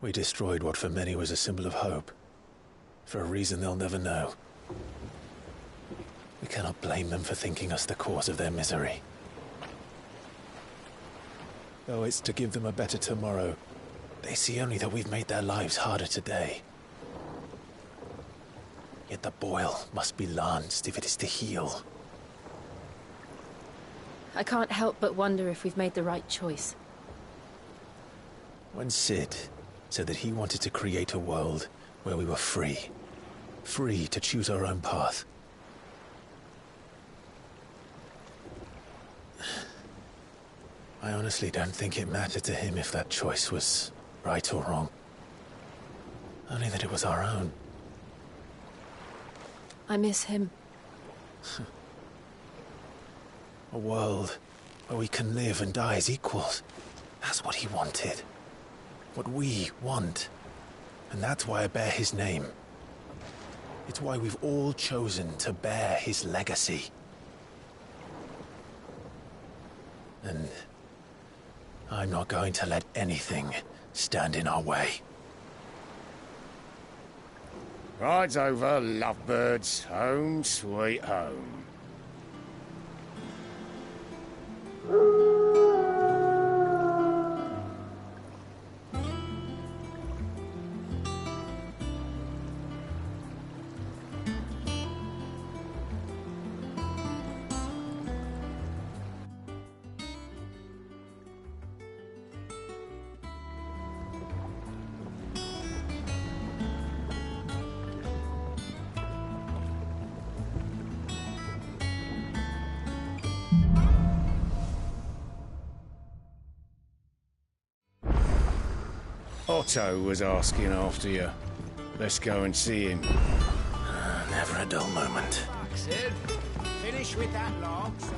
we destroyed what for many was a symbol of hope. For a reason they'll never know. We cannot blame them for thinking us the cause of their misery. Though it's to give them a better tomorrow, they see only that we've made their lives harder today. Yet the boil must be lanced if it is to heal. I can't help but wonder if we've made the right choice. When Sid said that he wanted to create a world where we were free. Free to choose our own path. I honestly don't think it mattered to him if that choice was right or wrong. Only that it was our own. I miss him. A world where we can live and die as equals. That's what he wanted. What we want. And that's why I bear his name. It's why we've all chosen to bear his legacy. And I'm not going to let anything stand in our way. Ride's over, lovebirds. Home sweet home. Otto was asking after you. Let's go and see him. Never a dull moment. Ffxiv. Finish with that log, so...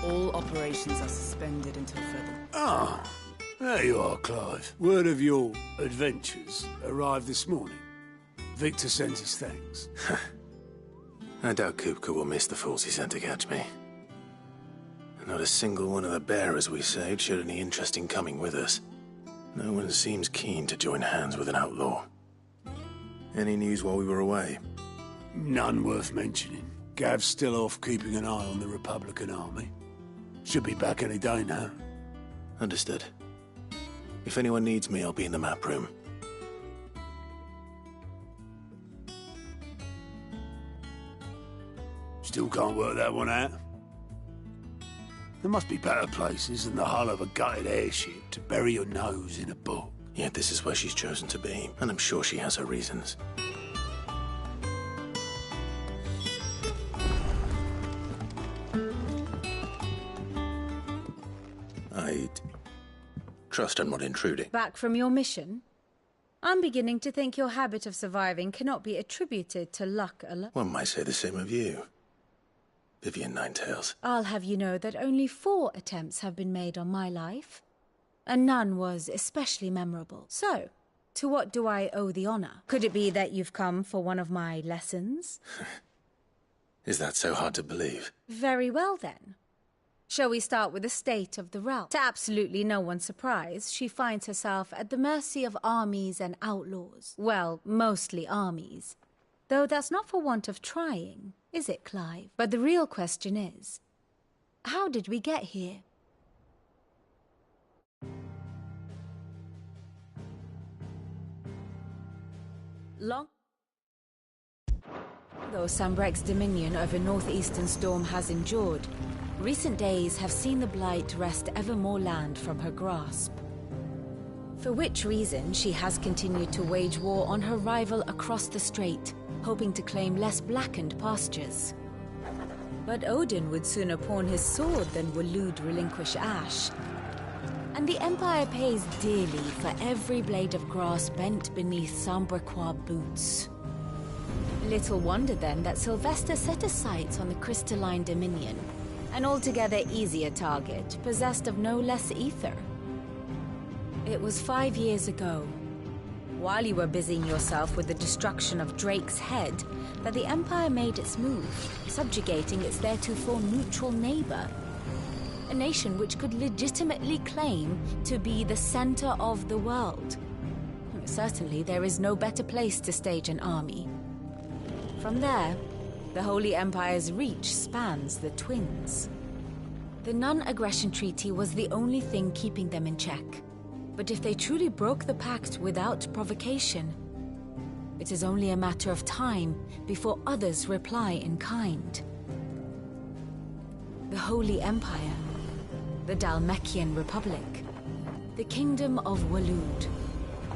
All operations are suspended until further... Ah, there you are, Clive. Word of your adventures arrived this morning. Victor sends his thanks. I doubt Kupka will miss the fools he sent to catch me. Not a single one of the bearers we saved showed any interest in coming with us. No one seems keen to join hands with an outlaw. Any news while we were away? None worth mentioning. Gav's still off keeping an eye on the Republican army. Should be back any day now. Understood. If anyone needs me, I'll be in the map room. Still can't work that one out. There must be better places than the hull of a gutted airship to bury your nose in a book. Yet this is where she's chosen to be, and I'm sure she has her reasons. I trust I'm not intruding. Back from your mission? I'm beginning to think your habit of surviving cannot be attributed to luck alone. One might say the same of you, Vivian Ninetails. I'll have you know that only 4 attempts have been made on my life, and none was especially memorable. So, to what do I owe the honor? Could it be that you've come for one of my lessons? Is that so hard to believe? Very well, then. Shall we start with the state of the realm? To absolutely no one's surprise, she finds herself at the mercy of armies and outlaws. Well, mostly armies. Though that's not for want of trying, is it, Clive? But the real question is, how did we get here? Though Sambrek's dominion over northeastern Storm has endured, recent days have seen the Blight wrest ever more land from her grasp. For which reason she has continued to wage war on her rival across the strait, hoping to claim less blackened pastures. But Odin would sooner pawn his sword than Waloed relinquish Ash. And the Empire pays dearly for every blade of grass bent beneath Sambrequois boots. Little wonder then that Sylvester set his sights on the crystalline dominion, an altogether easier target, possessed of no less ether. It was 5 years ago, while you were busying yourself with the destruction of Drake's head, that the Empire made its move, subjugating its theretofore neutral neighbor. A nation which could legitimately claim to be the center of the world. Certainly, there is no better place to stage an army. From there, the Holy Empire's reach spans the Twins. The non-aggression treaty was the only thing keeping them in check. But if they truly broke the pact without provocation, it is only a matter of time before others reply in kind. The Holy Empire, the Dhalmekian Republic, the Kingdom of Waloed,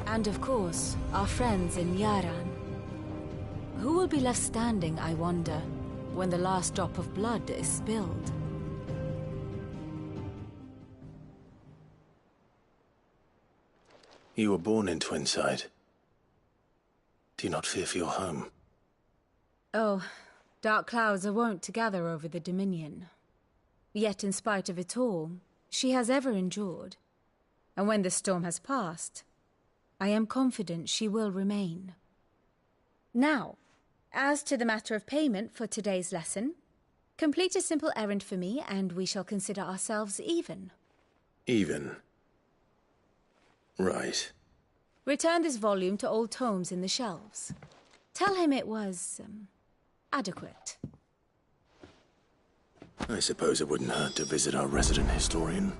and of course, our friends in Yaran. Who will be left standing, I wonder, when the last drop of blood is spilled? You were born in Twinside. Do you not fear for your home? Oh, dark clouds are wont to gather over the Dominion. Yet in spite of it all, she has ever endured. And when the storm has passed, I am confident she will remain. Now, as to the matter of payment for today's lesson, complete a simple errand for me and we shall consider ourselves even. Even? Right. Return this volume to old tomes in the shelves. Tell him it was, adequate. I suppose it wouldn't hurt to visit our resident historian.